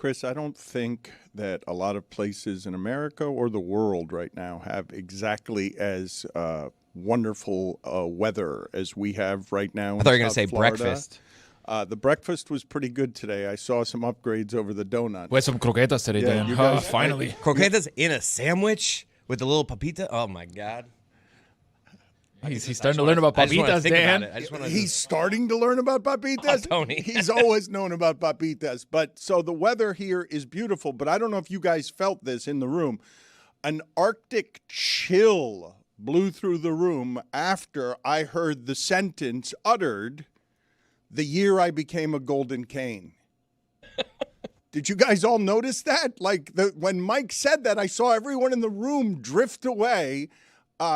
Chris, I don't think that a lot of places in America or the world right now have exactly as wonderful weather as we have right now. I thought you were going to say breakfast. The breakfast was pretty good today. I saw some upgrades over the donut. We had some croquetas today, Dan. you guys- Finally. Croquetas in a sandwich with a little papita? Oh, my God. He's starting to learn about I just wanna papitas, think Dan. about it. I just wanna He's starting to learn about papitas. Oh, Tony. He's always known about papitas. But so the weather here is beautiful, but I don't know if you guys felt this in the room. An Arctic chill blew through the room after I heard the sentence uttered, "The year I became a golden cane." Did you guys all notice that? Like when Mike said that, I saw everyone in the room drift away.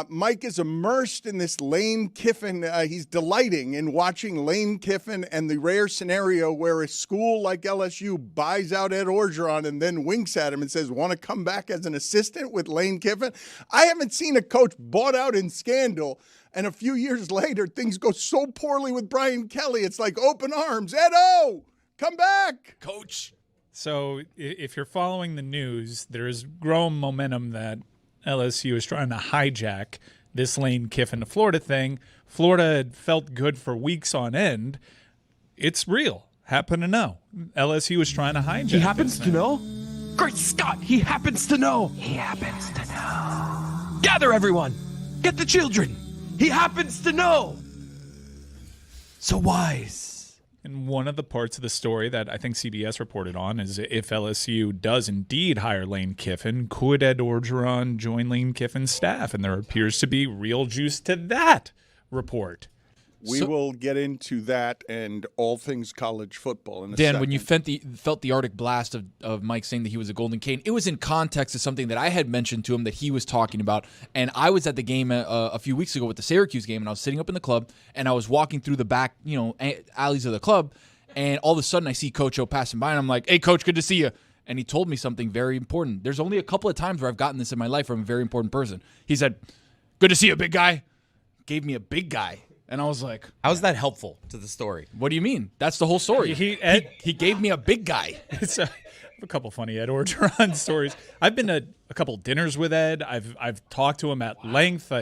Mike is immersed in this Lane Kiffin. He's delighting in watching Lane Kiffin and the rare scenario where a school like LSU buys out Ed Orgeron and then winks at him and says, "Want to come back as an assistant with Lane Kiffin?" I haven't seen a coach bought out in scandal, and a few years later, things go so poorly with Brian Kelly. It's like open arms. Edo, come back. Coach. So if you're following the news, there's growing momentum that LSU is trying to hijack this Lane Kiffin to Florida thing. Florida had felt good for weeks on end. It's real. Happen to know. LSU is trying to hijack. He happens to know? Great Scott, he happens to know. He happens to know. Gather everyone. Get the children. He happens to know. So wise. And one of the parts of the story that I think CBS reported on is if LSU does indeed hire Lane Kiffin, could Ed Orgeron join Lane Kiffin's staff? And there appears to be real juice to that report. We will get into that and all things college football in a Dan, second. when you felt the Arctic blast of Mike saying that he was a golden cane, it was in context of something that I had mentioned to him that he was talking about. And I was at the game a few weeks ago with the Syracuse game, and I was sitting up in the club, and I was walking through the back, alleys of the club, and all of a sudden I see Coach O passing by, and I'm like, "Hey, Coach, good to see you." And he told me something very important. There's only a couple of times where I've gotten this in my life from a very important person. He said, "Good to see you, big guy." Gave me a big guy. And I was like, How's that helpful to the story? "What do you mean? That's the whole story." He gave me a big guy. It's a couple funny Ed Orgeron stories. I've been to a couple dinners with Ed. I've talked to him at length.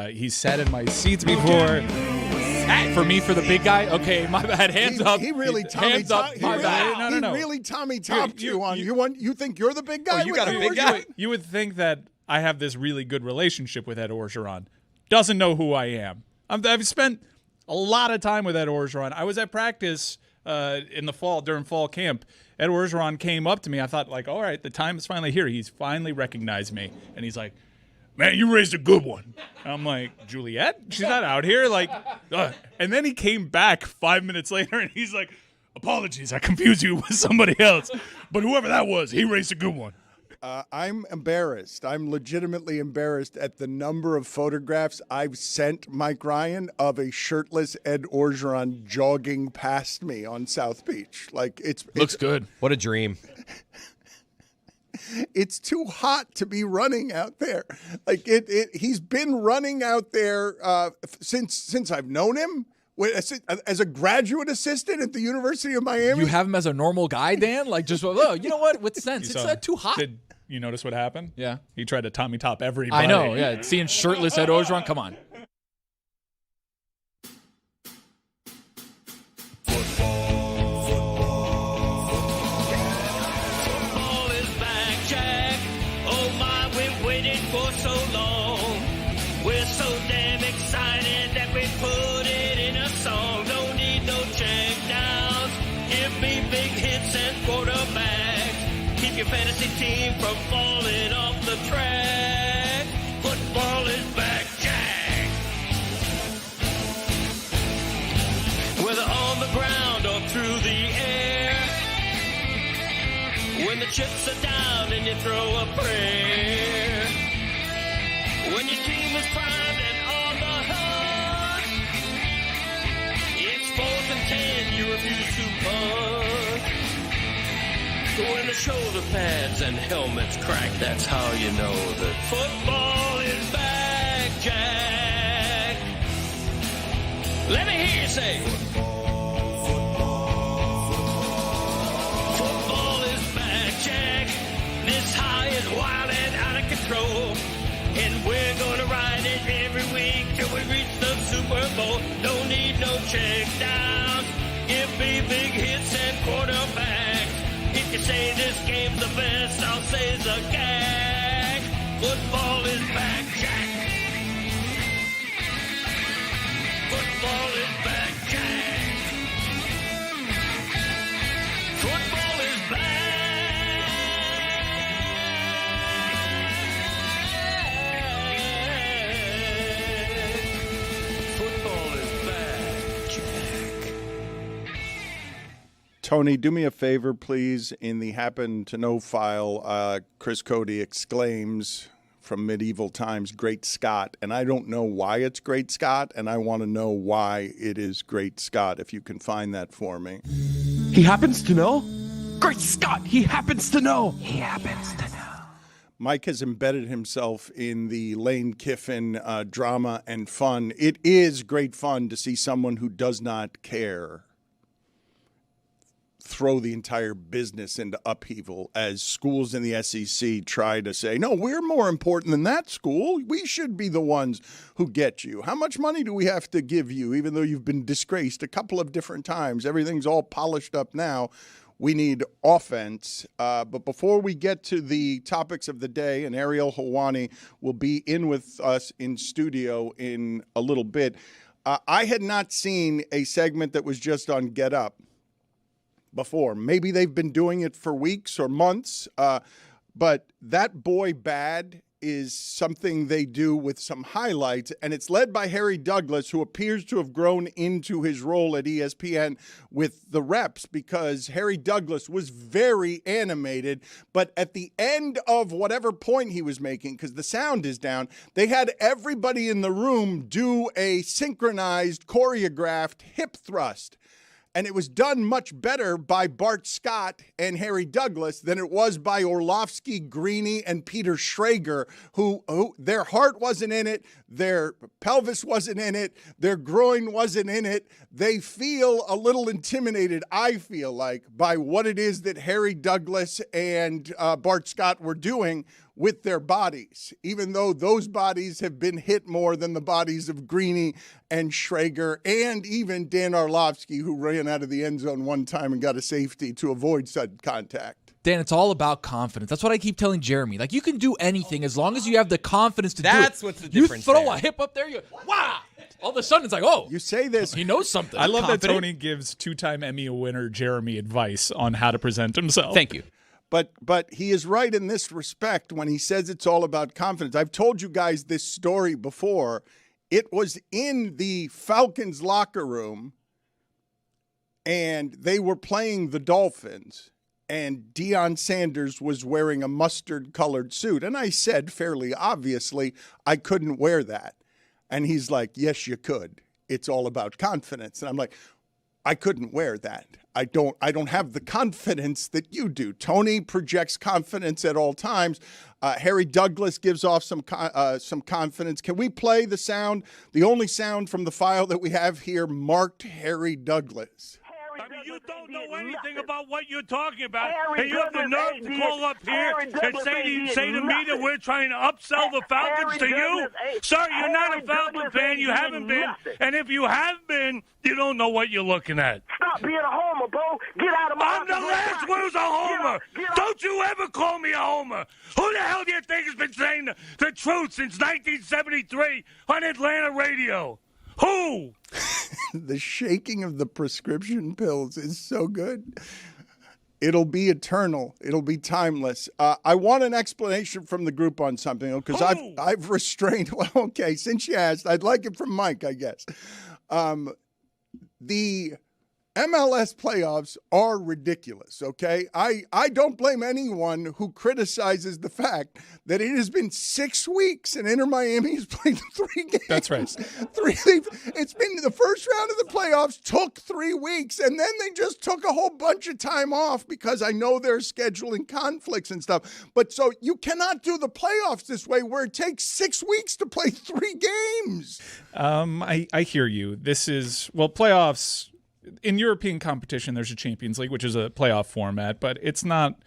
He's sat in my seats before. For the big guy? Okay, my bad. Hands up. He really Tommy Hands up. My bad. No. He really Tommy topped you on. You think you're the big guy? you with got a Ed big Orgeron? guy? You would think that I have this really good relationship with Ed Orgeron. Doesn't know who I am. I've spent a lot of time with Ed Orgeron. I was at practice in the fall, during fall camp. Ed Orgeron came up to me. I thought, like, all right, the time is finally here. He's finally recognized me. And he's like, "Man, you raised a good one." I'm like, "Juliet? She's not out here?" Like, and then he came back 5 minutes later, and he's like, "Apologies, I confused you with somebody else. But whoever that was, he raised a good one." I'm embarrassed. I'm legitimately embarrassed at the number of photographs I've sent Mike Ryan of a shirtless Ed Orgeron jogging past me on South Beach. Like Looks good. What a dream. It's too hot to be running out there. Like he's been running out there since I've known him. As a graduate assistant at the University of Miami. You have him as a normal guy, Dan? Like, just, well, you know what? With sense. It's too hot. Did you notice what happened? Yeah. He tried to Tommy top everybody. I know, yeah. Seeing shirtless Ed Orgeron, come on. Football is back, Jack. Oh my, we've waited for so long. We're so damn excited that we put it in a song. Don't need no check downs. Give me big hits and quarterbacks. Keep your fantasy team from falling off the track. Football is back, Jack. Whether on the ground or through the air. When the chips are down and you throw a prayer. When your team is primed and on the hunt. It's 4th and 10, you refuse to punt. When the shoulder pads and helmets crack, that's how you know that football is back, Jack. Let me hear you say, football is patrol. And we're gonna ride it every week till we reach the Super Bowl. Don't need no check downs. Give me big hits and quarterbacks. If you say this game's the best, I'll say it's a gag. Football is back, Jack. Football is back, Jack. Football is back. Football is back, Jack. Tony, do me a favor, please. In the Happen to Know file, Chris Cody exclaims from medieval times, Great Scott. And I don't know why it's Great Scott, and I want to know why it is Great Scott, if you can find that for me. He happens to know? Great Scott, he happens to know. He happens to know. Mike has embedded himself in the Lane Kiffin drama and fun. It is great fun to see someone who does not care throw the entire business into upheaval as schools in the SEC try to say, no, we're more important than that school. We should be the ones who get you. How much money do we have to give you, even though you've been disgraced a couple of different times? Everything's all polished up now. We need offense. But before we get to the topics of the day, and Ariel Helwani will be in with us in studio in a little bit, I had not seen a segment that was just on Get Up before. Maybe they've been doing it for weeks or months, but That Boy Bad is something they do with some highlights, and it's led by Harry Douglas, who appears to have grown into his role at ESPN with the reps, because Harry Douglas was very animated, but at the end of whatever point he was making, because the sound is down, they had everybody in the room do a synchronized, choreographed hip thrust. And it was done much better by Bart Scott and Harry Douglas than it was by Orlovsky, Greeny, and Peter Schrager, who their heart wasn't in it, their pelvis wasn't in it, their groin wasn't in it. They feel a little intimidated, I feel like, by what it is that Harry Douglas and Bart Scott were doing with their bodies, even though those bodies have been hit more than the bodies of Greeny and Schrager and even Dan Orlovsky, who ran out of the end zone one time and got a safety to avoid sudden contact. Dan, it's all about confidence. That's what I keep telling Jeremy. Like, you can do anything as long as you have the confidence to do it. That's what's the difference. You throw there. a hip up there, you wow! All of a sudden, it's like, oh, You say this. he knows something. I love Confident. that Tony gives two-time Emmy winner Jeremy advice on how to present himself. Thank you. But he is right in this respect when he says it's all about confidence. I've told you guys this story before. It was in the Falcons locker room, and they were playing the Dolphins, and Deion Sanders was wearing a mustard-colored suit. And I said, fairly obviously, I couldn't wear that. And he's like, yes, you could. It's all about confidence. And I'm like, I couldn't wear that. I don't have the confidence that you do. Tony projects confidence at all times. Harry Douglas gives off some confidence. Can we play the sound? The only sound from the file that we have here marked Harry Douglas. I mean, you don't know anything about what you're talking about, and you have the nerve to call up here and say to me that we're trying to upsell the Falcons to you? Sir, you're not a Falcon fan. You haven't been. And if you have been, you don't know what you're looking at. Stop being a homer, Bo. Get out of my I'm the last one who's a homer. Don't you ever call me a homer. Who the hell do you think has been saying the truth since 1973 on Atlanta radio? Who? The shaking of the prescription pills is so good. It'll be eternal. It'll be timeless. I want an explanation from the group on something, because I've restrained. Well, okay, since you asked, I'd like it from Mike, I guess. The MLS playoffs are ridiculous, okay? I don't blame anyone who criticizes the fact that it has been 6 weeks and Inter Miami has played 3 games. That's right. It's been the first round of the playoffs took 3 weeks, and then they just took a whole bunch of time off because I know there's scheduling conflicts and stuff. But so you cannot do the playoffs this way where it takes 6 weeks to play 3 games. I hear you. This is, well, playoffs. In European competition, there's a Champions League, which is a playoff format, but it's not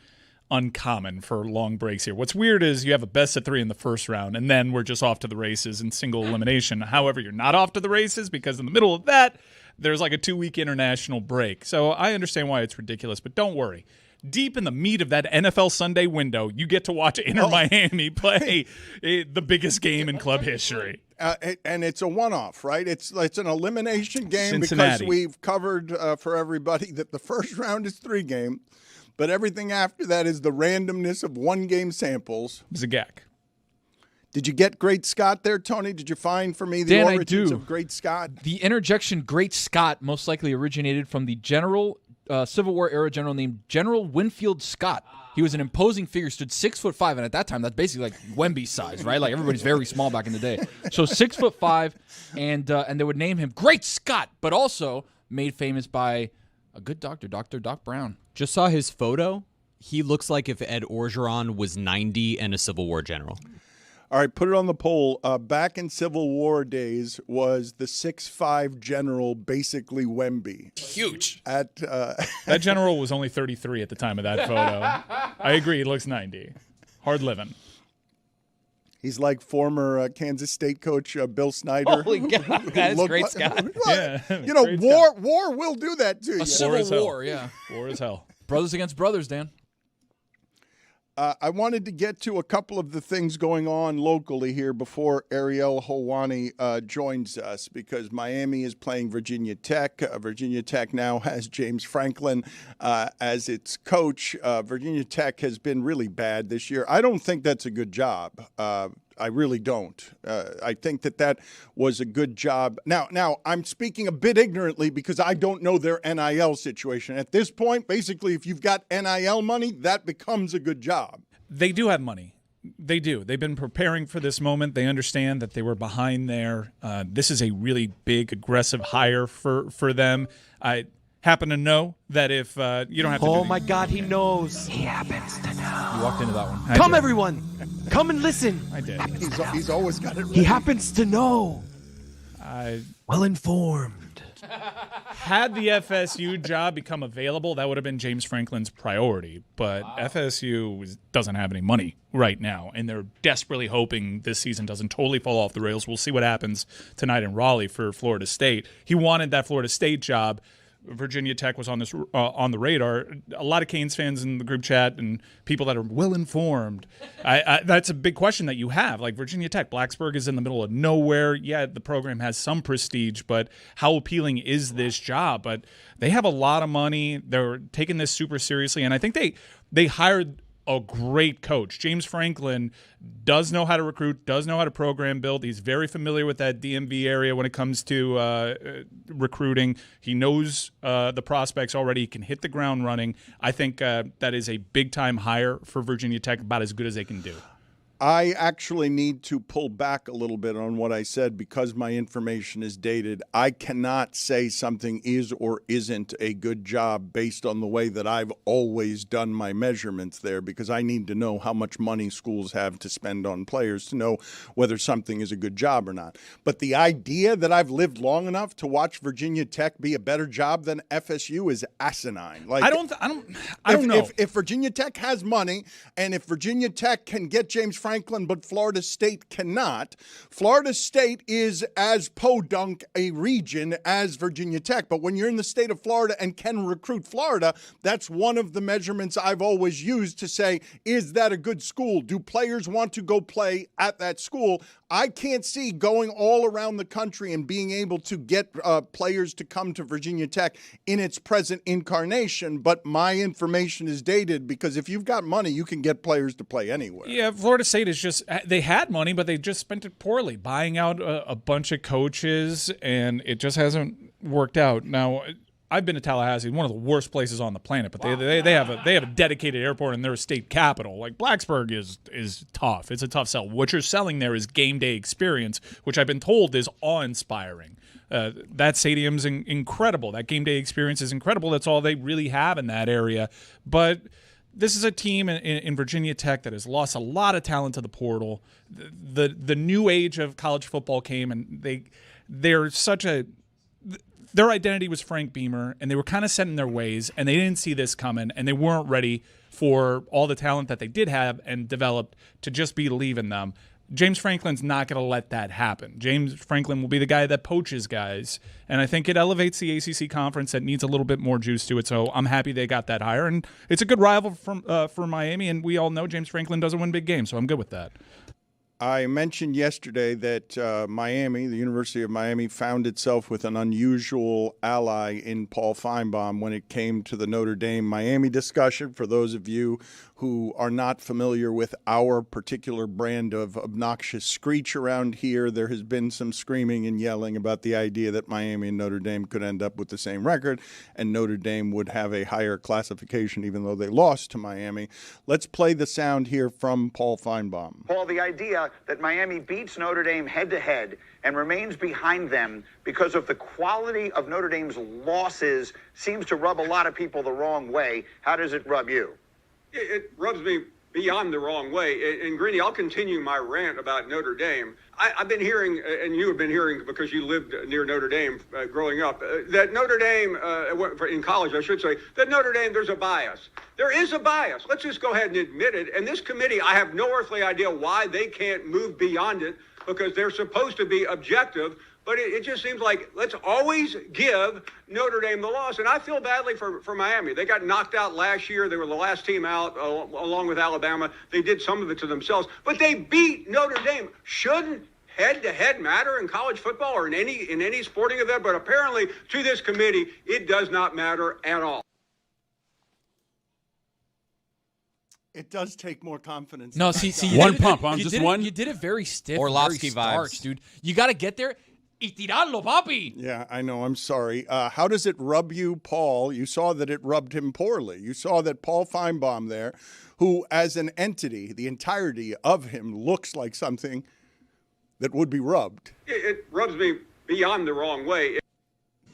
uncommon for long breaks here. What's weird is you have a best of 3 in the first round, and then we're just off to the races in single elimination. However, you're not off to the races because in the middle of that, there's like a 2-week international break. So I understand why it's ridiculous, but don't worry. Deep in the meat of that NFL Sunday window, you get to watch Inter Miami play the biggest game in club history. And it's a one-off, right? It's an elimination game Cincinnati. because we've covered for everybody that the first round is 3 games, but everything after that is the randomness of 1-game samples. Zagak. Did you get Great Scott there, Tony? Did you find for me the Dan, origins I do. of Great Scott? The interjection Great Scott most likely originated from the Civil War era general named General Winfield Scott. He was an imposing figure, stood 6'5", and at that time, that's basically like Wemby size, right? Like everybody's very small back in the day. So 6'5", and they would name him Great Scott, but also made famous by a good doctor, Dr. Doc Brown. Just saw his photo. He looks like if Ed Orgeron was 90 and a Civil War general. All right, put it on the poll. Back in Civil War days, was the 6'5" general basically Wemby? Huge. That general was only 33 at the time of that photo. I agree. He looks 90. Hard living. He's like former Kansas State coach Bill Snyder. Holy God, that is Great Scott. Yeah, You know, Great war will do that to you. A civil as hell. war, yeah. War as hell. Brothers against brothers, Dan. I wanted to get to a couple of the things going on locally here before Ariel Helwani joins us, because Miami is playing Virginia Tech. Virginia Tech now has James Franklin as its coach. Virginia Tech has been really bad this year. I don't think that's a good job. I really don't. I think that was a good job. Now, I'm speaking a bit ignorantly because I don't know their NIL situation. At this point, basically, if you've got NIL money, that becomes a good job. They do have money. They do. They've been preparing for this moment. They understand that they were behind there. This is a really big, aggressive hire for them. I happen to know that if you don't have to Oh do my God, he knows. He happens to know. You walked into that one. Come, everyone. Come and listen. I did. He's always got it right. He happens to know. Well informed. Had the FSU job become available, that would have been James Franklin's priority. But FSU doesn't have any money right now, and they're desperately hoping this season doesn't totally fall off the rails. We'll see what happens tonight in Raleigh for Florida State. He wanted that Florida State job. Virginia Tech was on this on the radar. A lot of Canes fans in the group chat and people that are well informed. That's a big question that you have. Like Virginia Tech, Blacksburg is in the middle of nowhere. Yeah, the program has some prestige, but how appealing is this job? But they have a lot of money. They're taking this super seriously, and I think they hired a great coach. James Franklin does know how to recruit, does know how to program build. He's very familiar with that DMV area when it comes to recruiting. He knows the prospects already. He can hit the ground running. I think that is a big-time hire for Virginia Tech, about as good as they can do. I actually need to pull back a little bit on what I said because my information is dated. I cannot say something is or isn't a good job based on the way that I've always done my measurements there, because I need to know how much money schools have to spend on players to know whether something is a good job or not. But the idea that I've lived long enough to watch Virginia Tech be a better job than FSU is asinine. Like, I don't know. If Virginia Tech has money, and if Virginia Tech can get James Franklin, but Florida State cannot. Florida State is as podunk a region as Virginia Tech. But when you're in the state of Florida and can recruit Florida, that's one of the measurements I've always used to say, is that a good school? Do players want to go play at that school? I can't see going all around the country and being able to get players to come to Virginia Tech in its present incarnation, but my information is dated because if you've got money, you can get players to play anywhere. Yeah, Florida State is just, they had money, but they just spent it poorly, buying out a bunch of coaches, and it just hasn't worked out. Now, I've been to Tallahassee, one of the worst places on the planet, but they have a dedicated airport in their state capital. Like Blacksburg is tough. It's a tough sell. What you're selling there is game day experience, which I've been told is awe-inspiring. That stadium's incredible. That game day experience is incredible. That's all they really have in that area. But this is a team in Virginia Tech that has lost a lot of talent to the portal. The new age of college football came, and they're such a their identity was Frank Beamer, and they were kind of set in their ways, and they didn't see this coming, and they weren't ready for all the talent that they did have and developed to just be leaving them. James Franklin's not going to let that happen. James Franklin will be the guy that poaches guys, and I think it elevates the ACC conference that needs a little bit more juice to it, so I'm happy they got that hire, and it's a good rival for Miami, and we all know James Franklin doesn't win big games, so I'm good with that. I mentioned yesterday that Miami, the University of Miami, found itself with an unusual ally in Paul Finebaum when it came to the Notre Dame-Miami discussion. For those of you who are not familiar with our particular brand of obnoxious screech around here, there has been some screaming and yelling about the idea that Miami and Notre Dame could end up with the same record, and Notre Dame would have a higher classification even though they lost to Miami. Let's play the sound here from Paul Finebaum. Paul, the idea that Miami beats Notre Dame head-to-head and remains behind them because of the quality of Notre Dame's losses seems to rub a lot of people the wrong way. How does it rub you? It rubs me beyond the wrong way. And Greeny, I'll continue my rant about Notre Dame. I've been hearing, and you have been hearing because you lived near Notre Dame growing up, that Notre Dame, in college I should say, that Notre Dame, there's a bias. There is a bias. Let's just go ahead and admit it. And this committee, I have no earthly idea why they can't move beyond it because they're supposed to be objective. But it just seems like let's always give Notre Dame the loss. And I feel badly for Miami. They got knocked out last year. They were the last team out along with Alabama. They did some of it to themselves. But they beat Notre Dame. Shouldn't head-to-head matter in college football or in any sporting event? But apparently to this committee, it does not matter at all. It does take more confidence. No, see, one pump, huh? Just one? You did it very stiff, Orlovsky very starch, vibes. dude. You got to get there. Y tirarlo, papi. Yeah, I know. I'm sorry. How does it rub you, Paul? You saw that it rubbed him poorly. You saw that Paul Finebaum there, who as an entity, the entirety of him looks like something that would be rubbed. It rubs me beyond the wrong way.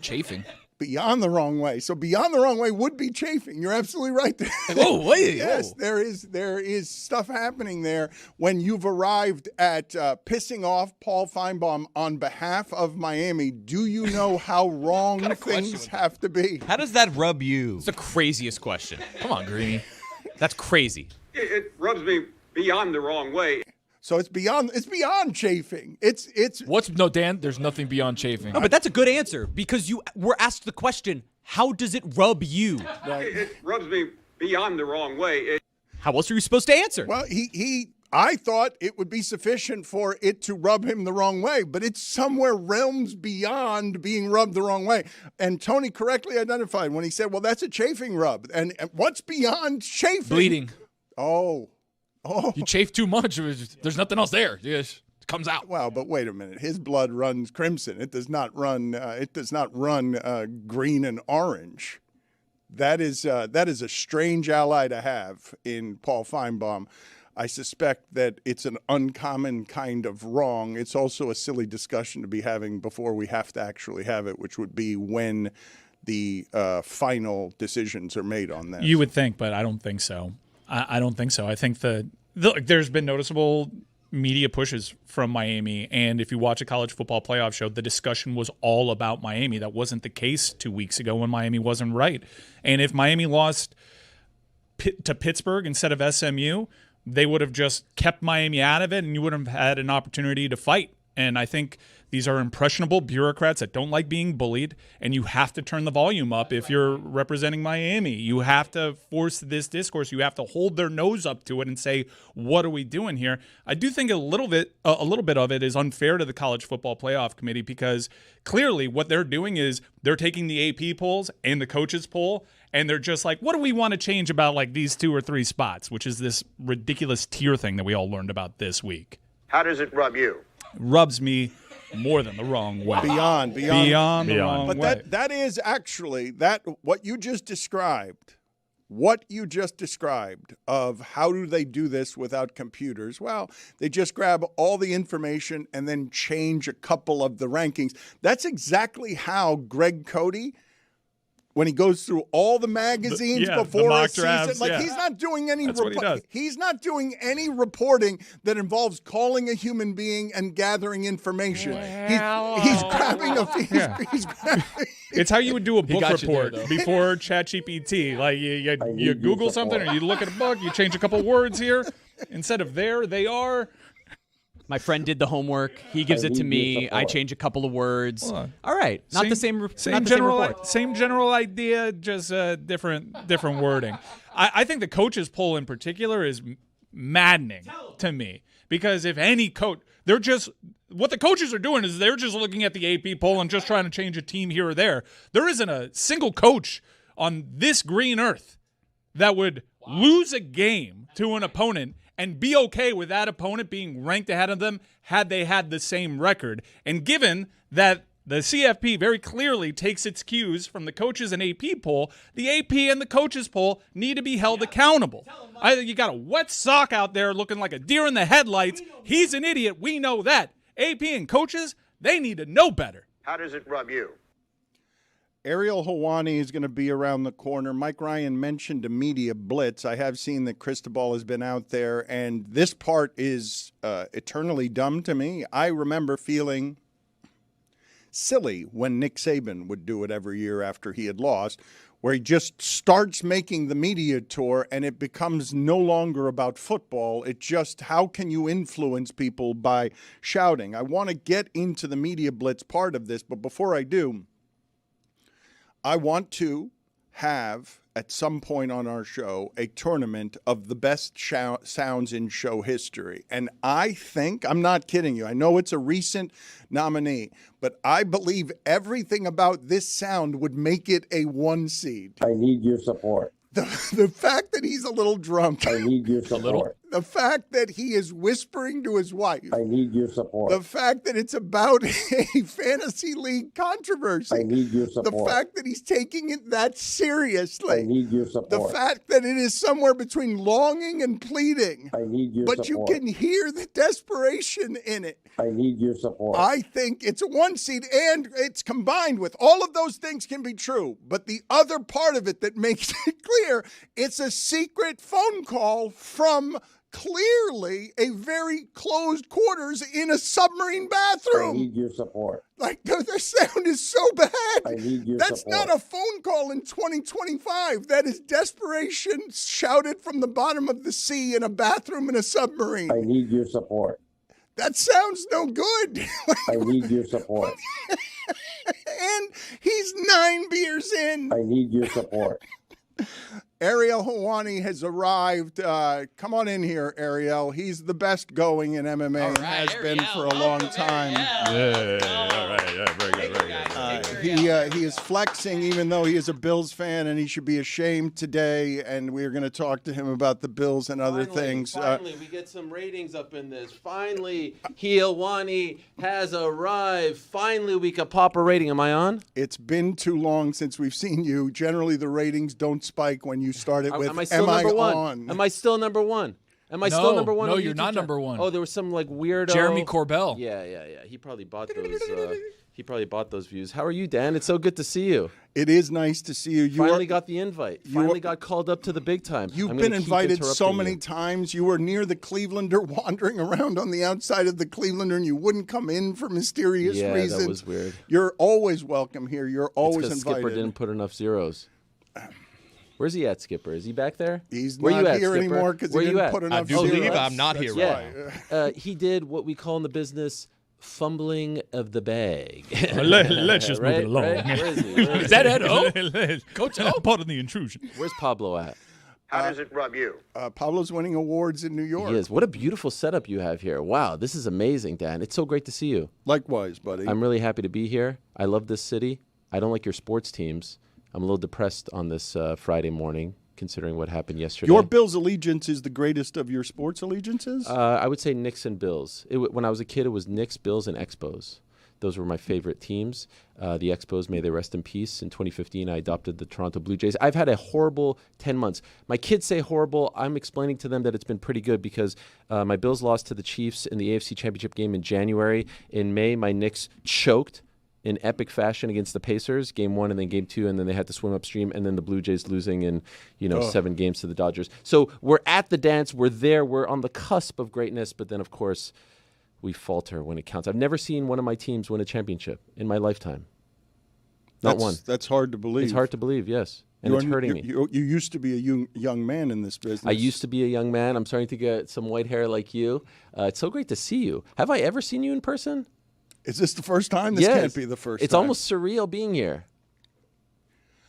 Chafing. Beyond the wrong way. So beyond the wrong way would be chafing. You're absolutely right there. Oh, wait. Yes, there is stuff happening there when you've arrived at pissing off Paul Finebaum on behalf of Miami. Do you know how wrong things have to be? How does that rub you? It's the craziest question. Come on, Greeny. That's crazy. It rubs me beyond the wrong way. So it's beyond chafing. It's No, Dan, there's nothing beyond chafing. No, but that's a good answer because you were asked the question, how does it rub you? It rubs me beyond the wrong way. How else are you supposed to answer? Well, I thought it would be sufficient for it to rub him the wrong way, but it's somewhere realms beyond being rubbed the wrong way. And Tony correctly identified when he said, well, that's a chafing rub. And what's beyond chafing? Bleeding. Oh. You chafe too much. There's nothing else there. It comes out. Well, but wait a minute. His blood runs crimson. It does not run. Green and orange. That is a strange ally to have in Paul Finebaum. I suspect that it's an uncommon kind of wrong. It's also a silly discussion to be having before we have to actually have it, which would be when the final decisions are made on that. You would think, but I don't think so. I don't think so. I think there's been noticeable media pushes from Miami, and if you watch a college football playoff show, the discussion was all about Miami. That wasn't the case 2 weeks ago when Miami wasn't right. And if Miami lost to Pittsburgh instead of SMU, they would have just kept Miami out of it, and you wouldn't have had an opportunity to fight. And I think these are impressionable bureaucrats that don't like being bullied, and you have to turn the volume up if you're representing Miami. You have to force this discourse. You have to hold their nose up to it and say, what are we doing here? I do think a little bit of it is unfair to the College Football Playoff Committee because clearly what they're doing is they're taking the AP polls and the coaches poll, and they're just like, what do we want to change about like these 2 or 3 spots, which is this ridiculous tier thing that we all learned about this week. How does it rub you? Rubs me more than the wrong way. Beyond the wrong way. But that is actually what you just described of how do they do this without computers? Well, they just grab all the information and then change a couple of the rankings. That's exactly how Greg Cody when he goes through all the magazines the before mock a season. drafts, Like yeah. he's not doing any That's what he does. he's not doing any reporting that involves calling a human being and gathering information. He's grabbing he's grabbing. It's how you would do a book got you there, report though. before ChatGPT. Like you Google something or you look at a book, you change a couple words here. Instead of there, they are. My friend did the homework. He gives it to me. I change a couple of words. Well, All right, not the same. Same general idea, just different wording. I think the coaches poll in particular is maddening to me because if any coach, what the coaches are doing is they're just looking at the AP poll and just trying to change a team here or there. There isn't a single coach on this green earth that would lose a game to an opponent and be okay with that opponent being ranked ahead of them had they had the same record. And given that the CFP very clearly takes its cues from the coaches and AP poll, the AP and the coaches poll need to be held accountable. You got a wet sock out there looking like a deer in the headlights. He's an idiot. We know that. AP and coaches, they need to know better. How does it rub you? Ariel Helwani is going to be around the corner. Mike Ryan mentioned a media blitz. I have seen that Cristobal has been out there, and this part is eternally dumb to me. I remember feeling silly when Nick Saban would do it every year after he had lost, where he just starts making the media tour, and it becomes no longer about football. It just, how can you influence people by shouting? I want to get into the media blitz part of this, but before I do, I want to have, at some point on our show, a tournament of the best sounds in show history. And I think, I'm not kidding you, I know it's a recent nominee, but I believe everything about this sound would make it a 1 seed. I need your support. The fact that he's a little drunk. I need your support. The fact that he is whispering to his wife. I need your support. The fact that it's about a fantasy league controversy. I need your support. The fact that he's taking it that seriously. I need your support. The fact that it is somewhere between longing and pleading. I need your but support. You can hear the desperation in it. I need your support. I think it's a 1 seed, and it's combined with all of those things can be true. But the other part of it that makes it clear, it's a secret phone call from clearly a very closed quarters in a submarine bathroom. I need your support. Like, the sound is so bad. I need your That's support. not a phone call in 2025. That is desperation shouted from the bottom of the sea in a bathroom in a submarine. I need your support. That sounds no good. I need your support. And he's 9 beers in. I need your support. Ariel Helwani has arrived. Come on in here, Ariel. He's the best going in MMA, has been for a long time. All right. Very good. He is flexing, even though he is a Bills fan, and he should be ashamed today. And we are going to talk to him about the Bills and other things. Finally, we get some ratings up in this. Finally, Helwani has arrived. Finally, we could pop a rating. Am I on? It's been too long since we've seen you. Generally, the ratings don't spike when you start it with, Am I still number one? on? Am I still number one? Am I still number one? No, on you're YouTube not channel? number one. Oh, there was some like weirdo. Jeremy Corbell. Yeah. He probably bought those. He probably bought those views. How are you, Dan? It's so good to see you. It is nice to see you. Finally got the invite. Finally got called up to the big time. You've been invited so many times. You were near the Clevelander, wandering around on the outside of the Clevelander, and you wouldn't come in for mysterious reasons. Yeah, that was weird. You're always welcome here. You're always it's invited. Skipper didn't put enough zeros. Where's he at, Skipper? Is he back there? He's Where not you at, here Skipper? anymore because he Where you didn't at? put enough I do believe zeros. I'm not here. Yeah. He did what we call in the business fumbling of the bag. Let's just move Right? it along. Right? Where is he? Is that Ed O? Coach O? Part of the intrusion. Where's Pablo at? How does it rub you? Pablo's winning awards in New York. He is. What a beautiful setup you have here. Wow, this is amazing, Dan. It's so great to see you. Likewise, buddy. I'm really happy to be here. I love this city. I don't like your sports teams. I'm a little depressed on this Friday morning, considering what happened yesterday. Your Bills allegiance is the greatest of your sports allegiances? I would say Knicks and Bills. When I was a kid, it was Knicks, Bills, and Expos. Those were my favorite teams. The Expos, may they rest in peace. In 2015, I adopted the Toronto Blue Jays. I've had a horrible 10 months. My kids say horrible. I'm explaining to them that it's been pretty good because my Bills lost to the Chiefs in the AFC Championship game in January. In May, my Knicks choked in epic fashion against the Pacers, game 1 and then game 2, and then they had to swim upstream, and then the Blue Jays losing in 7 games to the Dodgers. So we're at the dance. We're there. We're on the cusp of greatness, but then, of course, we falter when it counts. I've never seen one of my teams win a championship in my lifetime. Not one. That's hard to believe. It's hard to believe, yes. And it's hurting me. You used to be a young man in this business. I used to be a young man. I'm starting to get some white hair like you. It's so great to see you. Have I ever seen you in person? Is this the first time? This Yes. can't be the first time. It's almost surreal being here.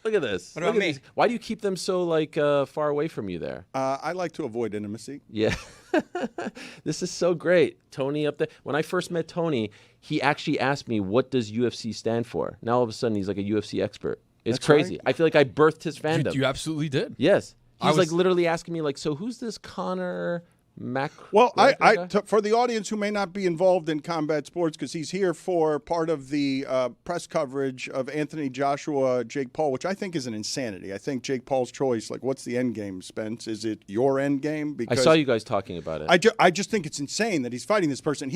Look at this. What about Look at me? these. Why do you keep them so far away from you there? I like to avoid intimacy. Yeah. This is so great. Tony up there. When I first met Tony, he actually asked me, what does UFC stand for? Now all of a sudden he's like a UFC expert. It's That's crazy. right. I feel like I birthed his fandom. You absolutely did. Yes. I He's was- like literally asking me like, so who's this Connor Mac? Well, guy? for the audience who may not be involved in combat sports, because he's here for part of the press coverage of Anthony Joshua, Jake Paul, which I think is an insanity. I think Jake Paul's choice, like, what's the end game, Spence? Is it your end game? I Because saw you guys talking about it. I just think it's insane that he's fighting this person.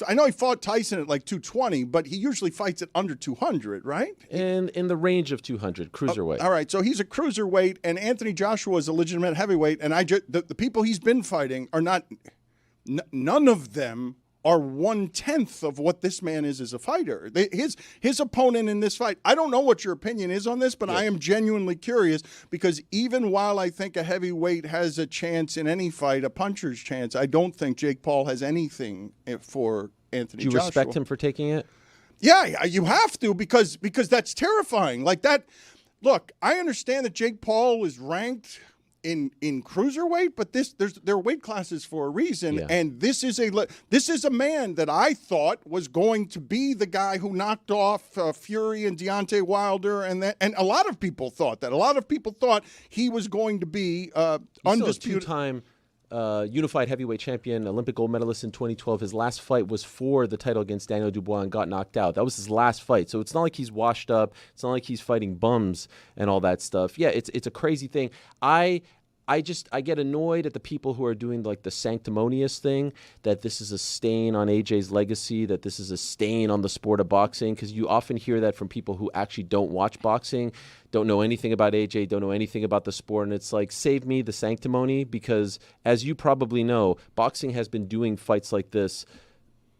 I know he fought Tyson at like 220, but he usually fights at under 200, right? in the range of 200, cruiserweight. All right, so he's a cruiserweight, and Anthony Joshua is a legitimate heavyweight, and the people he's been fighting are not. None of them are 1/10 of what this man is as a fighter. His opponent in this fight, I don't know what your opinion is on this, but I am genuinely curious, because even while I think a heavyweight has a chance in any fight, a puncher's chance, I don't think Jake Paul has anything for Anthony Do you Joshua. respect him for taking it? Yeah, you have to, because that's terrifying. Like that. Look, I understand that Jake Paul is ranked in cruiserweight, but there are weight classes for a reason, and this is a man that I thought was going to be the guy who knocked off Fury and Deontay Wilder, and a lot of people thought that. A lot of people thought he was going to be undisputed. Two-time unified heavyweight champion, Olympic gold medalist in 2012. His last fight was for the title against Daniel Dubois and got knocked out. That was his last fight. So it's not like he's washed up. It's not like he's fighting bums and all that stuff. Yeah, it's a crazy thing. I get annoyed at the people who are doing like the sanctimonious thing, that this is a stain on AJ's legacy, that this is a stain on the sport of boxing, because you often hear that from people who actually don't watch boxing, don't know anything about AJ, don't know anything about the sport, and it's like, save me the sanctimony, because as you probably know, boxing has been doing fights like this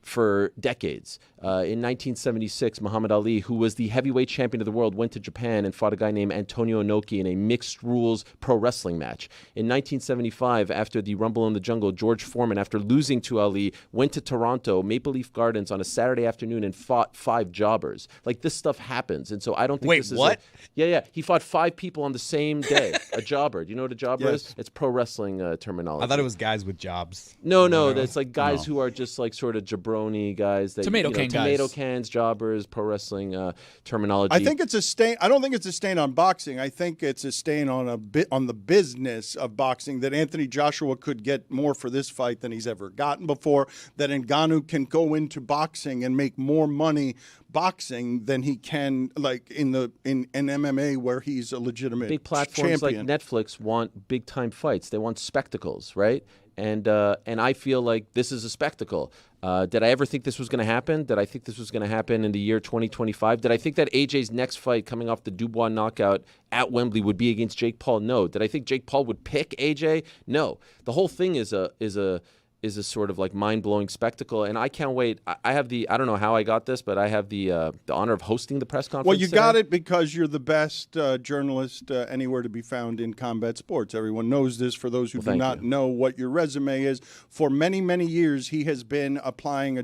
for decades. In 1976, Muhammad Ali, who was the heavyweight champion of the world, went to Japan and fought a guy named Antonio Inoki in a mixed rules pro wrestling match. In 1975, after the Rumble in the Jungle, George Foreman, after losing to Ali, went to Toronto, Maple Leaf Gardens on a Saturday afternoon and fought 5 jobbers. Like, this stuff happens. And so I don't think Wait, this is what? Yeah. He fought 5 people on the same day. A jobber. Do you know what a jobber Yes. is? It's pro wrestling terminology. I thought it was guys with jobs. No, that's like guys who are just like sort of jabroni guys. That, Tomato can guys. Tomato cans, jobbers, pro wrestling terminology. I think it's a stain. I don't think it's a stain on boxing. I think it's a stain on on the business of boxing, that Anthony Joshua could get more for this fight than he's ever gotten before, that Ngannou can go into boxing and make more money boxing than he can like in MMA, where he's a legitimate big platforms champion. like Netflix want big time fights. They want spectacles, right? And I feel like this is a spectacle. Did I ever think this was going to happen? Did I think this was going to happen in the year 2025? Did I think that AJ's next fight coming off the Dubois knockout at Wembley would be against Jake Paul? No. Did I think Jake Paul would pick AJ? No. The whole thing is a sort of like mind-blowing spectacle, and I can't wait. I don't know how I got this, but I have the honor of hosting the press conference. Well, you today. got it because you're the best journalist anywhere to be found in combat sports. Everyone knows this. For those who do not know what your resume is, for many, many years, he has been applying a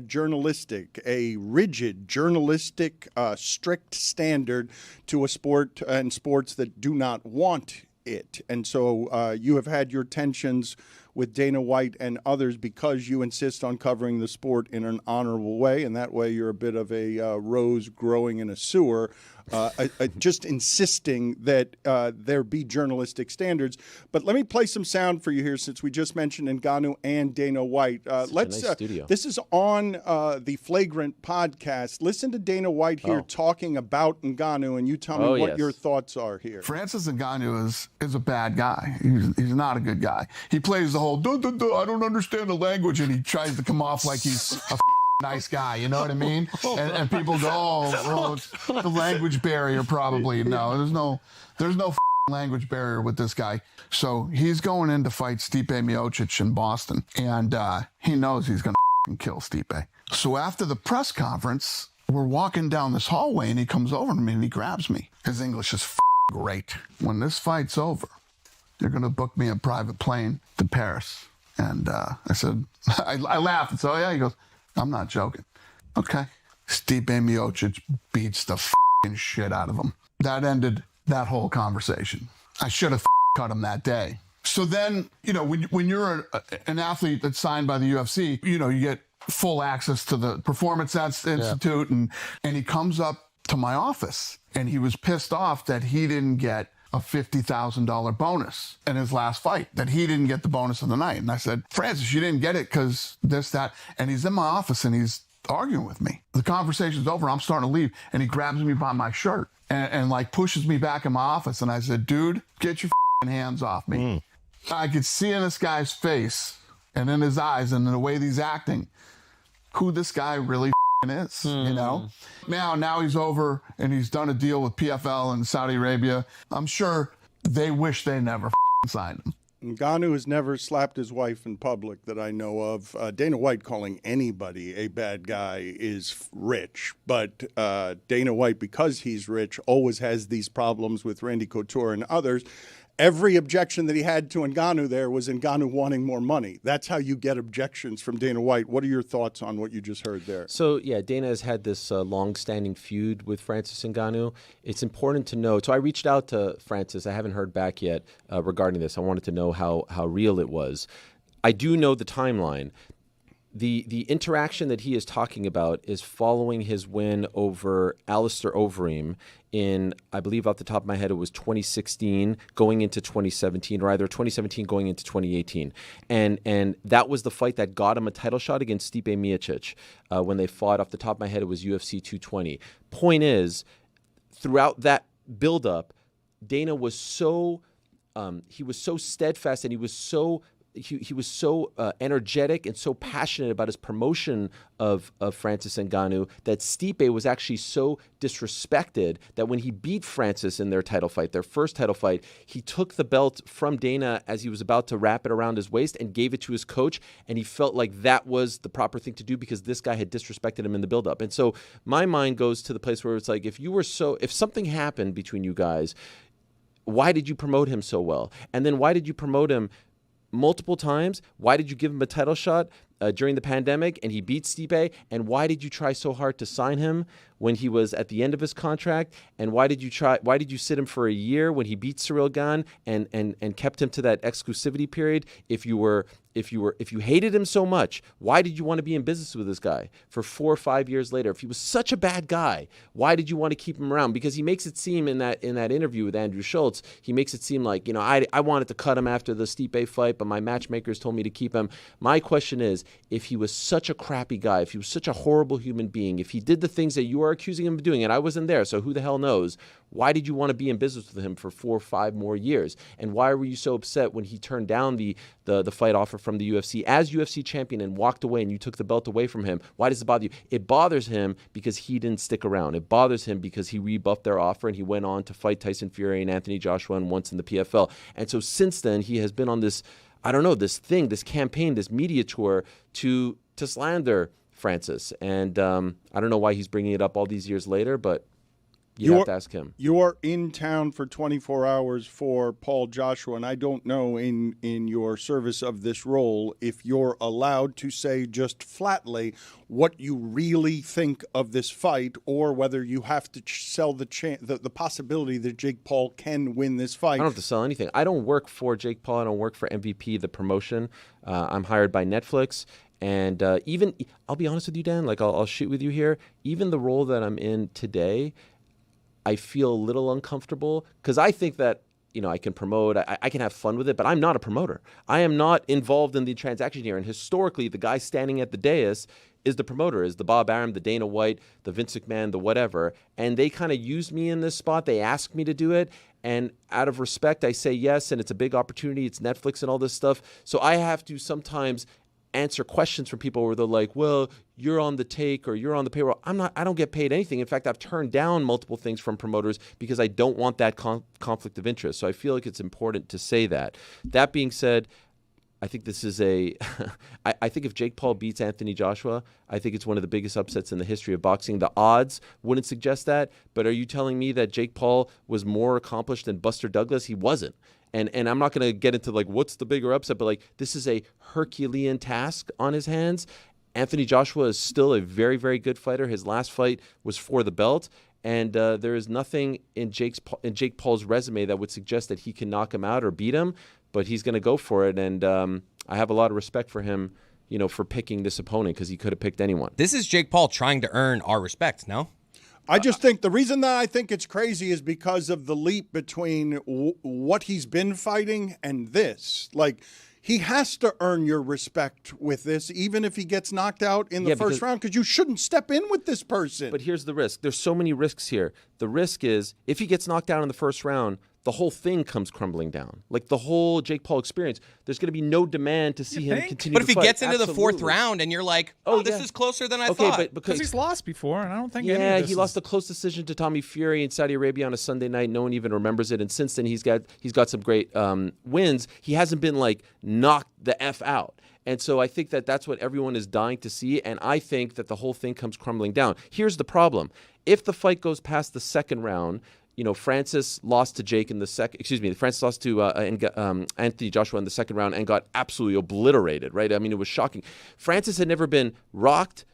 rigid journalistic, strict standard to a sport and sports that do not want it. And so you have had your tensions with Dana White and others because you insist on covering the sport in an honorable way, and that way you're a bit of a rose growing in a sewer, just insisting that there be journalistic standards. But let me play some sound for you here, since we just mentioned Ngannou and Dana White. Nice studio. This is on the Flagrant podcast. Listen to Dana White here talking about Ngannou, and you tell me what your thoughts are here. Francis Ngannou is a bad guy. He's not a good guy. He plays the whole, I don't understand the language, and he tries to come off like he's a nice guy. You know what I mean? And people go, oh, it's the language barrier probably. No, there's no language barrier with this guy. So he's going in to fight Stipe Miocic in Boston, and he knows he's going to kill Stipe. So after the press conference, we're walking down this hallway, and he comes over to me and he grabs me. His English is great. When this fight's over, they're going to book me a private plane to Paris. And I said, I laughed and said, oh yeah. He goes, I'm not joking. Okay. Stipe Miocic beats the shit out of him. That ended that whole conversation. I should have cut him that day. So then, when you're an athlete that's signed by the UFC, you get full access to the Performance Institute, and he comes up to my office, and he was pissed off that he didn't get a $50,000 bonus in his last fight, that he didn't get the bonus of the night. And I said, Francis, you didn't get it because this, that. And he's in my office, and he's arguing with me. The conversation's over. I'm starting to leave, and he grabs me by my shirt and like pushes me back in my office. And I said, dude, get your hands off me. I could see in this guy's face and in his eyes and in the way he's acting who this guy really is, Now he's over and he's done a deal with PFL in Saudi Arabia. I'm sure they wish they never signed him. Ngannou has never slapped his wife in public that I know of. Dana White calling anybody a bad guy is rich, but Dana White, because he's rich, always has these problems with Randy Couture and others. Every objection that he had to Ngannou there was Ngannou wanting more money. That's how you get objections from Dana White. What are your thoughts on what you just heard there? So, yeah, Dana has had this long-standing feud with Francis Ngannou. It's important to know. So I reached out to Francis. I haven't heard back yet regarding this. I wanted to know how real it was. I do know the timeline. The interaction that he is talking about is following his win over Alistair Overeem in, I believe off the top of my head, it was 2016 going into 2017, or either 2017 going into 2018. And that was the fight that got him a title shot against Stipe Miocic. When they fought, off the top of my head, it was UFC 220. Point is, throughout that buildup, Dana was so steadfast, and he was so energetic and so passionate about his promotion of Francis Ngannou that Stipe was actually so disrespected that when he beat Francis in their first title fight, he took the belt from Dana as he was about to wrap it around his waist and gave it to his coach, and he felt like that was the proper thing to do because this guy had disrespected him in the buildup. And so my mind goes to the place where it's like, if something happened between you guys, why did you promote him so well? And then why did you promote him multiple times? Why did you give him a title shot during the pandemic and he beat Stipe? And why did you try so hard to sign him when he was at the end of his contract? And why did you sit him for a year when he beat Cyril Gane and kept him to that exclusivity period? If you hated him so much, why did you want to be in business with this guy for 4 or 5 years later? If he was such a bad guy, why did you want to keep him around? Because he makes it seem in that interview with Andrew Schultz, he makes it seem like, I wanted to cut him after the Stipe fight, but my matchmakers told me to keep him. My question is, if he was such a crappy guy, if he was such a horrible human being, if he did the things that you are accusing him of doing, and I wasn't there, so who the hell knows, why did you want to be in business with him for 4 or 5 more years? And why were you so upset when he turned down the fight offer from the UFC as UFC champion and walked away and you took the belt away from him? Why does it bother you? It bothers him because he didn't stick around. It bothers him because he rebuffed their offer and he went on to fight Tyson Fury and Anthony Joshua and once in the PFL. And so since then, he has been on this, this campaign, this media tour to slander Francis. And I don't know why he's bringing it up all these years later, but you have to ask him. You're in town for 24 hours for Paul Joshua, and I don't know in your service of this role if you're allowed to say just flatly what you really think of this fight, or whether you have to sell the possibility that Jake Paul can win this fight. I don't have to sell anything. I don't work for Jake Paul. I don't work for MVP, the promotion. I'm hired by Netflix. And even, I'll be honest with you, Dan, I'll shoot with you here. Even the role that I'm in today, I feel a little uncomfortable because I think that, I can promote, I can have fun with it, but I'm not a promoter. I am not involved in the transaction here. And historically, the guy standing at the dais is the promoter, is the Bob Arum, the Dana White, the Vince McMahon, the whatever. And they kind of used me in this spot. They asked me to do it. And out of respect, I say yes. And it's a big opportunity. It's Netflix and all this stuff. So I have to sometimes answer questions from people where they're like, well, you're on the take or you're on the payroll. I don't get paid anything. In fact, I've turned down multiple things from promoters because I don't want that conflict of interest. So I feel like it's important to say that. That being said, I think this is I think if Jake Paul beats Anthony Joshua, I think it's one of the biggest upsets in the history of boxing. The odds wouldn't suggest that, but are you telling me that Jake Paul was more accomplished than Buster Douglas? He wasn't. And I'm not going to get into like what's the bigger upset, but like this is a Herculean task on his hands. Anthony Joshua is still a very, very good fighter. His last fight was for the belt. And there is nothing in Jake Paul's resume that would suggest that he can knock him out or beat him, but he's going to go for it. And I have a lot of respect for him, for picking this opponent because he could have picked anyone. This is Jake Paul trying to earn our respect, no? I just think the reason that I think it's crazy is because of the leap between what he's been fighting and this. Like, he has to earn your respect with this, even if he gets knocked out in the first round, because you shouldn't step in with this person. But here's the risk. There's so many risks here. The risk is if he gets knocked out in the first round, the whole thing comes crumbling down. Like the whole Jake Paul experience. There's going to be no demand to see him continue But if to he fight. gets into the fourth round and you're like, this is closer than I thought. But because he's lost before, and I don't think any yeah, of this he lost a close decision to Tommy Fury in Saudi Arabia on a Sunday night. No one even remembers it. And since then, he's got some great wins. He hasn't been like knocked the F out. And so I think that that's what everyone is dying to see. And I think that the whole thing comes crumbling down. Here's the problem. If the fight goes past the second round, Francis lost to Jake in the second. Excuse me, Francis lost to Anthony Joshua in the second round and got absolutely obliterated. Right? I mean, it was shocking. Francis had never been rocked,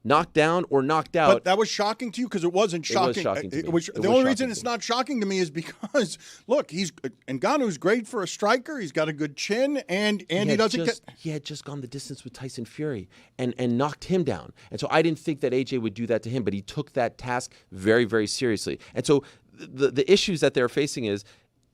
knocked down, or knocked out. But that was shocking to you because it wasn't shocking. It was shocking to me. The only reason it's not shocking to me is because look, Ngannou's great for a striker. He's got a good chin, and he doesn't get. He had just gone the distance with Tyson Fury and knocked him down. And so I didn't think that AJ would do that to him, but he took that task very, very seriously. And so the issues that they're facing is,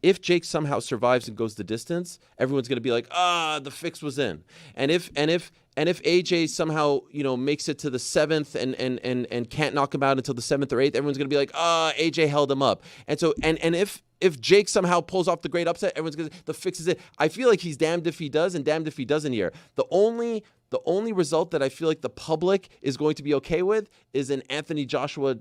if Jake somehow survives and goes the distance, everyone's going to be like, the fix was in. And if AJ somehow makes it to the seventh and can't knock him out until the seventh or eighth, everyone's going to be like, AJ held him up. And so and if Jake somehow pulls off the great upset, everyone's going to the fix is it. I feel like he's damned if he does and damned if he doesn't here. The only result that I feel like the public is going to be okay with is an Anthony Joshua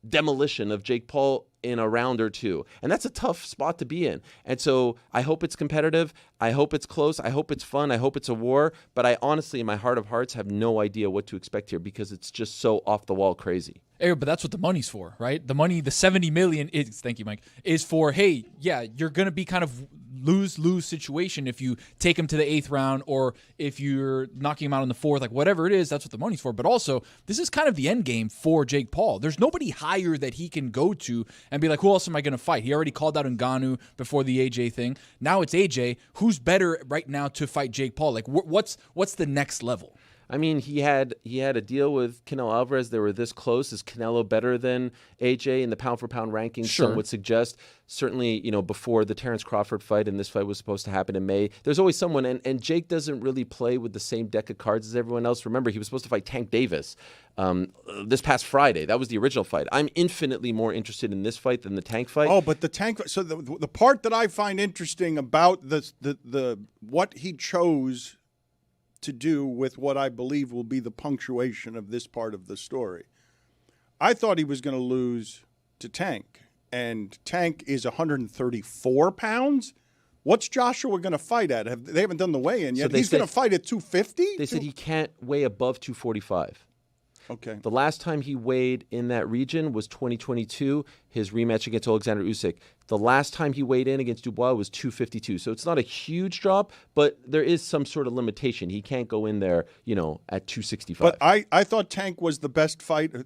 demolition of Jake Paul in a round or two. And that's a tough spot to be in. And so I hope it's competitive. I hope it's close. I hope it's fun. I hope it's a war. But I honestly, in my heart of hearts, have no idea what to expect here because it's just so off the wall crazy. Hey, but that's what the money's for, right? The money, the $70 million is, thank you, Mike, is for, hey, yeah, you're going to be kind of lose-lose situation if you take him to the eighth round or if you're knocking him out in the fourth, like whatever it is, that's what the money's for. But also, this is kind of the end game for Jake Paul. There's nobody higher that he can go to and be like, who else am I going to fight? He already called out Ngannou before the AJ thing. Now it's AJ. Who's better right now to fight Jake Paul? Like, what's the next level? I mean, he had a deal with Canelo Alvarez. They were this close. Is Canelo better than AJ in the pound-for-pound rankings? Sure. Some would suggest. Certainly, before the Terrence Crawford fight, and this fight was supposed to happen in May, there's always someone, and Jake doesn't really play with the same deck of cards as everyone else. Remember, he was supposed to fight Tank Davis this past Friday. That was the original fight. I'm infinitely more interested in this fight than the Tank fight. Oh, but the Tank. So the part that I find interesting about the what he chose to do with what I believe will be the punctuation of this part of the story. I thought he was going to lose to Tank, and Tank is 134 pounds. What's Joshua going to fight at? They haven't done the weigh-in yet. So he's going to fight at 250? They said he can't weigh above 245. Okay. The last time he weighed in that region was 2022, his rematch against Alexander Usyk. The last time he weighed in against Dubois was 252. So it's not a huge drop, but there is some sort of limitation. He can't go in there, at 265. But I thought Tank was the best fighter.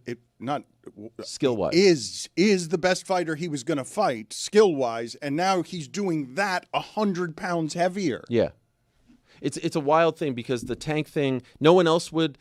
Skill-wise. Is the best fighter he was going to fight, skill-wise, and now he's doing that 100 pounds heavier. Yeah. It's a wild thing because the Tank thing, no one else would,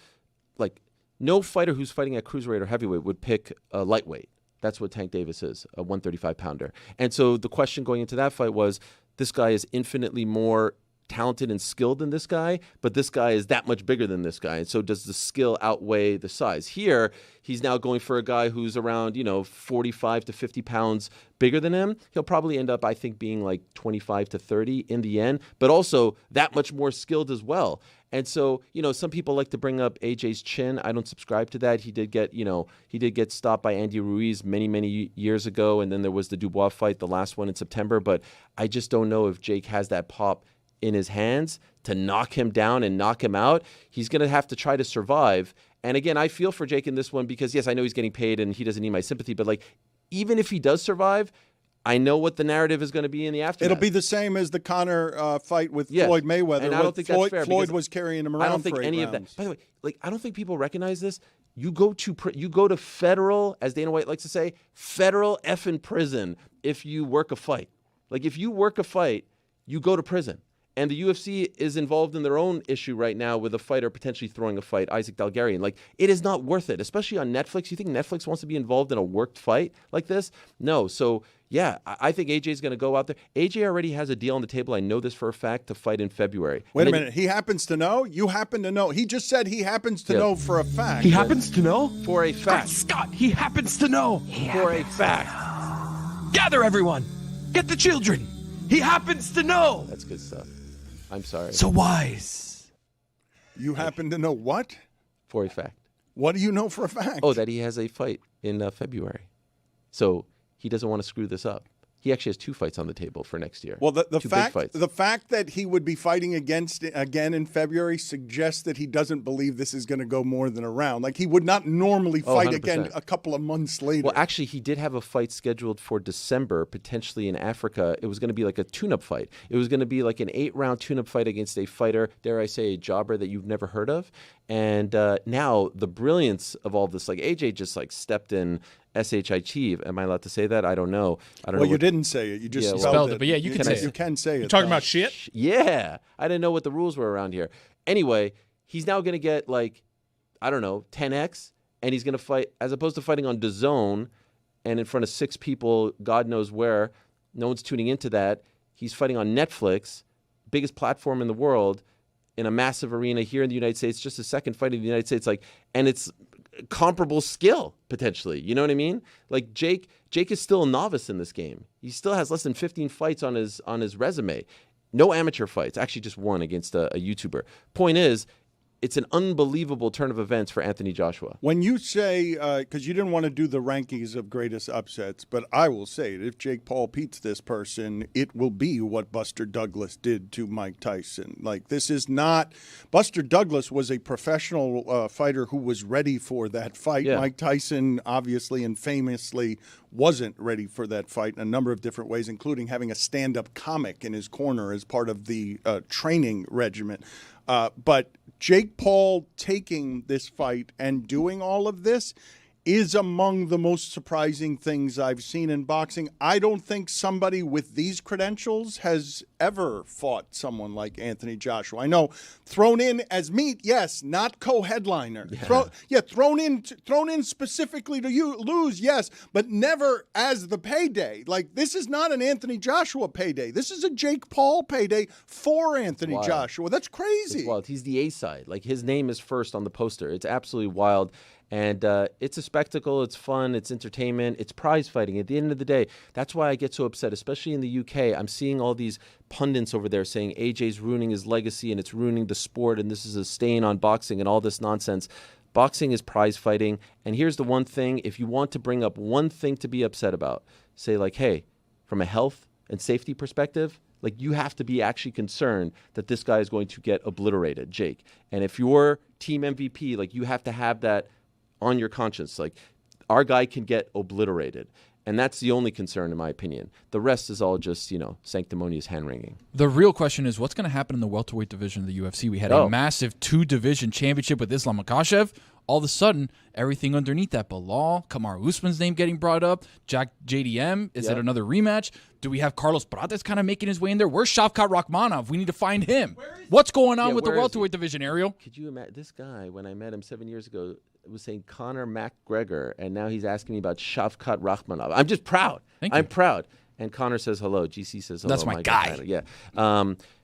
no fighter who's fighting at cruiserweight or heavyweight would pick a lightweight. That's what Tank Davis is, a 135-pounder. And so the question going into that fight was, this guy is infinitely more talented and skilled than this guy, but this guy is that much bigger than this guy. And so does the skill outweigh the size? Here, he's now going for a guy who's around, 45 to 50 pounds bigger than him. He'll probably end up, I think, being like 25 to 30 in the end, but also that much more skilled as well. And so, some people like to bring up AJ's chin. I don't subscribe to that. He did get stopped by Andy Ruiz many, many years ago. And then there was the Dubois fight, the last one in September. But I just don't know if Jake has that pop in his hands to knock him down and knock him out. He's going to have to try to survive. And again, I feel for Jake in this one because, yes, I know he's getting paid and he doesn't need my sympathy. But even if he does survive, I know what the narrative is going to be in the aftermath. It'll be the same as the Conor fight with Floyd Mayweather. And I don't think that's fair. Floyd was carrying him around. I don't think for 8 any rounds. of that. By the way, I don't think people recognize this. You go to federal, as Dana White likes to say, federal effing prison if you work a fight. If you work a fight, you go to prison. And the UFC is involved in their own issue right now with a fighter potentially throwing a fight, Isaac Dalgarian. It is not worth it, especially on Netflix. You think Netflix wants to be involved in a worked fight like this? No. So, yeah, I think AJ's going to go out there. AJ already has a deal on the table. I know this for a fact, to fight in February. Wait a minute. He happens to know? You happen to know? He just said he happens to know for a fact. He happens to know? For a fact. Great Scott, he happens to know. For a fact. Gather everyone. Get the children. He happens to know. That's good stuff. I'm sorry. So wise. You happen to know what? For a fact. What do you know for a fact? Oh, that he has a fight in February. So he doesn't want to screw this up. He actually has 2 fights on the table for next year. Well, the big fights. fact that he would be fighting against it again in February suggests that he doesn't believe this is going to go more than a round. He would not normally fight 100%. again a couple of months later. Well, actually, he did have a fight scheduled for December, potentially in Africa. It was going to be like a tune-up fight. It was going to be like an 8-round tune-up fight against a fighter, dare I say, a jobber that you've never heard of. And now the brilliance of all this, AJ just stepped in SHIT. Am I allowed to say that? I don't know. Well, you didn't say it. You just spelled it. But yeah, you can say it. You can say it. You talking about shit? Yeah. I didn't know what the rules were around here. Anyway, he's now going to get 10X, and he's going to fight, as opposed to fighting on DAZN and in front of 6 people, God knows where, no one's tuning into that. He's fighting on Netflix, biggest platform in the world, in a massive arena here in the United States, just a second fight in the United States, and it's comparable skill potentially. You know what I mean? Jake is still a novice in this game. He still has less than 15 fights on his resume. No amateur fights. Actually, just one against a YouTuber. Point is, it's an unbelievable turn of events for Anthony Joshua. When you say, because you didn't want to do the rankings of greatest upsets, but I will say it, if Jake Paul beats this person, it will be what Buster Douglas did to Mike Tyson. This is not, Buster Douglas was a professional fighter who was ready for that fight. Yeah. Mike Tyson obviously and famously wasn't ready for that fight in a number of different ways, including having a stand-up comic in his corner as part of the training regimen. But Jake Paul taking this fight and doing all of this is among the most surprising things I've seen in boxing. I don't think somebody with these credentials has ever fought someone like Anthony Joshua. I know thrown in as meat, yes, not co-headliner. Yeah. Thrown in specifically to you lose, yes, but never as the payday. This is not an Anthony Joshua payday. This is a Jake Paul payday for Anthony Joshua. That's crazy. It's wild. He's the A side. His name is first on the poster. It's absolutely wild. And it's a spectacle, it's fun, it's entertainment, it's prize fighting. At the end of the day, that's why I get so upset, especially in the UK. I'm seeing all these pundits over there saying AJ's ruining his legacy and it's ruining the sport and this is a stain on boxing and all this nonsense. Boxing is prize fighting. And here's the one thing, if you want to bring up one thing to be upset about, say hey, from a health and safety perspective, you have to be actually concerned that this guy is going to get obliterated, Jake. And if you're team MVP, you have to have that on your conscience. Our guy can get obliterated. And that's the only concern, in my opinion. The rest is all just, sanctimonious hand-wringing. The real question is, what's going to happen in the welterweight division of the UFC? We had a massive 2-division championship with Islam Makhachev. All of a sudden, everything underneath that, Bilal, Kamaru Usman's name getting brought up, JDM, is it another rematch? Do we have Carlos Prates kind of making his way in there? Where's Shavkat Rakhmonov? We need to find him. What's going on with the welterweight division, Ariel? Could you imagine this guy, when I met him 7 years ago, was saying Conor McGregor, and now he's asking me about Shavkat Rakhmonov. I'm just proud. I'm proud. And Conor says hello. GC says hello. That's my guy. Yeah.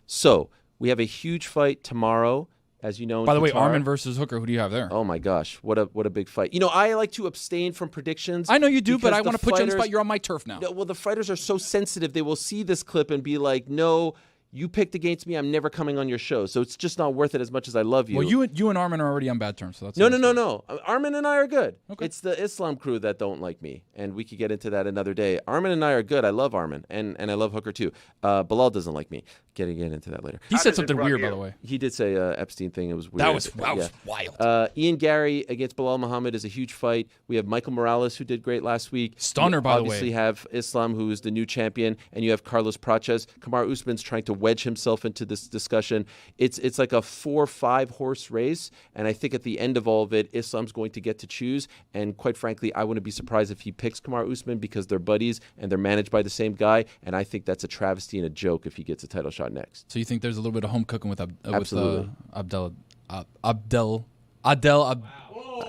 So We have a huge fight tomorrow, as you know. By the way, Qatar. Armin versus Hooker. Who do you have there? Oh my gosh, what a big fight! You know, I like to abstain from predictions. I know you do, but I want to put you on the spot. You're on my turf now. No, well, the fighters are so sensitive; they will see this clip and be like, "No, you picked against me. I'm never coming on your show." So it's just not worth it as much as I love you. Well, you and Armin are already on bad terms. So that's No. Armin and I are good. Okay. It's the Islam crew that don't like me, and we could get into that another day. Armin and I are good. I love Armin, and I love Hooker too. Bilal doesn't like me. Get into that later. He said something weird, by the way. He did say Epstein thing. It was weird. That was wild. Ian Gary against Bilal Muhammad is a huge fight. We have Michael Morales, who did great last week. Stunner, by the way. Obviously have Islam, who is the new champion, and you have Carlos Praches. Kamaru Usman's trying to wedge himself into this discussion. It's like a 4-5 horse race, and I think at the end of all of it, Islam's going to get to choose. And quite frankly, I wouldn't be surprised if he picks Kamaru Usman because they're buddies and they're managed by the same guy. And I think that's a travesty and a joke if he gets a title shot next. So you think there's a little bit of home cooking with Absolutely. Adel.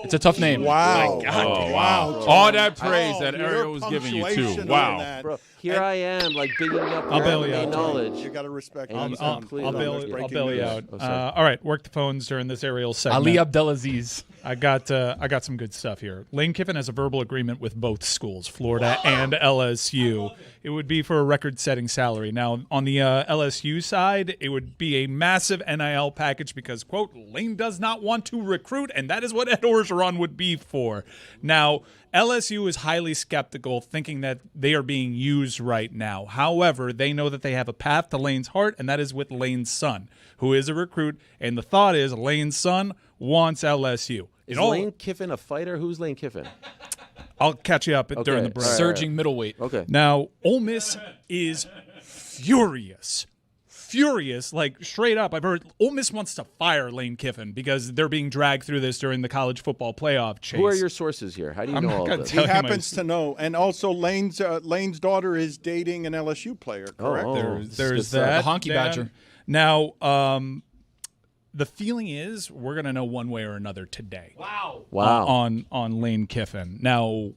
It's a tough name. Wow. My God. Oh, wow. All that praise that Ariel was giving you, too. Wow. Bro, here I am, like bigging up I'll bail you your out. knowledge. You got to respect. And I'll bail you out. All right, work the phones during this Ariel segment. Ali Abdelaziz. I got some good stuff here. Lane Kiffin has a verbal agreement with both schools, Florida and LSU. It would be for a record-setting salary. Now, on the LSU side, it would be a massive NIL package because, quote, Lane does not want to recruit, and that is what Ed Orgeron would be for. Now, LSU is highly skeptical, thinking that they are being used right now. However, they know that they have a path to Lane's heart, and that is with Lane's son, who is a recruit. And the thought is Lane's son wants LSU. Is Lane Kiffin a fighter? Who's Lane Kiffin? I'll catch you up during the break. Surging middleweight. Okay. Now, Ole Miss is furious, like straight up. I've heard Ole Miss wants to fire Lane Kiffin because they're being dragged through this during the college football playoff chase. Who are your sources here? How do you know all this? He happens to know, and also Lane's daughter is dating an LSU player. Correct. There's that. The honky badger. Now, the feeling is we're gonna know one way or another today. Wow. On Lane Kiffin. Now,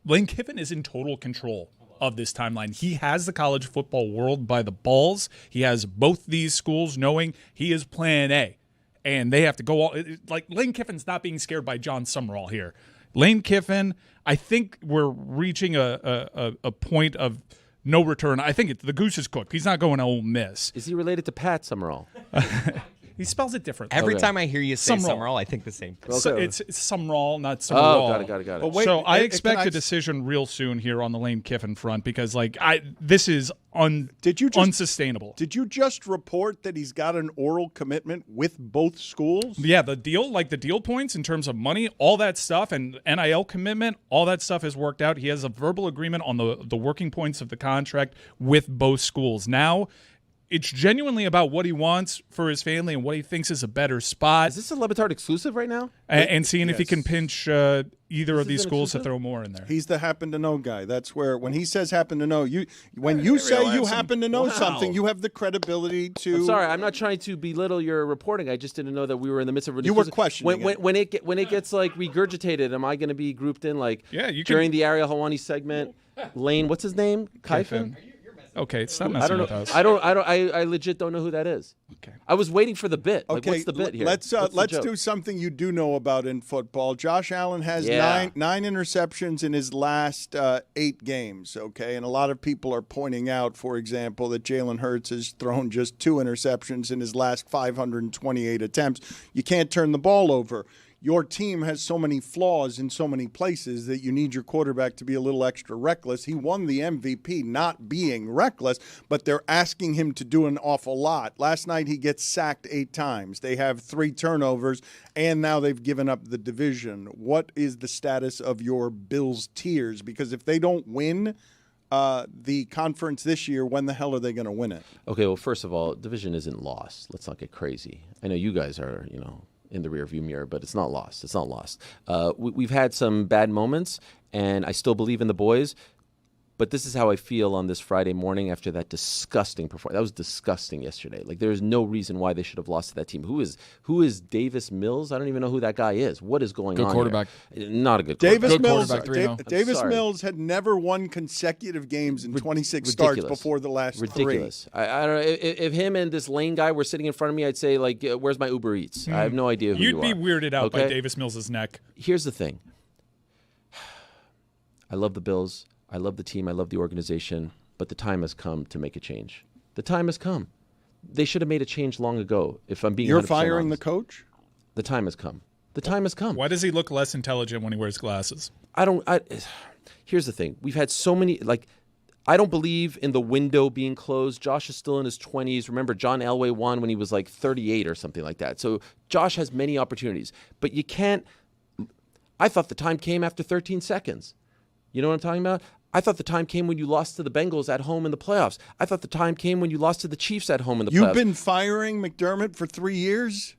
Lane Kiffin is in total control of this timeline. He has the college football world by the balls. He has both these schools knowing he is plan A, and they have to go all like Lane Kiffin's not being scared by John Summerall here. Lane Kiffin, I think we're reaching a point of no return. I think the goose is cooked. He's not going to Ole Miss. Is he related to Pat Summerall? He spells it differently. Every time I hear you say Summerall, I think the same thing. So it's Summerall, not Summerall. Oh, got it. But wait, So I expect a decision real soon here on the Lane Kiffin front because, this is unsustainable. Did you just report that he's got an oral commitment with both schools? Yeah, the deal points in terms of money, all that stuff, and NIL commitment, all that stuff is worked out. He has a verbal agreement on the working points of the contract with both schools. Now, it's genuinely about what he wants for his family and what he thinks is a better spot. Is this a Le Batard exclusive right now? And seeing if he can pinch either of these schools to exclusive? throw more in there. He's the happen to know guy. That's where when he says happen to know, when you say you happen to know something, you have the credibility to. I'm sorry, I'm not trying to belittle your reporting. I just didn't know that we were in the midst of. You were questioning when it gets like regurgitated. Am I going to be grouped in like during the Ariel Helwani segment? Lane, what's his name? Kiffin. Okay, stop messing with us. I legit don't know who that is. Okay. I was waiting for the bit. Like, Okay, what's the bit here? let's joke? do something you do know about in football. Josh Allen has nine interceptions in his last 8 games. Okay, and a lot of people are pointing out, for example, that Jalen Hurts has thrown just 2 interceptions in his last 528 attempts. You can't turn the ball over. Your team has so many flaws in so many places that you need your quarterback to be a little extra reckless. He won the MVP not being reckless, but they're asking him to do an awful lot. Last night he gets sacked 8 times. They have 3 turnovers, and now they've given up the division. What is the status of your Bills tiers? Because if they don't win the conference this year, when the hell are they going to win it? Okay, well, first of all, division isn't lost. Let's not get crazy. I know you guys are, in the rearview mirror, but it's not lost. It's not lost. We've had some bad moments, and I still believe in the boys. But this is how I feel on this Friday morning after that disgusting performance. That was disgusting yesterday. Like, there is no reason why they should have lost to that team. Who is Davis Mills? I don't even know who that guy is. What is going on? Good quarterback. Here? Not a good Davis quarterback. Mills. Davis Mills had never won consecutive games in 26 starts before the last ridiculous. three. I don't know if him and this Lane guy were sitting in front of me. I'd say, like, where's my Uber Eats? I have no idea who You'd you be are. weirded out by Davis Mills' neck. Here's the thing. I love the Bills. I love the team. I love the organization. But the time has come to make a change. The time has come. They should have made a change long ago. If I'm being, you're 100% firing honest. the coach. The time has come. The time has come. Why does he look less intelligent when he wears glasses? Here's the thing. We've had so many, like, I don't believe in the window being closed. Josh is still in his 20s. Remember, John Elway won when he was like 38 or something like that. So Josh has many opportunities. But you can't. I thought the time came after 13 seconds. You know what I'm talking about? I thought the time came when you lost to the Bengals at home in the playoffs. I thought the time came when you lost to the Chiefs at home in the playoffs. You've been firing McDermott for 3 years?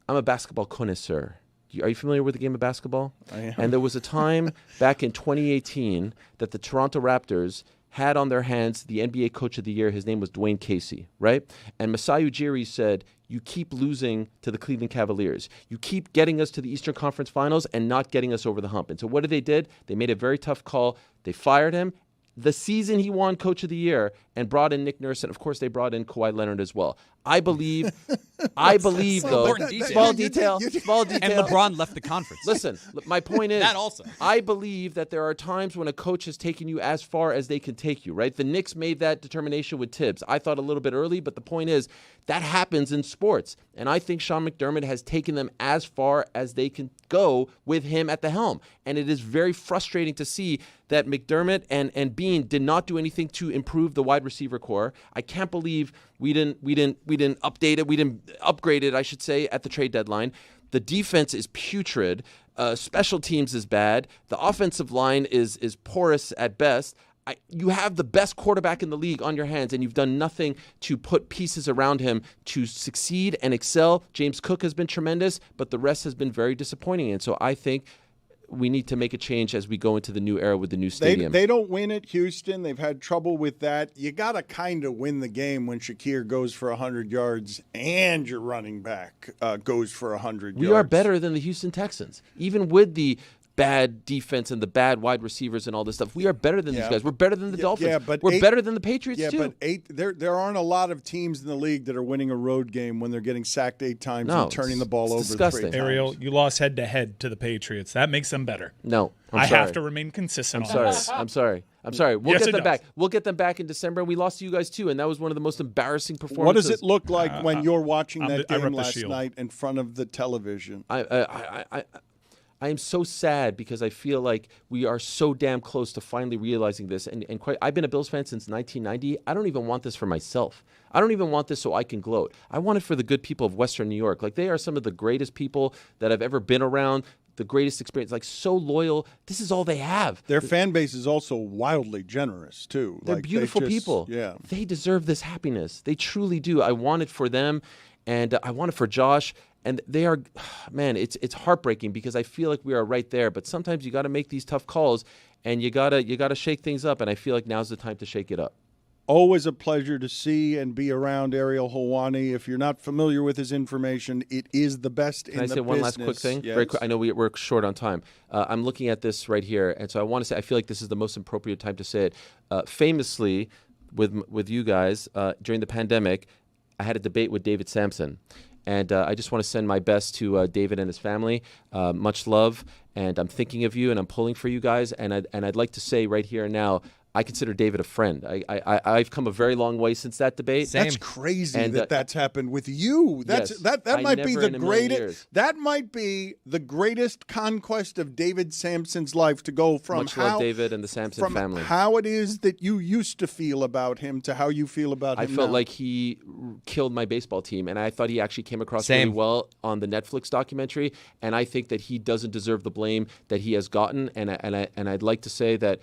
I'm a basketball connoisseur. Are you familiar with the game of basketball? I am. And there was a time back in 2018 that the Toronto Raptors had on their hands the NBA Coach of the Year. His name was Dwayne Casey, right? And Masai Ujiri said, you keep losing to the Cleveland Cavaliers. You keep getting us to the Eastern Conference Finals and not getting us over the hump. And so what did? They made a very tough call. They fired him. The season he won Coach of the Year and brought in Nick Nurse, and of course they brought in Kawhi Leonard as well. I believe though, small detail, And LeBron left the conference. Listen, my point is That also. I believe that there are times when a coach has taken you as far as they can take you, right? The Knicks made that determination with Tibbs. I thought a little bit early, but the point is that happens in sports. And I think Sean McDermott has taken them as far as they can go with him at the helm. And it is very frustrating to see that McDermott and Bean did not do anything to improve the wide receiver core. I can't believe we didn't update it. We didn't upgrade it, I should say, at the trade deadline. The defense is putrid. Special teams is bad. The offensive line is porous at best. You have the best quarterback in the league on your hands, and you've done nothing to put pieces around him to succeed and excel. James Cook has been tremendous, but the rest has been very disappointing. And so I think we need to make a change as we go into the new era with the new stadium. They don't win at Houston. They've had trouble with that. You got to kind of win the game when Shakir goes for 100 yards and your running back goes for 100 yards. We are better than the Houston Texans, even with the bad defense and the bad wide receivers and all this stuff. We are better than these guys. We're better than the Dolphins. Yeah, but we're better than the Patriots too. But there aren't a lot of teams in the league that are winning a road game when they're getting sacked 8 times and turning the ball over disgusting. 3 times. Ariel, you lost head-to-head to the Patriots. That makes them better. No, I sorry. have to remain consistent I'm on sorry. this. I'm sorry. We'll Yes, get it them does. back. We'll get them back in December. We lost to you guys too, and that was one of the most embarrassing performances. What does it look like when you're watching that I game rep the last shield. night in front of the television? I am so sad because I feel like we are so damn close to finally realizing this. And I've been a Bills fan since 1990. I don't even want this for myself. I don't even want this so I can gloat. I want it for the good people of Western New York. Like, they are some of the greatest people that I've ever been around, the greatest experience, like, so loyal. This is all they have. Their fan base is also wildly generous, too. They're Like, beautiful people. Yeah. They deserve this happiness. They truly do. I want it for them, and I want it for Josh. And they are, man, it's heartbreaking because I feel like we are right there. But sometimes you got to make these tough calls, and you gotta shake things up. And I feel like now's the time to shake it up. Always a pleasure to see and be around Ariel Helwani. If you're not familiar with his information, it is the best in the business. Can I say one last quick thing? Yes. Very quick. I know we're short on time. I'm looking at this right here, and so I want to say I feel like this is the most appropriate time to say it. Famously, with you guys during the pandemic, I had a debate with David Sampson. And I just want to send my best to David and his family. Much love, and I'm thinking of you, and I'm pulling for you guys. And I'd like to say right here and now, I consider David a friend. I've come a very long way since that debate. That's crazy And, that's happened with you. yes, that I might be never the in a million greatest. years. That might be the greatest conquest of David Sampson's life, to go from Much love, David and the Sampson from family. how it is that you used to feel about him to how you feel about I him felt now. like he killed my baseball team, and I thought he actually came across Same. really well on the Netflix documentary. And I think that he doesn't deserve the blame that he has gotten. And I'd like to say that,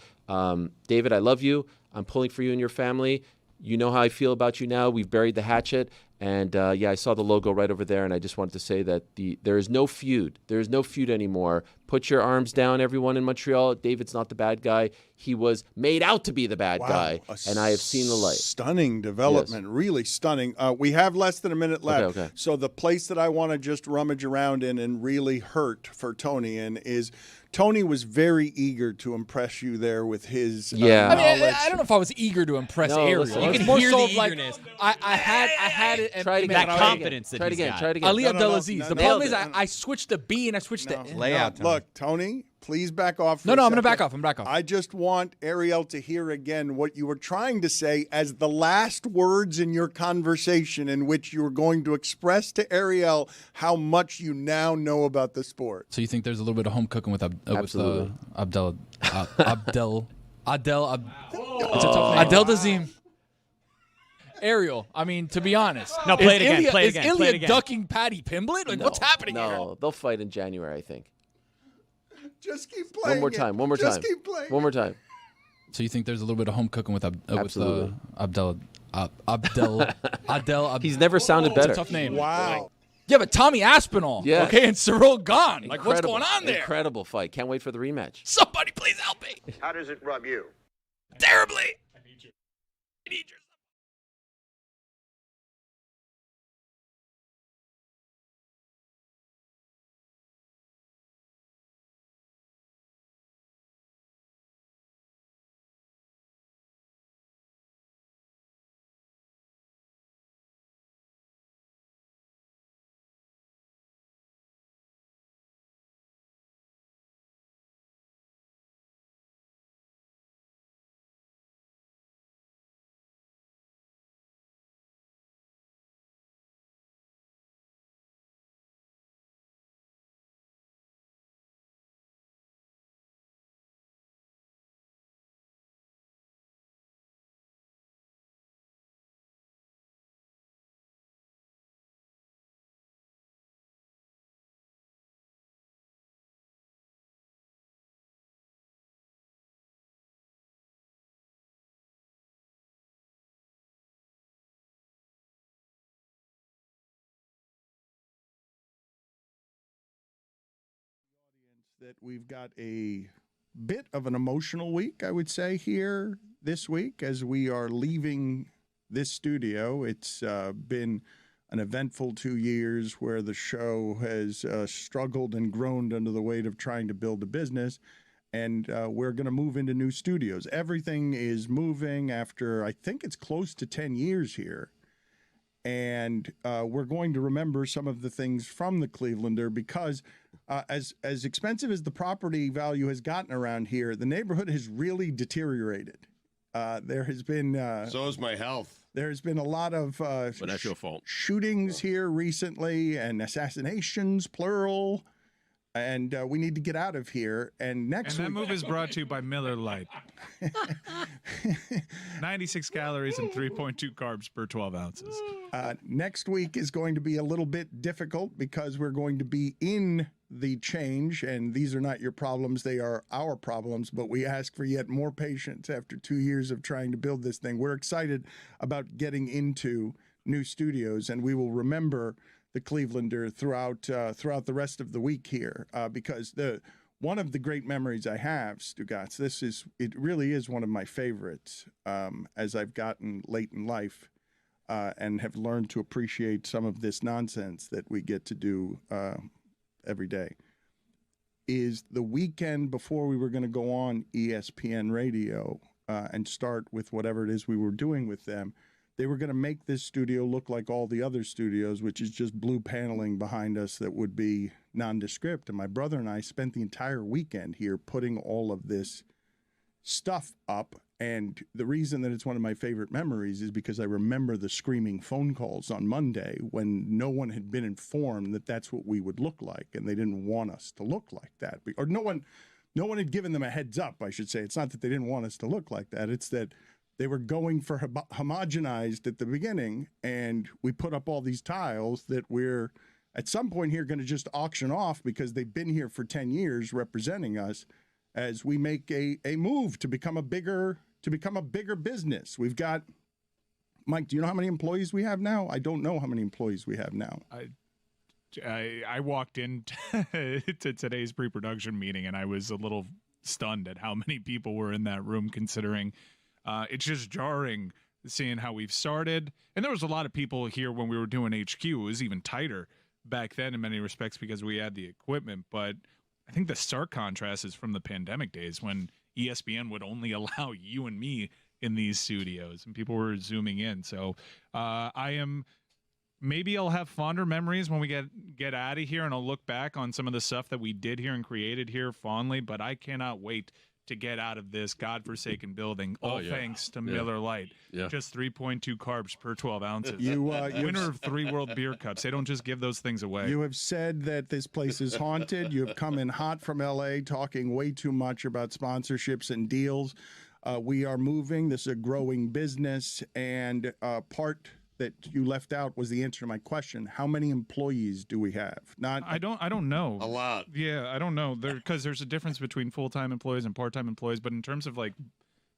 David, I love you. I'm pulling for you and your family. you know how I feel about you now. We've buried the hatchet. And, I saw the logo right over there, and I just wanted to say that there is no feud. There is no feud anymore. Put your arms down, everyone in Montreal. David's not the bad guy. He was made out to be the bad guy, and I have seen the light. Stunning development, really stunning. We have less than a minute left. Okay. So the place that I want to just rummage around in and really hurt for Tony in is Tony was very eager to impress you there with his I knowledge. don't know if I was eager to impress No, Ariel. listen, It you was can more hear so the of like, eagerness. I had it. And Try it again. That confidence that Try it he's again. got. Try it again. Ali Abdelaziz. The Nailed problem is it. I switched the B and I switched the Layout. Tony. Look, Tony, please back off. No, I'm going to back off. I'm back off. I just want Ariel to hear again what you were trying to say as the last words in your conversation in which you were going to express to Ariel how much you now know about the sport. So you think there's a little bit of home cooking with Absolutely. Abdel Dazim. Ariel, I mean, to be honest. No, play it again. Ilya, Play it is again. Play it Ilya again. ducking Patty Pimblett? Like, what's happening here? No, they'll fight in January, I think. Just keep playing. One more time. One more Just time. keep playing. One more time. So you think there's a little bit of home cooking with Absolutely. Abdel? He's never sounded It's better. a tough name. Wow. Yeah, but Tommy Aspinall. Yeah. Okay, and Cyril Gahn. Like, what's Incredible. going on there? Incredible fight. Can't wait for the rematch. Somebody please help me. How does it rub you? Terribly. I need your that we've got a bit of an emotional week, I would say, here this week as we are leaving this studio. It's been an eventful 2 years where the show has struggled and groaned under the weight of trying to build a business. And we're going to move into new studios. Everything is moving after, I think it's close to 10 years here. And we're going to remember some of the things from the Clevelander because as expensive as the property value has gotten around here, the neighborhood has really deteriorated. There has been... so is my health. There's been a lot of But that's your fault. shootings here recently and assassinations, plural. And we need to get out of here. And next And that week... move is brought to you by Miller Lite. 96 calories and 3.2 carbs per 12 ounces. Next week is going to be a little bit difficult because we're going to be in the change, and these are not your problems, they are our problems, but we ask for yet more patience after 2 years of trying to build this thing. We're excited about getting into new studios, and we will remember the Clevelander throughout the rest of the week here because one of the great memories I have, Stugotz, it really is one of my favorites as I've gotten late in life and have learned to appreciate some of this nonsense that we get to do every day, is the weekend before we were going to go on ESPN radio and start with whatever it is we were doing with them. They were going to make this studio look like all the other studios, which is just blue paneling behind us that would be nondescript. And my brother and I spent the entire weekend here putting all of this stuff up. And the reason that it's one of my favorite memories is because I remember the screaming phone calls on Monday when no one had been informed that that's what we would look like. And they didn't want us to look like that. Or no one had given them a heads up, I should say. It's not that they didn't want us to look like that. It's that they were going for homogenized at the beginning, and we put up all these tiles that we're at some point here going to just auction off because they've been here for 10 years representing us as we make a move to become a bigger business. We've got Mike, do you know how many employees we have now? I don't know how many employees we have now. I walked into to today's pre-production meeting and I was a little stunned at how many people were in that room, considering it's just jarring seeing how we've started. And there was a lot of people here when we were doing HQ. It was even tighter back then in many respects because we had the equipment. But I think the stark contrast is from the pandemic days when ESPN would only allow you and me in these studios and people were zooming in. So maybe I'll have fonder memories when we get out of here, and I'll look back on some of the stuff that we did here and created here fondly, but I cannot wait to get out of this godforsaken building, all thanks to Miller Lite. Just 3.2 carbs per 12 ounces. Winner of 3 World Beer Cups. They don't just give those things away. You have said that this place is haunted. You have come in hot from L.A., talking way too much about sponsorships and deals. We are moving. This is a growing business, and part that you left out was the answer to my question. How many employees do we have? I don't know. A lot. Yeah, I don't know. Because there's a difference between full-time employees and part-time employees, but in terms of like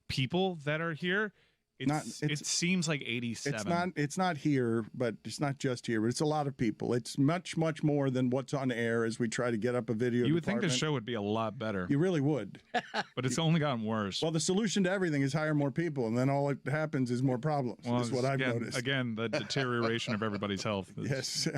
people that are here, it seems like 87. It's not here, but it's not just here, but it's a lot of people. It's much, much more than what's on air as we try to get up a video. You would think the show would be a lot better. You really would. But it's only gotten worse. Well, the solution to everything is hire more people, and then all it happens is more problems. Well, is what I've noticed. Again, the deterioration of everybody's health. Yes,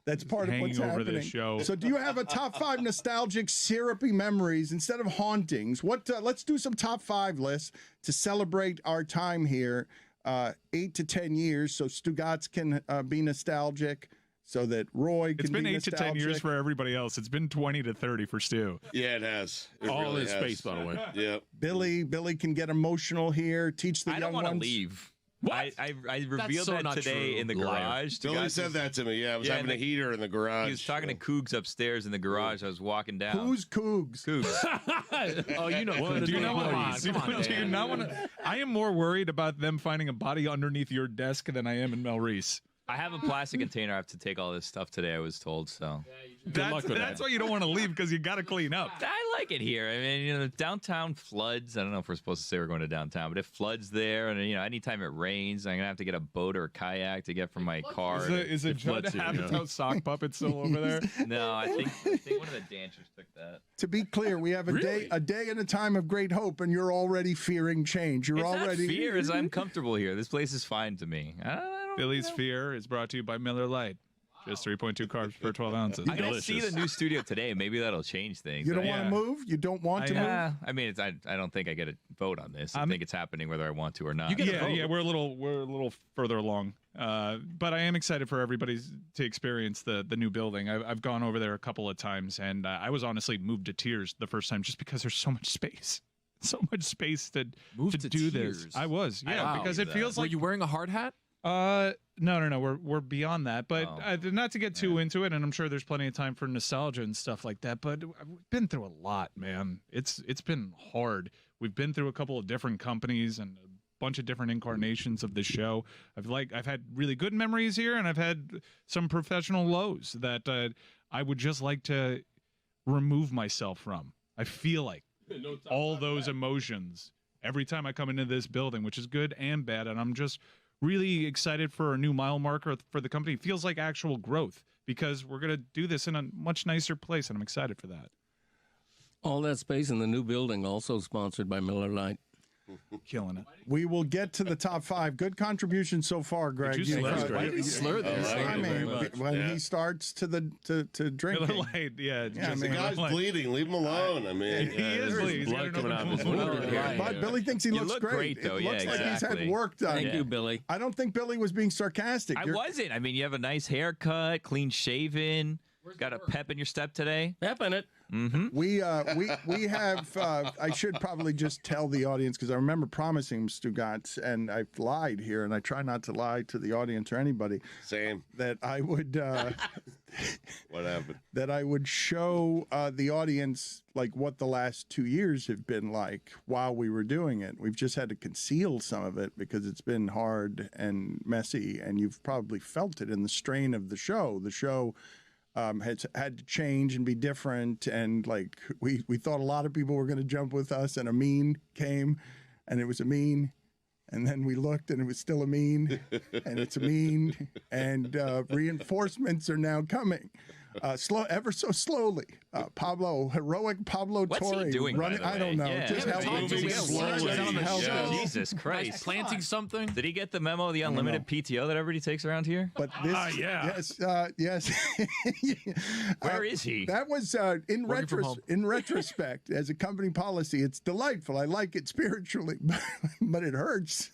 that's part of what's hanging over happening. this show. So do you have a top 5 nostalgic, syrupy memories instead of hauntings? Let's do some top 5 lists to celebrate our time here. 8 to 10 years, so Stugotz can be nostalgic, so that Roy can be nostalgic. It's been 8 to 10 years for everybody else. It's been 20 to 30 for Stu. Yeah, it has. All in space, by the way. Yeah. Billy can get emotional here. Teach the young ones. I don't want to leave. What? I revealed that today in the garage. Billy said that to me. Yeah, I was having a heater in the garage. He was talking to Cougs upstairs in the garage. I was walking down. Who's Cougs? Cougs. Oh, you know. Do you not want to? I am more worried about them finding a body underneath your desk than I am in Mel Reese. I have a plastic container. I have to take all this stuff today, I was told. So that's why you don't want to leave, because you got to clean up. I like it here. I mean, downtown floods. I don't know if we're supposed to say we're going to downtown, but it floods there, and anytime it rains, I'm gonna have to get a boat or a kayak to get from my car. Is it Judd Apatow sock puppet still over there? No, I think one of the dancers took that. To be clear, we have a day and a time of great hope, and you're already fearing change. You're already not fear, as I'm comfortable here. This place is fine to me. Billy's Fear is brought to you by Miller Lite. Just 3.2 carbs per 12 ounces. I'm going to see the new studio today. Maybe that'll change things. You don't want to move? You don't want to move? I mean, I don't think I get a vote on this. I think it's happening whether I want to or not. Yeah, we're a little further along. But I am excited for everybody to experience the new building. I've gone over there a couple of times, and I was honestly moved to tears the first time just because there's so much space. So much space to do this. I was, because it feels like. Were you wearing a hard hat? No. We're beyond that, but not to get too into it. And I'm sure there's plenty of time for nostalgia and stuff like that. But we've been through a lot, man. It's been hard. We've been through a couple of different companies and a bunch of different incarnations of the show. I've had really good memories here, and I've had some professional lows that I would just like to remove myself from. I feel like all those emotions every time I come into this building, which is good and bad, and I'm just really excited for a new mile marker for the company. It feels like actual growth because we're going to do this in a much nicer place, and I'm excited for that. All that space in the new building also sponsored by Miller Lite. Killing it. We will get to the top 5. Good contribution so far, Greg. Did you slur? Why did he slur this? I mean, when he starts to drink. Miller Lite, yeah. The guy's bleeding. Leave him alone. I mean, he is bleeding. Blood coming out of his wound. But Billy thinks he looks great. though. It looks like he's had work done. Thank you, Billy. I don't think Billy was being sarcastic. I wasn't. I mean, you have a nice haircut, clean shaven. Got a pep in your step today? Pep in it. Mm-hmm. We have. I should probably just tell the audience because I remember promising Stugotz, and I've lied here, and I try not to lie to the audience or anybody. Same. That I would. What happened? That I would show the audience like what the last 2 years have been like while we were doing it. We've just had to conceal some of it because it's been hard and messy, and you've probably felt it in the strain of the show. The show. Has had to change and be different, and like we thought a lot of people were going to jump with us, and Amin came, and it was Amin, And then we looked, and it was still a mean, and it's a mean, and reinforcements are now coming. Ever so slowly. Heroic Pablo What's Torre he doing? running. By the I don't know. way? Yeah. Just help Moving slowly. Jesus Christ! Planting something. Did he get the memo of the unlimited PTO that everybody takes around here? But this, yes. Where is he? That was in retrospect, as a company policy, it's delightful. I like it spiritually, but it hurts.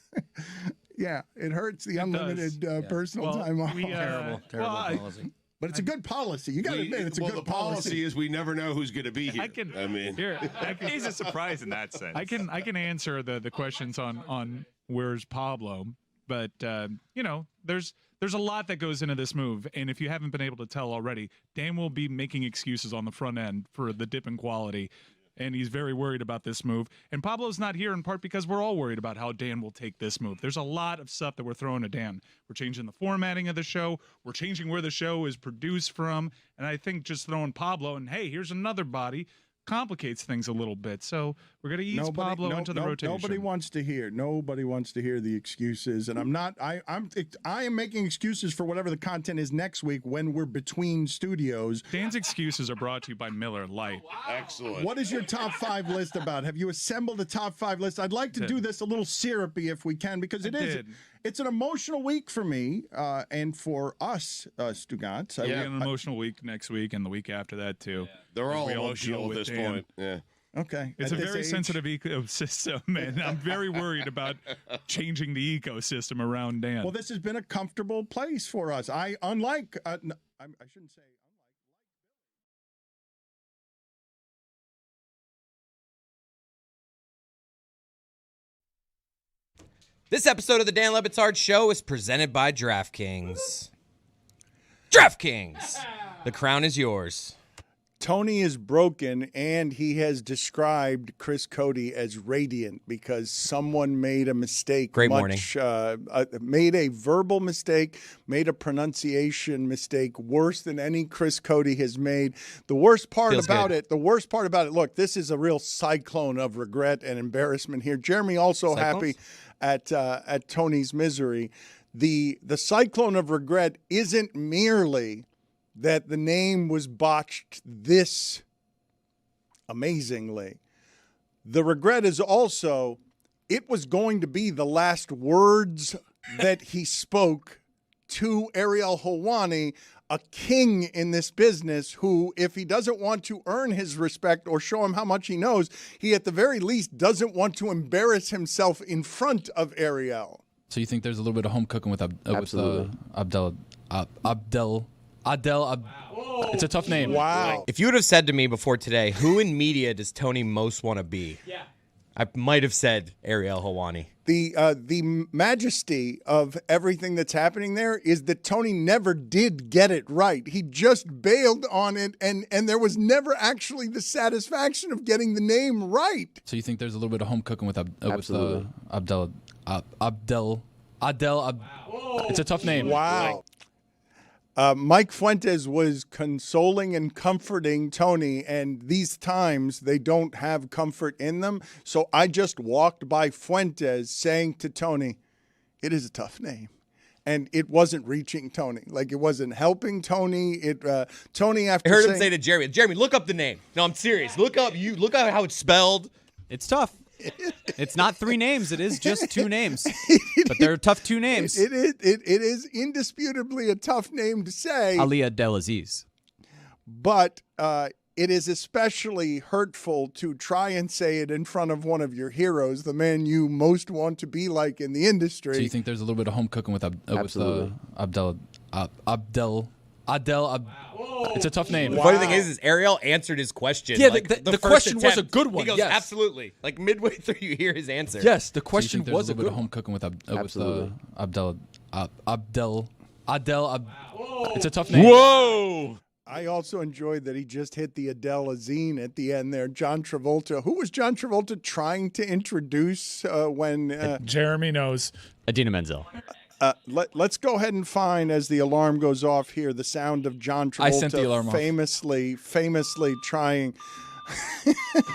Yeah, it hurts the unlimited personal time off. Terrible policy. But it's a good policy. You got to admit, it's a good the policy. policy is we never know who's going to be here. He's a surprise in that sense. I can answer the questions on where's Pablo, but there's a lot that goes into this move, and if you haven't been able to tell already, Dan will be making excuses on the front end for the dip in quality. And he's very worried about this move. And Pablo's not here in part because we're all worried about how Dan will take this move. There's a lot of stuff that we're throwing at Dan. We're changing the formatting of the show. We're changing where the show is produced from. And I think just throwing Pablo and, hey, here's another body complicates things a little bit. So we're going to ease Pablo into the rotation. Nobody wants to hear the excuses, and I'm not. I am making excuses for whatever the content is next week when we're between studios. Dan's excuses are brought to you by Miller Lite. Excellent. What is your top 5 list about? Have you assembled a top 5 list? I'd like to do this a little syrupy if we can, because it's an emotional week for me and for us, Stugotz. We have an emotional week next week and the week after that too. Yeah. They're all emotional at this point. Yeah. Okay. It's a very sensitive ecosystem, and I'm very worried about changing the ecosystem around Dan. Well, this has been a comfortable place for us. I shouldn't say. This episode of the Dan Le Batard Show is presented by DraftKings. DraftKings! The crown is yours. Tony is broken, and he has described Chris Cody as radiant because someone made a mistake. Great morning. Made a verbal mistake, made a pronunciation mistake worse than any Chris Cody has made. The worst part about it, look, this is a real cyclone of regret and embarrassment here. Jeremy also happy at Tony's misery. The cyclone of regret isn't merely that the name was botched this amazingly. The regret is also it was going to be the last words that he spoke to Ariel Helwani, a king in this business who, if he doesn't want to earn his respect or show him how much he knows, he at the very least doesn't want to embarrass himself in front of Ariel. So you think there's a little bit of home cooking with Absolutely. Adel. It's a tough name. Wow. If you would have said to me before today, who in media does Tony most want to be? Yeah. I might have said Ariel Helwani. The majesty of everything that's happening there is that Tony never did get it right. He just bailed on it, and there was never actually the satisfaction of getting the name right. So you think there's a little bit of home cooking with Absolutely. Abdel. It's a tough name. Wow. Mike Fuentes was consoling and comforting Tony, and these times they don't have comfort in them. So I just walked by Fuentes saying to Tony, it is a tough name. And it wasn't reaching Tony. Like, it wasn't helping Tony. Tony, after I heard him say to Jeremy, look up the name. No, I'm serious. Look up how it's spelled. It's tough. It's not 3 names. It is just 2 names. But they're tough 2 names. It is indisputably a tough name to say. Ali Abdelaziz. But it is especially hurtful to try and say it in front of one of your heroes, the man you most want to be like in the industry. So you think there's a little bit of home cooking with Absolutely. It's a tough name. The funny thing is Ariel answered his question. Yeah, like, the first question was a attempt. good one. He goes, yes. absolutely. Like midway through, you hear his answer. Yes, the question So was a good one. Home cooking with Absolutely. It's a tough name. Whoa! I also enjoyed that he just hit the Adele-Azine at the end there. John Travolta. Who was John Travolta trying to introduce when... Jeremy knows. Idina Menzel. Let's go ahead and find, as the alarm goes off here, the sound of John Travolta I sent the alarm off. famously trying...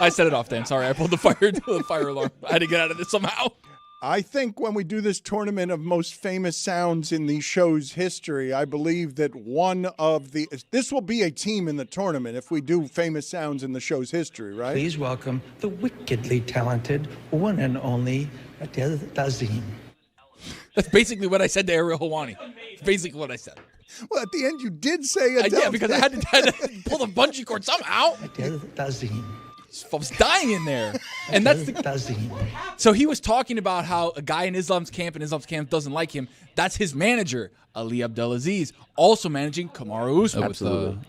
I set it off, Dan. Sorry, I pulled the fire alarm. I had to get out of this somehow. I think when we do this tournament of most famous sounds in the show's history, I believe that this will be a team in the tournament if we do famous sounds in the show's history, right? Please welcome the wickedly talented one and only Adele Dazeem. That's basically what I said to Ariel Helwani. It's basically what I said. Well, at the end, you did say Adele. Yeah, because I had to pull the bungee cord somehow. Adele Dazeem. I was dying in there. And that's So he was talking about how a guy in Islam's camp doesn't like him. That's his manager, Ali Abdelaziz, also managing Kamaru Usman. Absolutely.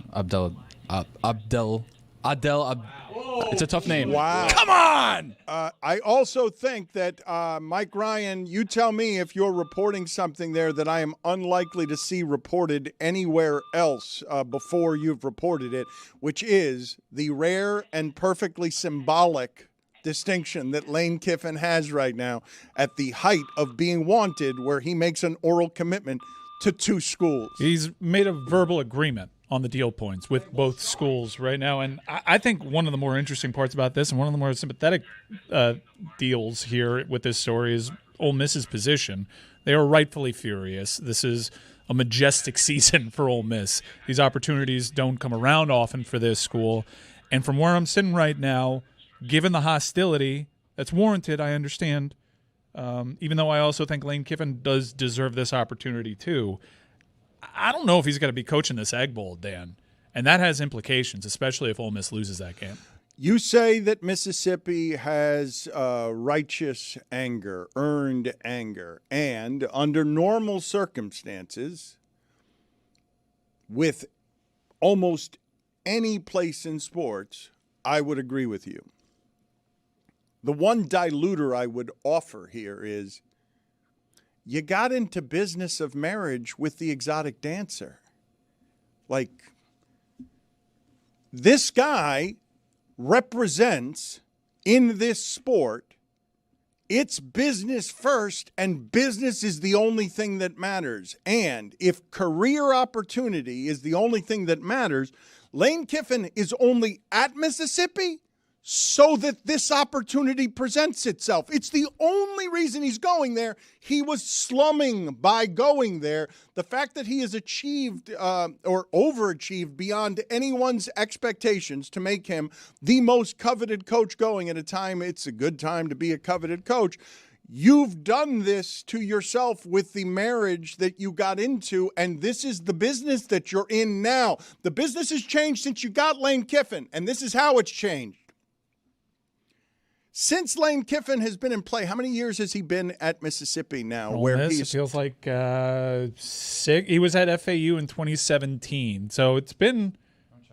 It's a tough name. Wow. Come on! I also think that, Mike Ryan, you tell me if you're reporting something there that I am unlikely to see reported anywhere else before you've reported it, which is the rare and perfectly symbolic distinction that Lane Kiffin has right now at the height of being wanted, where he makes an oral commitment to 2 schools. He's made a verbal agreement on the deal points with both schools right now. And I think one of the more interesting parts about this and one of the more sympathetic deals here with this story is Ole Miss's position. They are rightfully furious. This is a majestic season for Ole Miss. These opportunities don't come around often for this school. And from where I'm sitting right now, given the hostility that's warranted, I understand, even though I also think Lane Kiffin does deserve this opportunity too. I don't know if he's going to be coaching this Egg Bowl, Dan, and that has implications, especially if Ole Miss loses that game. You say that Mississippi has righteous anger, earned anger, and under normal circumstances, with almost any place in sports, I would agree with you. The one diluter I would offer here is you got into business of marriage with the exotic dancer. Like, this guy represents in this sport, it's business first, and business is the only thing that matters. And if career opportunity is the only thing that matters, Lane Kiffin is only at Mississippi so that this opportunity presents itself. It's the only reason he's going there. He was slumming by going there. The fact that he has achieved or overachieved beyond anyone's expectations to make him the most coveted coach going at a time it's a good time to be a coveted coach. You've done this to yourself with the marriage that you got into, and this is the business that you're in now. The business has changed since you got Lane Kiffin, and this is how it's changed. Since Lane Kiffin has been in play, how many years has he been at Mississippi now? It feels like 6. He was at FAU in 2017, so it's probably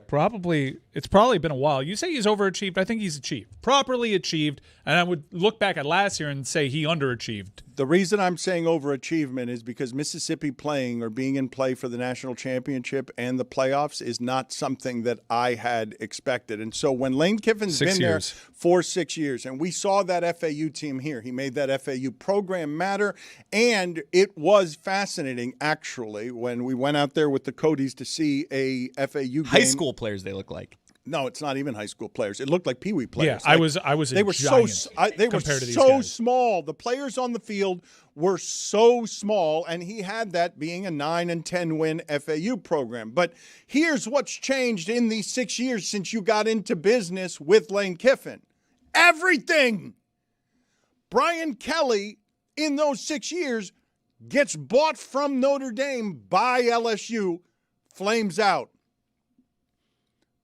been a while. You say he's overachieved. I think he's properly achieved, and I would look back at last year and say he underachieved. The reason I'm saying overachievement is because Mississippi playing or being in play for the national championship and the playoffs is not something that I had expected. And so when Lane Kiffin's been there for 6 years, and we saw that FAU team here, he made that FAU program matter, and it was fascinating, actually, when we went out there with the Codys to see a FAU game. High school players they look like. No, it's not even high school players. It looked like Pee Wee players. Yeah, I was. They were so small. The players on the field were so small, and he had that being a 9 and 10 win FAU program. But here's what's changed in these 6 years since you got into business with Lane Kiffin. Everything. Brian Kelly in those 6 years gets bought from Notre Dame by LSU, flames out.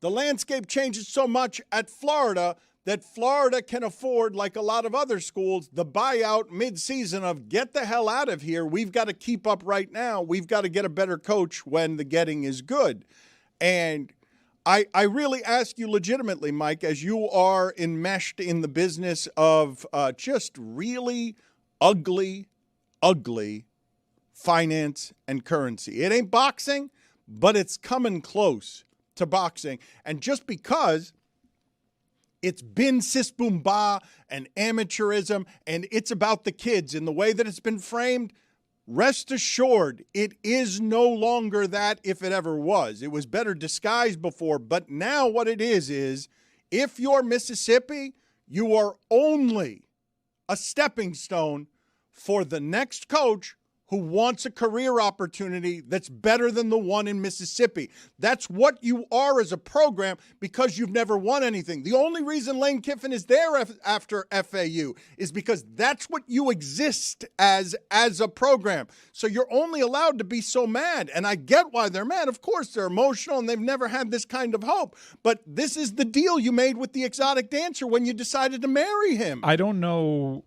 The landscape changes so much at Florida that Florida can afford, like a lot of other schools, the buyout midseason of get the hell out of here. We've got to keep up right now. We've got to get a better coach when the getting is good. And I really ask you legitimately, Mike, as you are enmeshed in the business of just really ugly finance and currency. It ain't boxing, but it's coming close to boxing. And just because it's been sis boom ba and amateurism and it's about the kids in the way that it's been framed, rest assured it is no longer that if it ever was. It was better disguised before, but now what it is if you're Mississippi, you are only a stepping stone for the next coach who wants a career opportunity that's better than the one in Mississippi. That's what you are as a program because you've never won anything. The only reason Lane Kiffin is there after FAU is because that's what you exist as a program. So you're only allowed to be so mad. And I get why they're mad. Of course, they're emotional and they've never had this kind of hope. But this is the deal you made with the exotic dancer when you decided to marry him. I don't know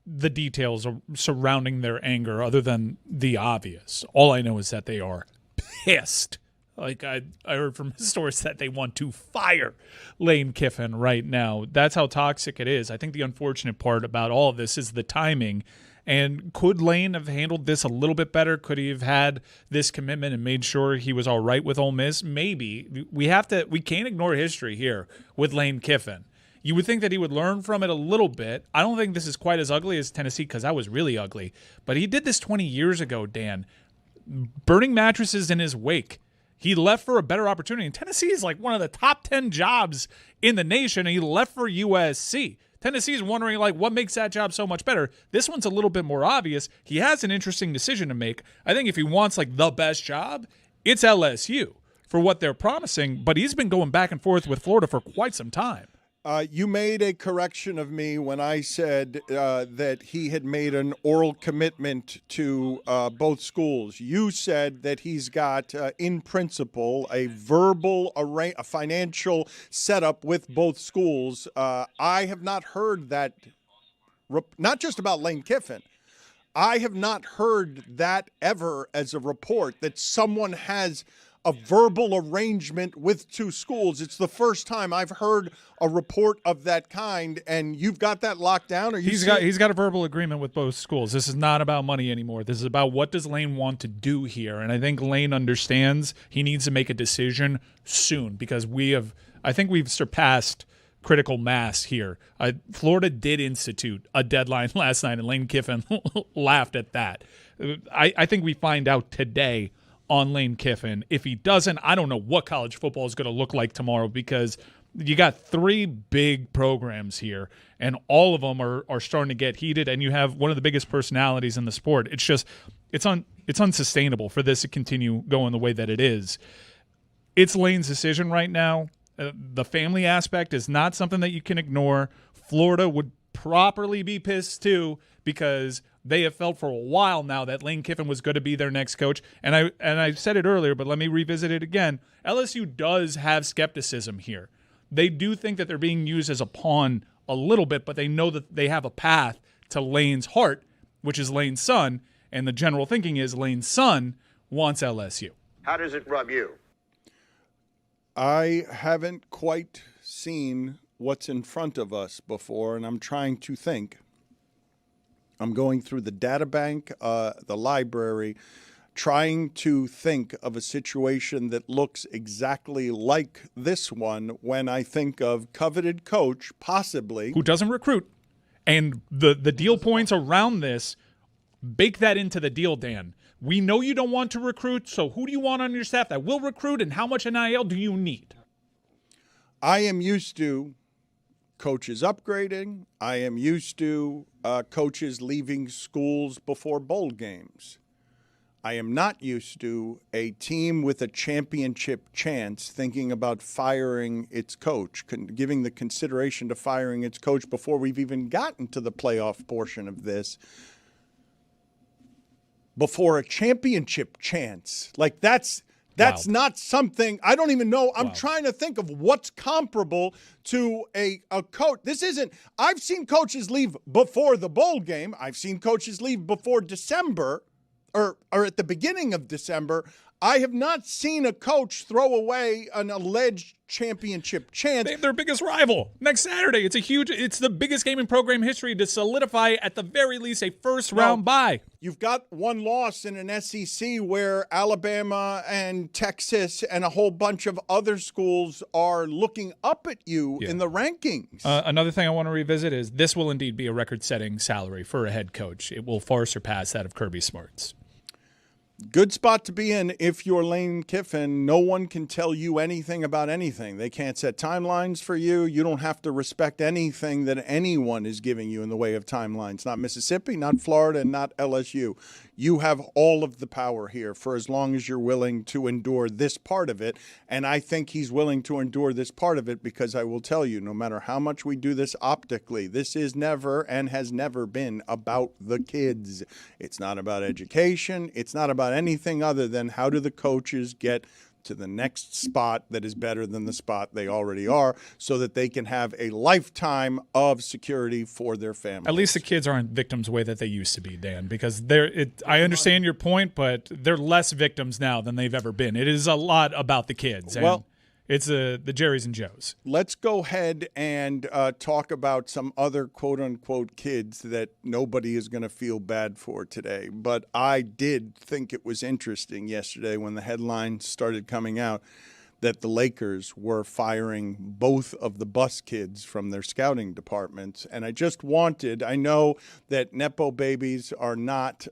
the details surrounding their anger other than the obvious. All I know is that they are pissed. Like I heard from his source that they want to fire Lane Kiffin right now. That's how toxic it is. I think the unfortunate part about all of this is the timing. And could Lane have handled this a little bit better? Could he have had this commitment and made sure he was all right with Ole Miss? Maybe. We can't ignore history here with Lane Kiffin. You would think that he would learn from it a little bit. I don't think this is quite as ugly as Tennessee because that was really ugly. But he did this 20 years ago, Dan, burning mattresses in his wake. He left for a better opportunity. And Tennessee is like one of the top 10 jobs in the nation, and he left for USC. Tennessee is wondering, like, what makes that job so much better? This one's a little bit more obvious. He has an interesting decision to make. I think if he wants, like, the best job, it's LSU for what they're promising. But he's been going back and forth with Florida for quite some time. You made a correction of me when I said that he had made an oral commitment to both schools. You said that he's got, in principle, a verbal a financial setup with both schools. I have not heard that, not just about Lane Kiffin. I have not heard that ever as a report that someone has a verbal arrangement with two schools. It's the first time I've heard a report of that kind, and you've got that locked down? Or he's got a verbal agreement with both schools. This is not about money anymore. This is about what does Lane want to do here, and I think Lane understands he needs to make a decision soon because I think we've surpassed critical mass here. Florida did institute a deadline last night, and Lane Kiffin laughed at that. I think we find out today on Lane Kiffin. If he doesn't, I don't know what college football is going to look like tomorrow because you got three big programs here, and all of them are starting to get heated, and you have one of the biggest personalities in the sport. It's just it's unsustainable for this to continue going the way that it is. It's Lane's decision right now. The family aspect is not something that you can ignore. Florida would properly be pissed too because they have felt for a while now that Lane Kiffin was going to be their next coach. And I said it earlier, but let me revisit it again. LSU does have skepticism here. They do think that they're being used as a pawn a little bit, but they know that they have a path to Lane's heart, which is Lane's son. And the general thinking is Lane's son wants LSU. How does it rub you? I haven't quite seen what's in front of us before, and I'm trying to think. I'm going through the data bank, the library, trying to think of a situation that looks exactly like this one when I think of coveted coach, possibly. Who doesn't recruit. And the deal points around this, bake that into the deal, Dan. We know you don't want to recruit, so who do you want on your staff that will recruit, and how much NIL do you need? I am used to coaches upgrading. I am used to coaches leaving schools before bowl games. I am not used to a team with a championship chance thinking about firing its coach, giving the consideration to firing its coach before we've even gotten to the playoff portion of this. Before a championship chance. Like that's not something, I don't even know. I'm trying to think of what's comparable to a coach. I've seen coaches leave before the bowl game. I've seen coaches leave before December or at the beginning of December. I have not seen a coach throw away an alleged championship chance. They have their biggest rival next Saturday. It's the biggest game in program history to solidify at the very least a first-round bye. You've got one loss in an SEC where Alabama and Texas and a whole bunch of other schools are looking up at you in the rankings. Another thing I want to revisit is this will indeed be a record-setting salary for a head coach. It will far surpass that of Kirby Smart's. Good spot to be in if you're Lane Kiffin. No one can tell you anything about anything. They can't set timelines for you. You don't have to respect anything that anyone is giving you in the way of timelines. Not Mississippi, not Florida, and not LSU. You have all of the power here for as long as you're willing to endure this part of it. And I think he's willing to endure this part of it because I will tell you, no matter how much we do this optically, this is never and has never been about the kids. It's not about education. It's not about anything other than how do the coaches get to the next spot that is better than the spot they already are so that they can have a lifetime of security for their family. At least the kids aren't victims the way that they used to be, Dan, because I understand your point, but they're less victims now than they've ever been. It is a lot about the kids. And it's the Jerrys and Joes. Let's go ahead and talk about some other quote-unquote kids that nobody is going to feel bad for today. But I did think it was interesting yesterday when the headlines started coming out that the Lakers were firing both of the bus kids from their scouting departments. And I know that Nepo babies are not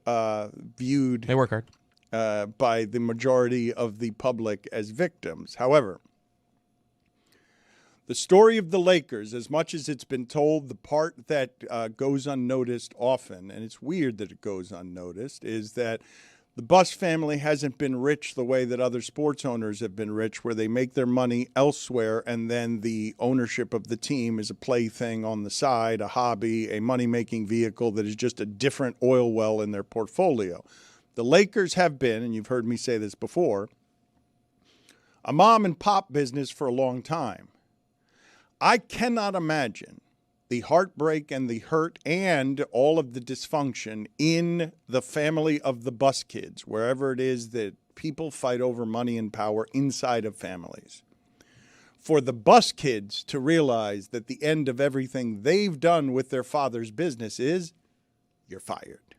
viewed they work hard. By the majority of the public as victims. However, the story of the Lakers, as much as it's been told, the part that goes unnoticed often, and it's weird that it goes unnoticed, is that the Buss family hasn't been rich the way that other sports owners have been rich, where they make their money elsewhere and then the ownership of the team is a plaything on the side, a hobby, a money-making vehicle that is just a different oil well in their portfolio. The Lakers have been, and you've heard me say this before, a mom and pop business for a long time. I cannot imagine the heartbreak and the hurt and all of the dysfunction in the family of the Buss kids, wherever it is that people fight over money and power inside of families. For the Buss kids to realize that the end of everything they've done with their father's business is you're fired.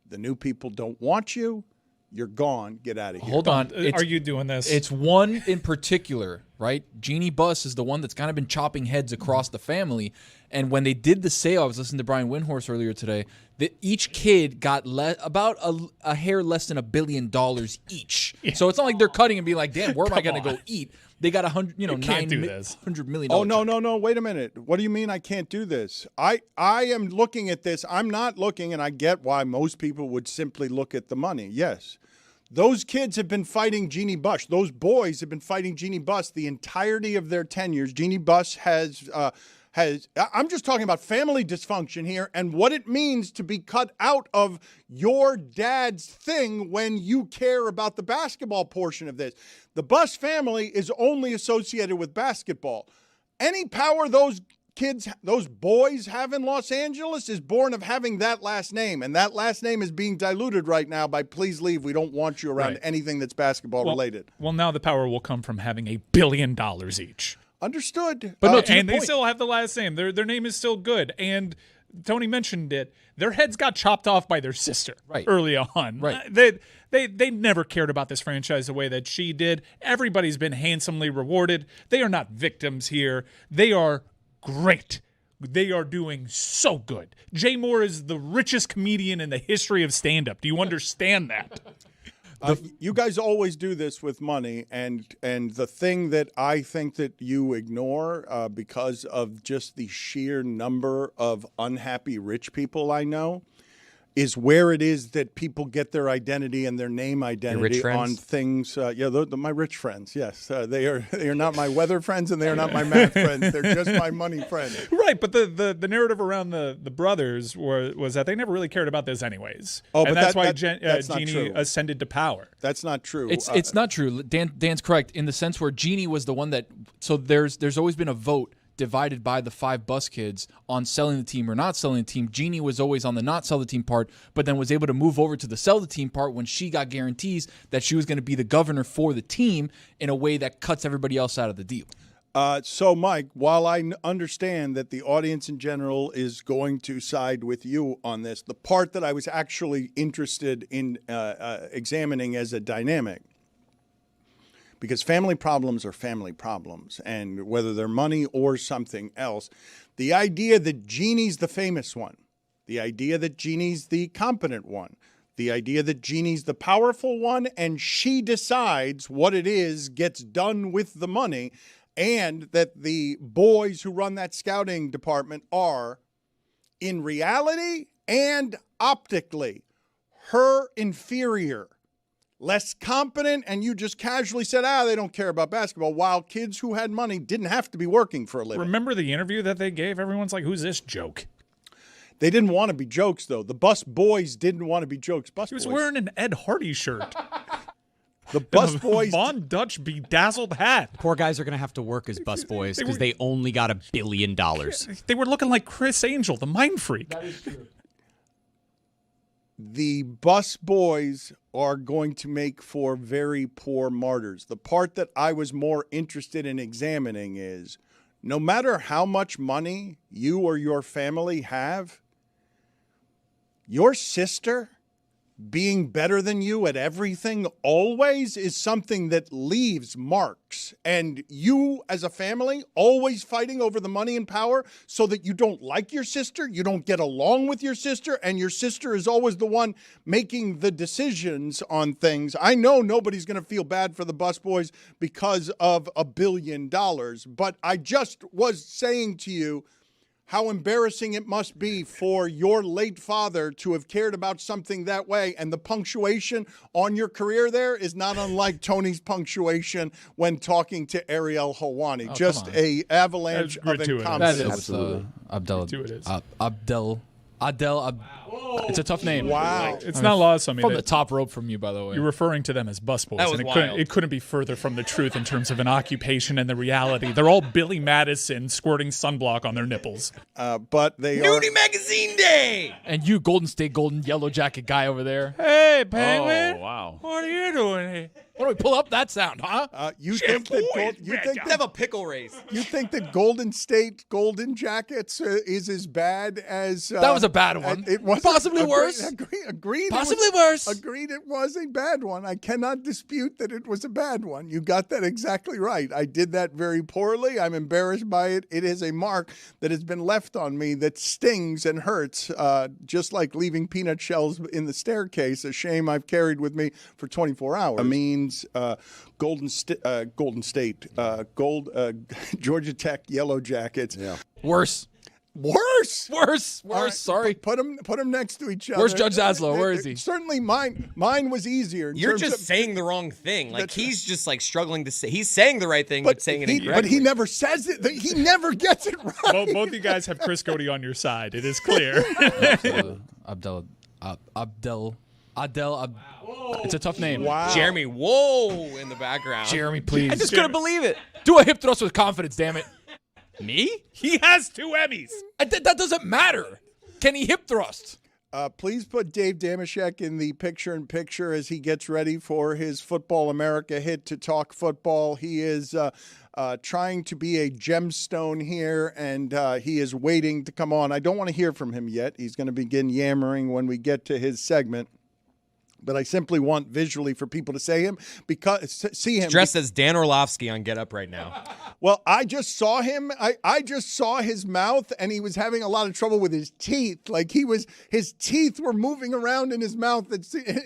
The new people don't want you. You're gone. Get out of here. Hold on. Are you doing this? It's one in particular, right? Jeannie Buss is the one that's kind of been chopping heads across the family. And when they did the sale, I was listening to Brian Windhorst earlier today, that each kid got about a hair less than $1 billion each. Yeah. So it's not like they're cutting and being like, damn, where am I going to go eat? They got $100 million. Oh, no. Wait a minute. What do you mean I can't do this? I am looking at this. I'm not looking, and I get why most people would simply look at the money. Yes. Those kids have been fighting Jeannie Buss. Those boys have been fighting Jeannie Buss the entirety of their tenures. Jeannie Buss has I'm just talking about family dysfunction here and what it means to be cut out of your dad's thing when you care about the basketball portion of this. The Buss family is only associated with basketball. Any power those kids, those boys have in Los Angeles is born of having that last name. And that last name is being diluted right now by please leave. We don't want you around anything that's basketball related. Well, now the power will come from having $1 billion each. Understood. But and they still have the last name. Their name is still good. And Tony mentioned it. Their heads got chopped off by their sister early on. Right. They never cared about this franchise the way that she did. Everybody's been handsomely rewarded. They are not victims here. They are great. They are doing so good. Jay Moore is the richest comedian in the history of stand-up. Do you understand that? You guys always do this with money, and the thing that I think that you ignore because of just the sheer number of unhappy rich people I know is where it is that people get their identity and their name identity on things. My rich friends, yes. They are not my weather friends and they are not my math friends. They're just my money friends. Right, but the narrative around the brothers was that they never really cared about this anyways. Oh, and but that's why that's Jeannie ascended to power. That's not true. It's not true. Dan's correct in the sense where Jeannie was the one that. So there's always been a vote divided by the 5 Buss kids on selling the team or not selling the team. Jeannie was always on the not sell the team part, but then was able to move over to the sell the team part when she got guarantees that she was going to be the governor for the team in a way that cuts everybody else out of the deal. So, Mike, while I understand that the audience in general is going to side with you on this, the part that I was actually interested in examining as a dynamic, because family problems are family problems, and whether they're money or something else, the idea that Jeannie's the famous one, the idea that Jeannie's the competent one, The idea that Jeannie's the powerful one and she decides what it is gets done with the money, and that the boys who run that scouting department are, in reality and optically, her inferior, less competent, and you just casually said, they don't care about basketball, while kids who had money didn't have to be working for a living. Remember the interview that they gave? Everyone's like, who's this joke? They didn't want to be jokes, though. The bus boys didn't want to be jokes. He was wearing an Ed Hardy shirt. The bus boys. Von Dutch bedazzled hat. Poor guys are going to have to work as bus boys because they only got $1 billion. They were looking like Chris Angel, the mind freak. That is true. The bus boys are going to make for very poor martyrs. The part that I was more interested in examining is, no matter how much money you or your family have, your sister being better than you at everything always is something that leaves marks. And you as a family always fighting over the money and power so that you don't like your sister, you don't get along with your sister, and your sister is always the one making the decisions on things. I know nobody's going to feel bad for the busboys because of $1 billion, but I just was saying to you how embarrassing it must be for your late father to have cared about something that way. And the punctuation on your career there is not unlike Tony's punctuation when talking to Ariel Helwani. Oh, just a avalanche of incompetence. It's a tough name. Wow. It's not lost on me. From the top rope from you, by the way. You're referring to them as busboys. That was and wild. It couldn't be further from the truth in terms of an occupation and the reality. They're all Billy Madison squirting sunblock on their nipples. But they Nudie Magazine Day! And you, Golden State Golden Yellow Jacket guy over there. Hey, Penguin. Oh, wow. What are you doing here? Why don't we pull up that sound, huh? You think that Have a pickle race. You think that Golden State Golden Jackets is as bad as That was a bad one. It was Possibly worse. Agreed. Possibly worse. Agreed. It was a bad one. I cannot dispute that it was a bad one. You got that exactly right. I did that very poorly. I'm embarrassed by it. It is a mark that has been left on me that stings and hurts, just like leaving peanut shells in the staircase. A shame I've carried with me for 24 hours. It means Golden State, Georgia Tech Yellow Jackets. Yeah. Worse. Right, Sorry. Put them next to each other. Where's Judge Zaslow? Where is he? Certainly mine was easier. You're just saying the wrong thing. Like, he's just like struggling to say. He's saying the right thing, but saying it incorrectly. But he never says it. He never gets it right. Both you guys have Chris Cody on your side. It is clear. It's a tough name. Wow. Jeremy, whoa, in the background. Jeremy, please. I just couldn't believe it. Do a hip thrust with confidence, damn it. Me? He has 2 Emmys. That doesn't matter. Can he hip thrust? Please put Dave Damashek in the picture-in-picture as he gets ready for his Football America hit to talk football. He is trying to be a gemstone here, and he is waiting to come on. I don't want to hear from him yet. He's going to begin yammering when we get to his segment. But I simply want visually for people to see him. Dressed as Dan Orlovsky on Get Up right now. Well, I just saw him. I just saw his mouth, and he was having a lot of trouble with his teeth. Like his teeth were moving around in his mouth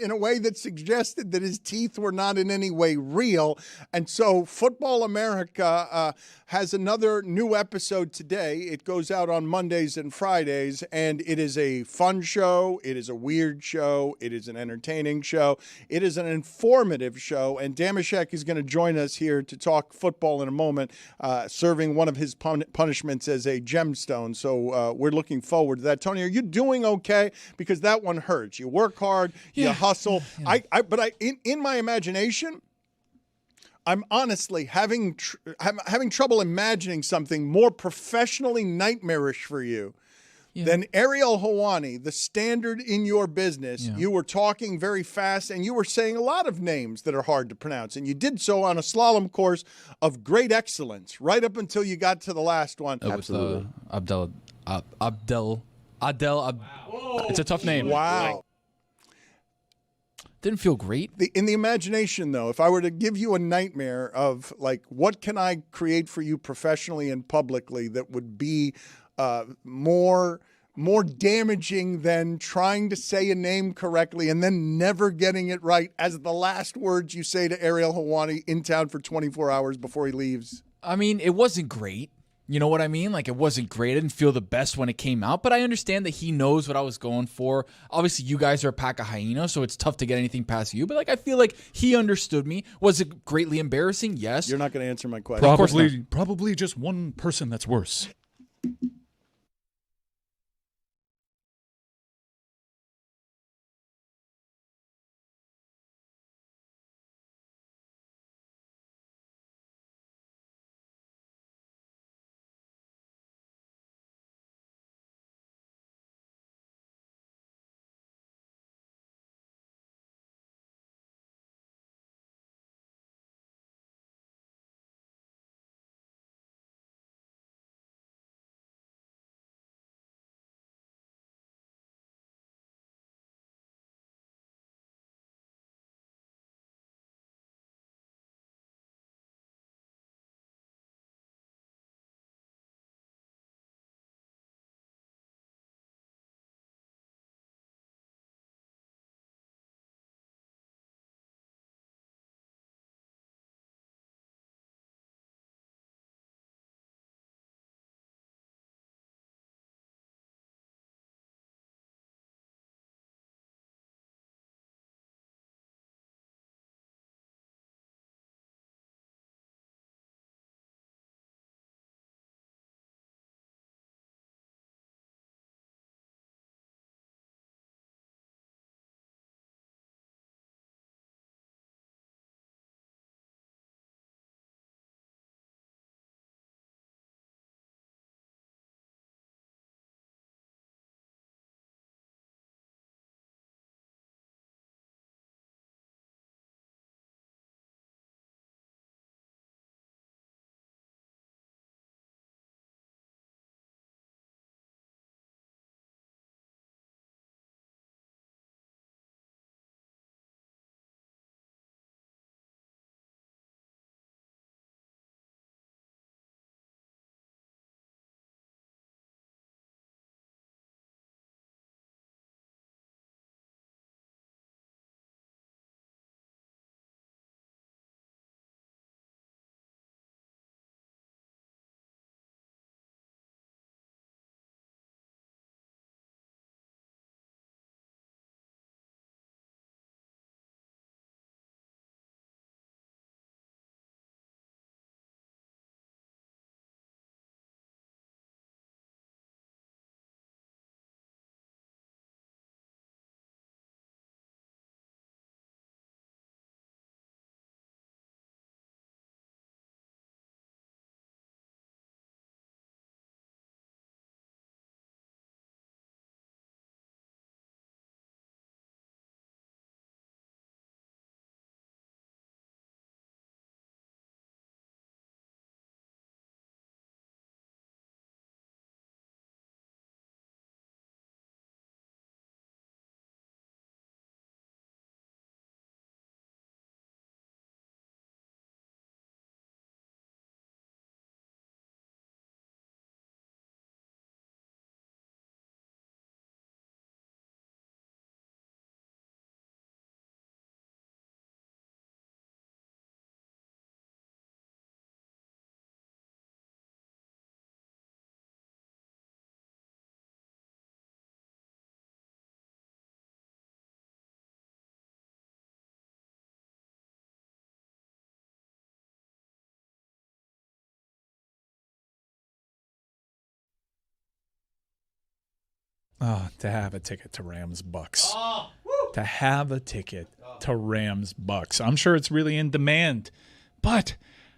in a way that suggested that his teeth were not in any way real. And so Football America has another new episode today. It goes out on Mondays and Fridays, and it is a fun show. It is a weird show. It is an entertaining show. It is an informative show, and Damashek is going to join us here to talk football in a moment, serving one of his punishments as a gemstone. So we're looking forward to that. Tony, are you doing okay? Because that one hurts. You work hard, you hustle. Yeah. In my imagination, I'm honestly having trouble imagining something more professionally nightmarish for you. Yeah. Then Ariel Helwani, the standard in your business, you were talking very fast and you were saying a lot of names that are hard to pronounce. And you did so on a slalom course of great excellence right up until you got to the last one. Absolutely. It's a tough name. Wow. Didn't feel great. In the imagination, though, if I were to give you a nightmare of, like, what can I create for you professionally and publicly that would be more more damaging than trying to say a name correctly and then never getting it right as the last words you say to Ariel Helwani in town for 24 hours before he leaves? I mean, it wasn't great. You know what I mean? Like, it wasn't great. I didn't feel the best when it came out, but I understand that he knows what I was going for. Obviously, you guys are a pack of hyenas, so it's tough to get anything past you, but like, I feel like he understood me. Was it greatly embarrassing? Yes. You're not going to answer my question. Probably just one person that's worse. Oh, to have a ticket to Rams Bucks. To have a ticket to Rams Bucks. I'm sure it's really in demand, but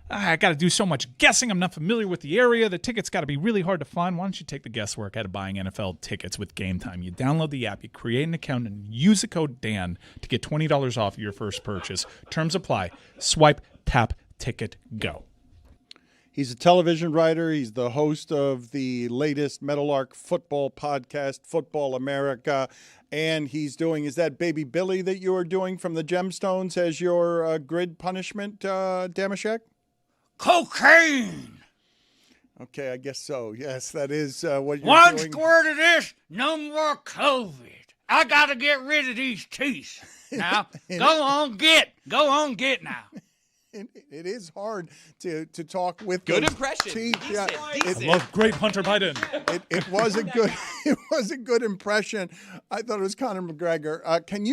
I got to do so much guessing. I'm not familiar with the area. The tickets got to be really hard to find. Why don't you take the guesswork out of buying NFL tickets with Game Time? You download the app, you create an account, and use the code DAN to get $20 off your first purchase. Terms apply. Swipe, tap, ticket, go. He's a television writer. He's the host of the latest Meadowlark football podcast, Football America. And he's doing, is that Baby Billy that you are doing from the Gemstones as your grid punishment, Damashek? Cocaine! Okay, I guess so. Yes, that is what you're One doing. squirt of this, no more COVID. I got to get rid of these teeth. Now, go on, get now. It is hard to talk with Good those impression. teeth. Yeah, I love great Hunter Biden. It was a good impression. I thought it was Conor McGregor. Can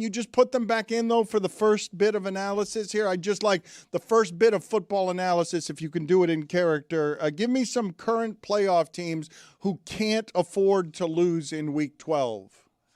you just put them back in though for the first bit of analysis here? I just like the first bit of football analysis if you can do it in character. Give me some current playoff teams who can't afford to lose in Week 12.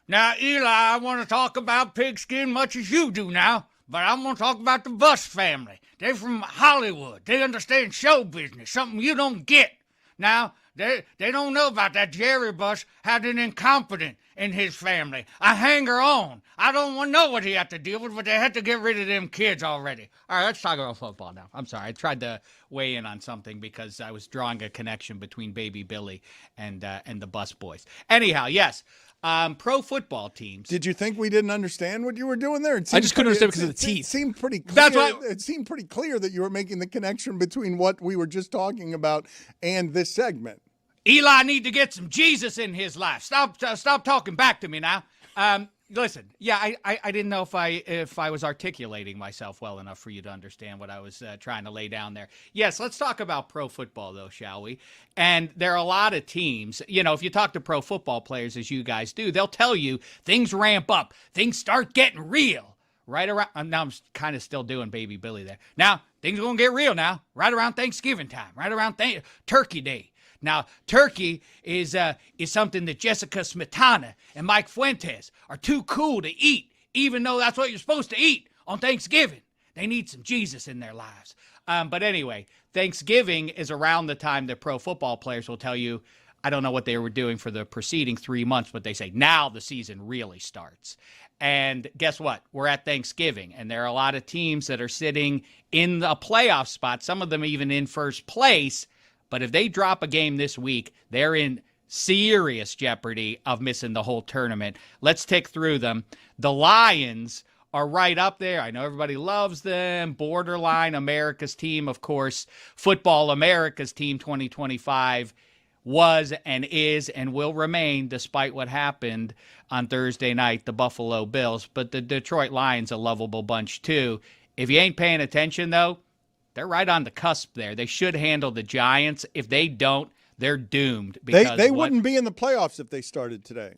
Now, Eli, I want to talk about pigskin much as you do now, but I'm going to talk about the Buss family. They're from Hollywood. They understand show business, something you don't get. Now, they don't know about that. Jerry Buss had an incompetent in his family, a hanger-on. I don't want to know what he had to deal with, but they had to get rid of them kids already. All right, let's talk about football now. I'm sorry. I tried to weigh in on something because I was drawing a connection between Baby Billy and the Buss boys. Anyhow, yes. Pro football teams. Did you think we didn't understand what you were doing there? I just couldn't understand because of the teeth. It seemed pretty clear. That's why it seemed pretty clear that you were making the connection between what we were just talking about and this segment. Eli need to get some Jesus in his life. Stop talking back to me now. Listen, yeah, I didn't know if I was articulating myself well enough for you to understand what I was trying to lay down there. Yes, let's talk about pro football, though, shall we? And there are a lot of teams, if you talk to pro football players, as you guys do, they'll tell you things ramp up. Things start getting real. Right around, now I'm kind of still doing Baby Billy there. Now, things are going to get real now, right around Thanksgiving time, right around Turkey Day. Now, turkey is something that Jessica Smetana and Mike Fuentes are too cool to eat, even though that's what you're supposed to eat on Thanksgiving. They need some Jesus in their lives. But anyway, Thanksgiving is around the time that pro football players will tell you, I don't know what they were doing for the preceding 3 months, but they say now the season really starts. And guess what? We're at Thanksgiving, and there are a lot of teams that are sitting in a playoff spot, some of them even in first place. But if they drop a game this week, they're in serious jeopardy of missing the whole tournament. Let's tick through them. The Lions are right up there. I know everybody loves them. Borderline America's team, of course. Football America's team 2025 was and is and will remain, despite what happened on Thursday night, the Buffalo Bills. But the Detroit Lions, a lovable bunch too. If you ain't paying attention, though, they're right on the cusp there. They should handle the Giants. If they don't, they're doomed. Because they wouldn't be in the playoffs if they started today.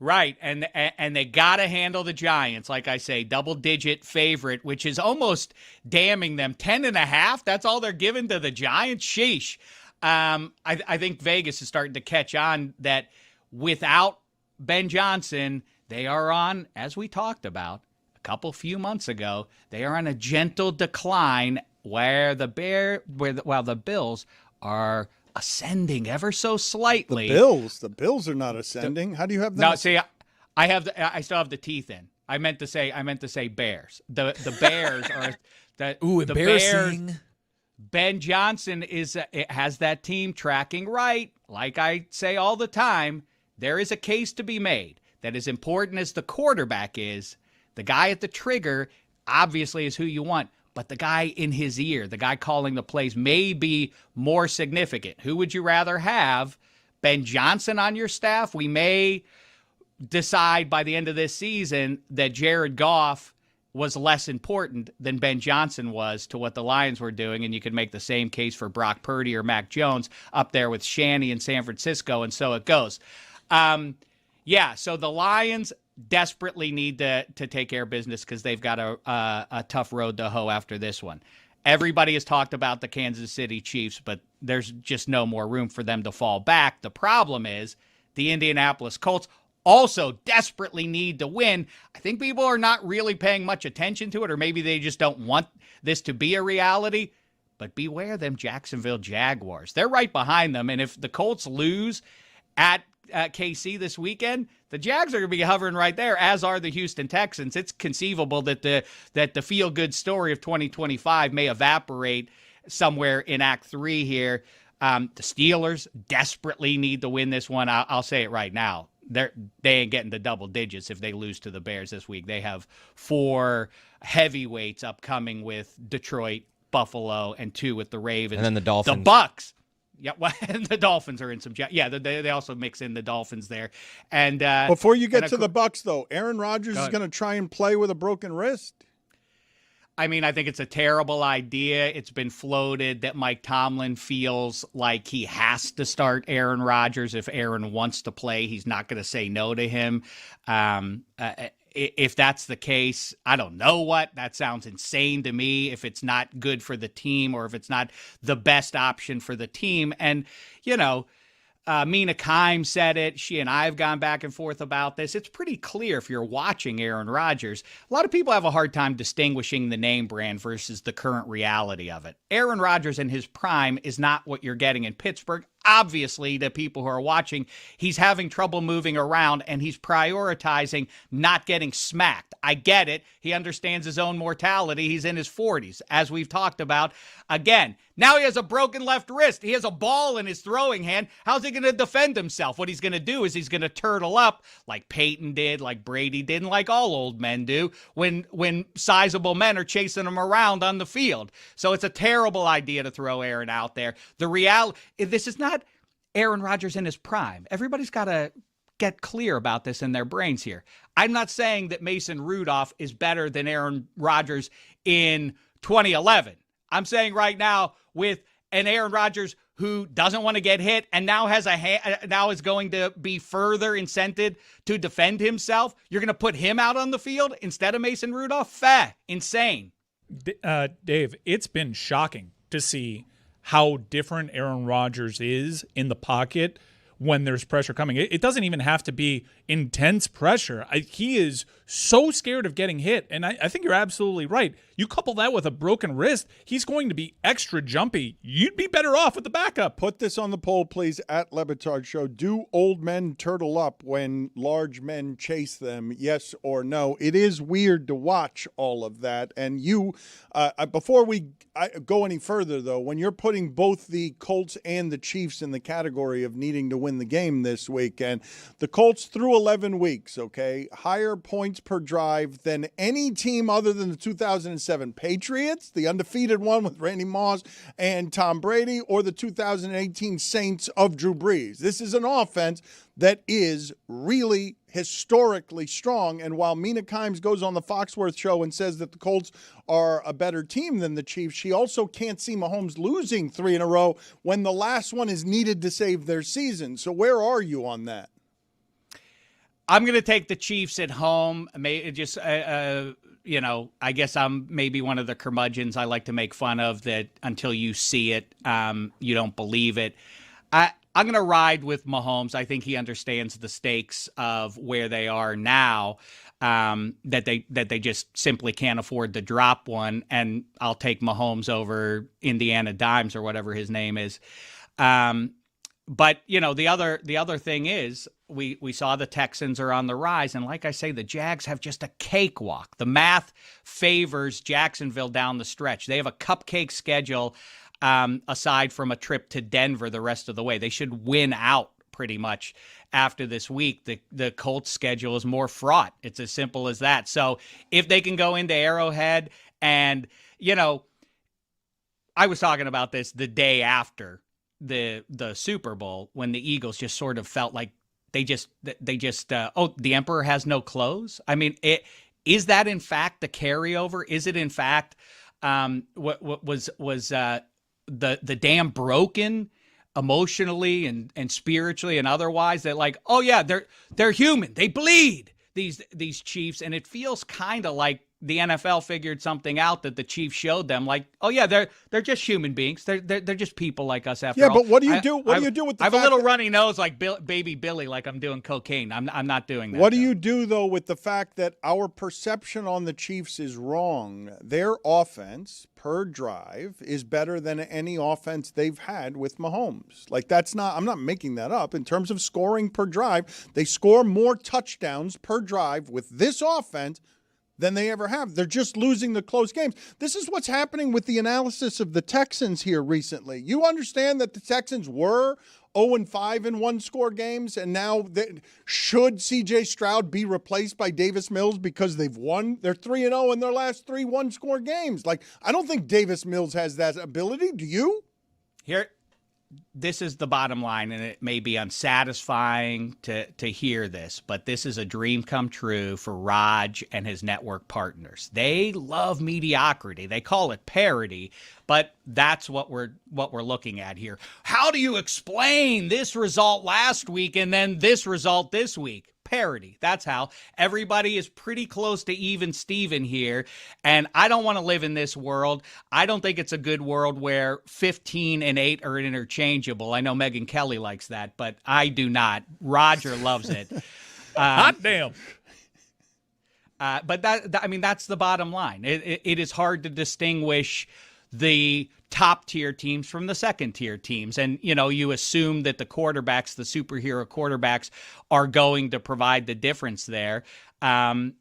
Right, and they got to handle the Giants. Like I say, double-digit favorite, which is almost damning them. 10.5, that's all they're giving to the Giants? Sheesh. I think Vegas is starting to catch on that without Ben Johnson, they are on, as we talked about a few months ago, they are on a gentle decline while the Bills are ascending ever so slightly. The Bills are not ascending. How do you have that? No, see, I still have the teeth in. I meant to say Bears. The Bears are the embarrassing. Bears. Ben Johnson has that team tracking right. Like I say all the time, there is a case to be made that as important as the quarterback is, the guy at the trigger obviously is who you want. But the guy in his ear, the guy calling the plays, may be more significant. Who would you rather have? Ben Johnson on your staff? We may decide by the end of this season that Jared Goff was less important than Ben Johnson was to what the Lions were doing, and you could make the same case for Brock Purdy or Mac Jones up there with Shanny in San Francisco, and so it goes. So the Lions desperately need to take care of business because they've got a tough road to hoe after this one. Everybody has talked about the Kansas City Chiefs, but there's just no more room for them to fall back. The problem is the Indianapolis Colts also desperately need to win. I think people are not really paying much attention to it, or maybe they just don't want this to be a reality. But beware them Jacksonville Jaguars. They're right behind them, and if the Colts lose at KC this weekend, the Jags are going to be hovering right there, as are the Houston Texans. It's conceivable that the feel-good story of 2025 may evaporate somewhere in Act 3 here. The Steelers desperately need to win this one. I'll say it right now. They ain't getting to double digits if they lose to the Bears this week. They have 4 heavyweights upcoming with Detroit, Buffalo, and 2 with the Ravens. And then the Dolphins. The Bucks. Yeah, well, the Dolphins are in some. Yeah, they also mix in the Dolphins there. And before you get to the Bucs, though, Aaron Rodgers is going to try and play with a broken wrist. I mean, I think it's a terrible idea. It's been floated that Mike Tomlin feels like he has to start Aaron Rodgers. If Aaron wants to play, he's not going to say no to him. If that's the case, I don't know what. That sounds insane to me if it's not good for the team or if it's not the best option for the team. And, Mina Kimes said it. She and I have gone back and forth about this. It's pretty clear if you're watching Aaron Rodgers. A lot of people have a hard time distinguishing the name brand versus the current reality of it. Aaron Rodgers in his prime is not what you're getting in Pittsburgh. Obviously, to people who are watching, he's having trouble moving around and he's prioritizing not getting smacked. I get it. He understands his own mortality. He's in his 40s, as we've talked about. Again, now he has a broken left wrist. He has a ball in his throwing hand. How's he going to defend himself? What he's going to do is he's going to turtle up like Peyton did, like Brady did, and like all old men do when sizable men are chasing him around on the field. So it's a terrible idea to throw Aaron out there. The reality, this is not Aaron Rodgers in his prime. Everybody's got to get clear about this in their brains here. I'm not saying that Mason Rudolph is better than Aaron Rodgers in 2011. I'm saying right now with an Aaron Rodgers who doesn't want to get hit and now has now is going to be further incented to defend himself. You're going to put him out on the field instead of Mason Rudolph? Insane. Dave, it's been shocking to see how different Aaron Rodgers is in the pocket when there's pressure coming. It doesn't even have to be intense pressure. He is so scared of getting hit, and I think you're absolutely right. You couple that with a broken wrist, he's going to be extra jumpy. You'd be better off with the backup. Put this on the poll, please, at Le Batard Show. Do old men turtle up when large men chase them, yes or no? It is weird to watch all of that. And before we go any further, though, when you're putting both the Colts and the Chiefs in the category of needing to win the game this weekend, the Colts through 11 weeks, okay, higher points per drive than any team other than the 2007 Patriots, the undefeated one with Randy Moss and Tom Brady, or the 2018 Saints of Drew Brees. This is an offense that is really historically strong. And while Mina Kimes goes on the Foxworth show and says that the Colts are a better team than the Chiefs, she also can't see Mahomes losing 3 in a row when the last one is needed to save their season. So where are you on that? I'm going to take the Chiefs at home. I guess I'm maybe one of the curmudgeons I like to make fun of that until you see it, you don't believe it. I'm going to ride with Mahomes. I think he understands the stakes of where they are now, that they just simply can't afford to drop one, and I'll take Mahomes over Indiana Dimes or whatever his name is. But the other thing is we saw the Texans are on the rise, and like I say, the Jags have just a cakewalk. The math favors Jacksonville down the stretch. They have a cupcake schedule aside from a trip to Denver the rest of the way. They should win out pretty much after this week. The Colts schedule is more fraught. It's as simple as that. So if they can go into Arrowhead, and I was talking about this the day after the Super Bowl when the Eagles just sort of felt like the Emperor has no clothes. I mean, is that in fact the carryover? Is it in fact what was the dam broken emotionally and spiritually and otherwise, that like, oh yeah, they're human, they bleed, these Chiefs, and it feels kind of like the NFL figured something out that the Chiefs showed them, like, oh yeah, they're just human beings. They're just people like us after all. Yeah, but what do you do? What do you do with the I have a little runny nose like baby Billy, like I'm doing cocaine. I'm not doing that. What do you do, though, with the fact that our perception on the Chiefs is wrong? Their offense per drive is better than any offense they've had with Mahomes. Like, I'm not making that up. In terms of scoring per drive, they score more touchdowns per drive with this offense than they ever have. They're just losing the close games. This is what's happening with the analysis of the Texans here recently. You understand that the Texans were 0-5 in one-score games, and now should C.J. Stroud be replaced by Davis Mills because they've won? They're 3-0 in their last 3 one-score games. Like, I don't think Davis Mills has that ability. Do you? Here, this is the bottom line, and it may be unsatisfying to hear this, but this is a dream come true for Raj and his network partners. They love mediocrity. They call it parody, but that's what we're looking at here. How do you explain this result last week and then this result this week? Parity. That's how. Everybody is pretty close to even Steven here, and I don't want to live in this world. I don't think it's a good world where 15 and 8 are interchangeable. I know Megyn Kelly likes that, but I do not. Roger loves it. Hot damn. But that's the bottom line. It is hard to distinguish the top tier teams from the second tier teams. And, you assume that the quarterbacks, the superhero quarterbacks, are going to provide the difference there. And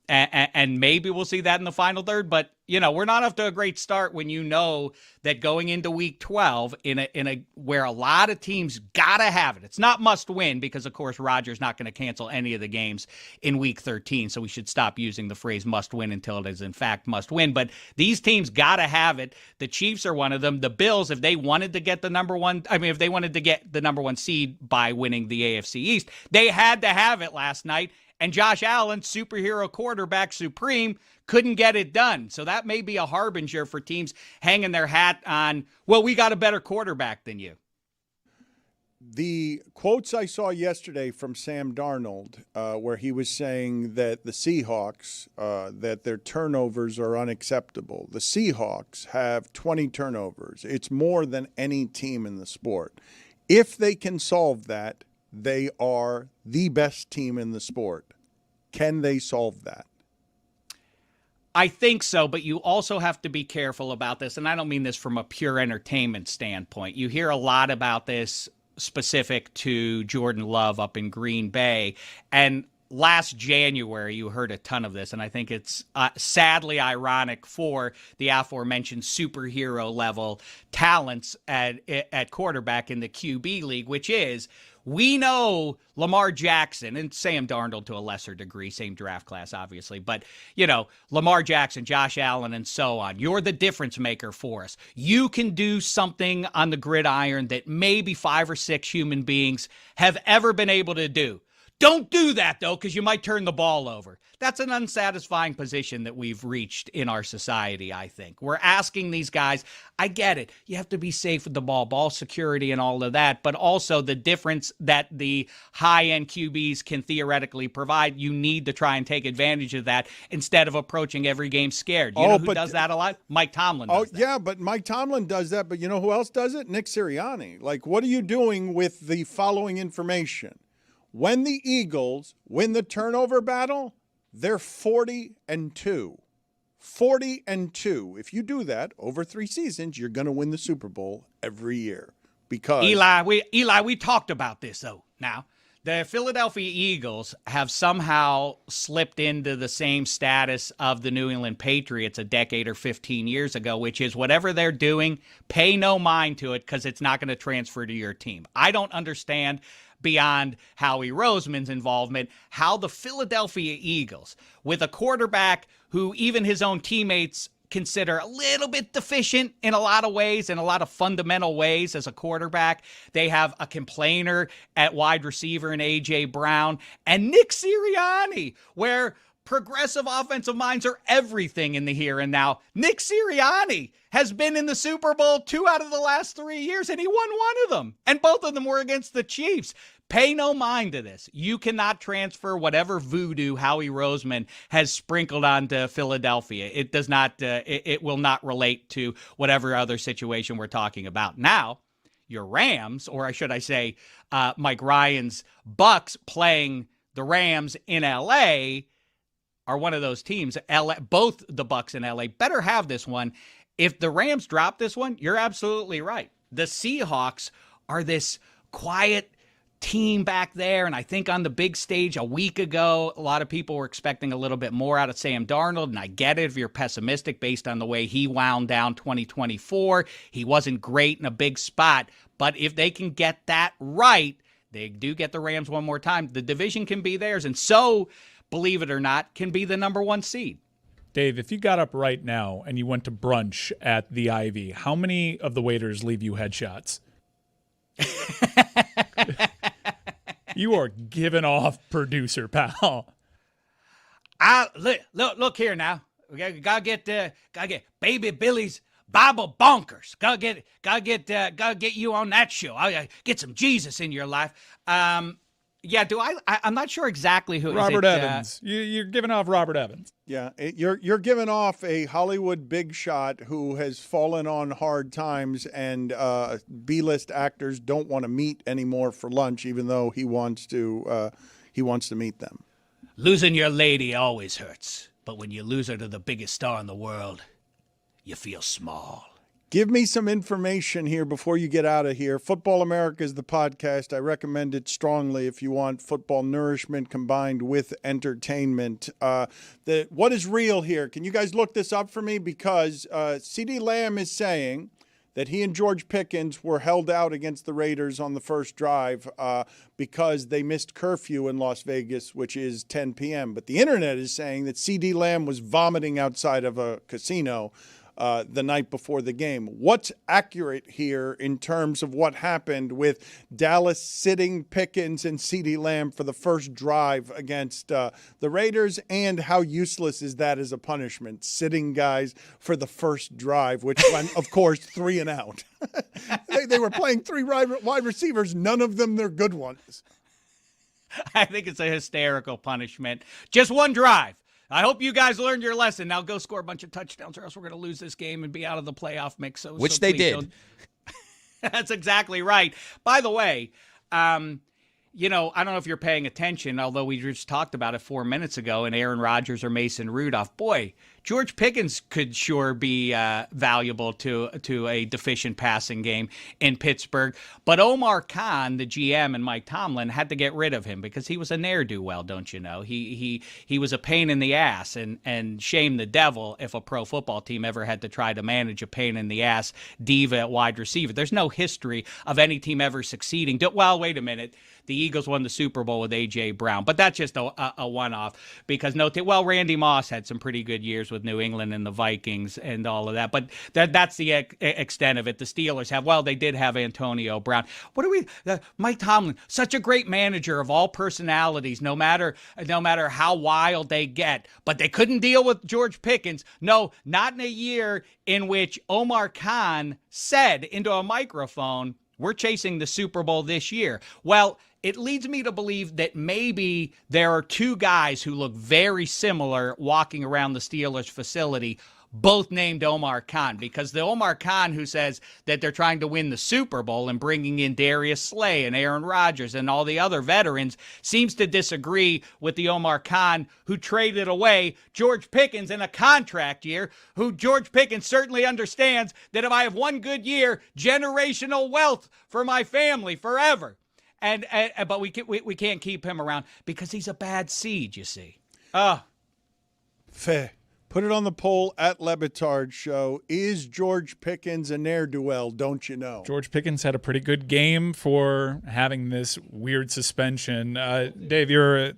maybe we'll see that in the final third, but we're not off to a great start when you know that going into week 12 in a where a lot of teams gotta have it. It's not must win because of course Roger's not going to cancel any of the games in week 13. So we should stop using the phrase must win until it is in fact must win. But these teams gotta have it. The Chiefs are one of them. The Bills, if they wanted to get the number one seed by winning the AFC East, they had to have it last night. And Josh Allen, superhero quarterback supreme, couldn't get it done. So that may be a harbinger for teams hanging their hat on, well, we got a better quarterback than you. The quotes I saw yesterday from Sam Darnold, where he was saying that the Seahawks, that their turnovers are unacceptable. The Seahawks have 20 turnovers. It's more than any team in the sport. If they can solve that, they are the best team in the sport. Can they solve that? I think so, but you also have to be careful about this, and I don't mean this from a pure entertainment standpoint. You hear a lot about this specific to Jordan Love up in Green Bay, and last January you heard a ton of this, and I think it's sadly ironic for the aforementioned superhero level talents at quarterback in the QB league, which is, we know Lamar Jackson and Sam Darnold to a lesser degree, same draft class, obviously, but, Lamar Jackson, Josh Allen, and so on. You're the difference maker for us. You can do something on the gridiron that maybe 5 or 6 human beings have ever been able to do. Don't do that, though, because you might turn the ball over. That's an unsatisfying position that we've reached in our society, I think. We're asking these guys, I get it, you have to be safe with the ball security and all of that, but also the difference that the high-end QBs can theoretically provide, you need to try and take advantage of that instead of approaching every game scared. You know who does that a lot? Mike Tomlin does that. Yeah, but Mike Tomlin does that, but you know who else does it? Nick Sirianni. Like, what are you doing with the following information? When the Eagles win the turnover battle, they're 40-2. 40-2. If you do that over 3 seasons, you're going to win the Super Bowl every year. Because Eli, we talked about this though. Now, the Philadelphia Eagles have somehow slipped into the same status of the New England Patriots a decade or 15 years ago, which is whatever they're doing, pay no mind to it because it's not going to transfer to your team. I don't understand, beyond Howie Roseman's involvement, how the Philadelphia Eagles, with a quarterback who even his own teammates consider a little bit deficient in a lot of ways, in a lot of fundamental ways as a quarterback. They have a complainer at wide receiver in A.J. Brown and Nick Sirianni, where progressive offensive minds are everything in the here and now. Nick Sirianni has been in the Super Bowl 2 out of the last 3 years, and he won 1 of them. And both of them were against the Chiefs. Pay no mind to this. You cannot transfer whatever voodoo Howie Roseman has sprinkled onto Philadelphia. It does not. It will not relate to whatever other situation we're talking about. Now, your Rams, or should I say, Mike Ryan's Bucks playing the Rams in L.A., are one of those teams. Both the Bucks and L.A. better have this one. If the Rams drop this one, you're absolutely right. The Seahawks are this quiet team back there, and I think on the big stage a week ago, a lot of people were expecting a little bit more out of Sam Darnold, and I get it if you're pessimistic based on the way he wound down 2024. He wasn't great in a big spot, but if they can get that right, they do get the Rams one more time. The division can be theirs, and so, believe it or not, can be the number 1 seed. Dave, if you got up right now and you went to brunch at the Ivy, how many of the waiters leave you headshots? You are giving off producer, pal. Look here now. We gotta get Baby Billy's Bible Bonkers. Gotta get you on that show. I get some Jesus in your life. Yeah, I'm not sure exactly who. Robert Evans. You're giving off Robert Evans. Yeah, you're giving off a Hollywood big shot who has fallen on hard times, and B-list actors don't want to meet anymore for lunch, even though he wants to meet them. Losing your lady always hurts, but when you lose her to the biggest star in the world, you feel small. Give me some information here before you get out of here. Football America is the podcast. I recommend it strongly if you want football nourishment combined with entertainment. What is real here? Can you guys look this up for me? Because CeeDee Lamb is saying that he and George Pickens were held out against the Raiders on the first drive because they missed curfew in Las Vegas, which is 10 p.m. But the internet is saying that CeeDee Lamb was vomiting outside of a casino the night before the game. What's accurate here in terms of what happened with Dallas sitting Pickens and CeeDee Lamb for the first drive against the Raiders, and how useless is that as a punishment, sitting guys for the first drive, which went, of course, 3 and out. They were playing 3 wide receivers, none of them their good ones. I think it's a hysterical punishment. Just one drive. I hope you guys learned your lesson. Now go score a bunch of touchdowns, or else we're going to lose this game and be out of the playoff mix. Which they did. That's exactly right. By the way, I don't know if you're paying attention, although we just talked about it 4 minutes ago, and Aaron Rodgers or Mason Rudolph. Boy, George Pickens could sure be valuable to a deficient passing game in Pittsburgh. But Omar Khan, the GM, and Mike Tomlin had to get rid of him because he was a ne'er-do-well, don't you know? He was a pain in the ass, and shame the devil if a pro football team ever had to try to manage a pain-in-the-ass diva at wide receiver. There's no history of any team ever succeeding. Well, wait a minute. The Eagles won the Super Bowl with A.J. Brown, but that's just a one-off because Randy Moss had some pretty good years with New England and the Vikings and all of that, but that's the extent of it. The Steelers they did have Antonio Brown. Mike Tomlin, such a great manager of all personalities, no matter how wild they get, but they couldn't deal with George Pickens. No, not in a year in which Omar Khan said into a microphone, "We're chasing the Super Bowl this year." Well, it leads me to believe that maybe there are 2 guys who look very similar walking around the Steelers facility, both named Omar Khan, because the Omar Khan who says that they're trying to win the Super Bowl and bringing in Darius Slay and Aaron Rodgers and all the other veterans seems to disagree with the Omar Khan who traded away George Pickens in a contract year, who George Pickens certainly understands that if I have one good year, generational wealth for my family forever. But we can't keep him around because he's a bad seed, you see. Fair. Put it on the poll at Le Batard Show. Is George Pickens a ne'er-do-well, don't you know? George Pickens had a pretty good game for having this weird suspension. Dave, you're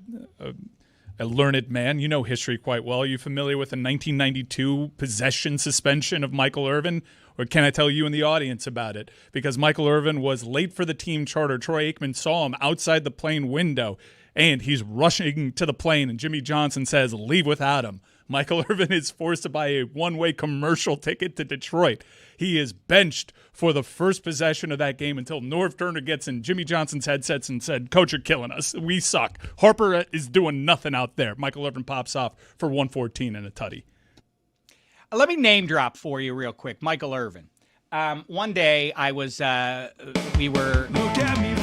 a learned man. You know history quite well. Are you familiar with the 1992 possession suspension of Michael Irvin? Or can I tell you and the audience about it? Because Michael Irvin was late for the team charter. Troy Aikman saw him outside the plane window, and he's rushing to the plane, and Jimmy Johnson says, "Leave without him." Michael Irvin is forced to buy a one-way commercial ticket to Detroit. He is benched for the first possession of that game until Norv Turner gets in Jimmy Johnson's headsets and said, "Coach, you're killing us. We suck. Harper is doing nothing out there." Michael Irvin pops off for 114 and a tutty. Let me name drop for you real quick, Michael Irvin. One day I was, we were... Look at me,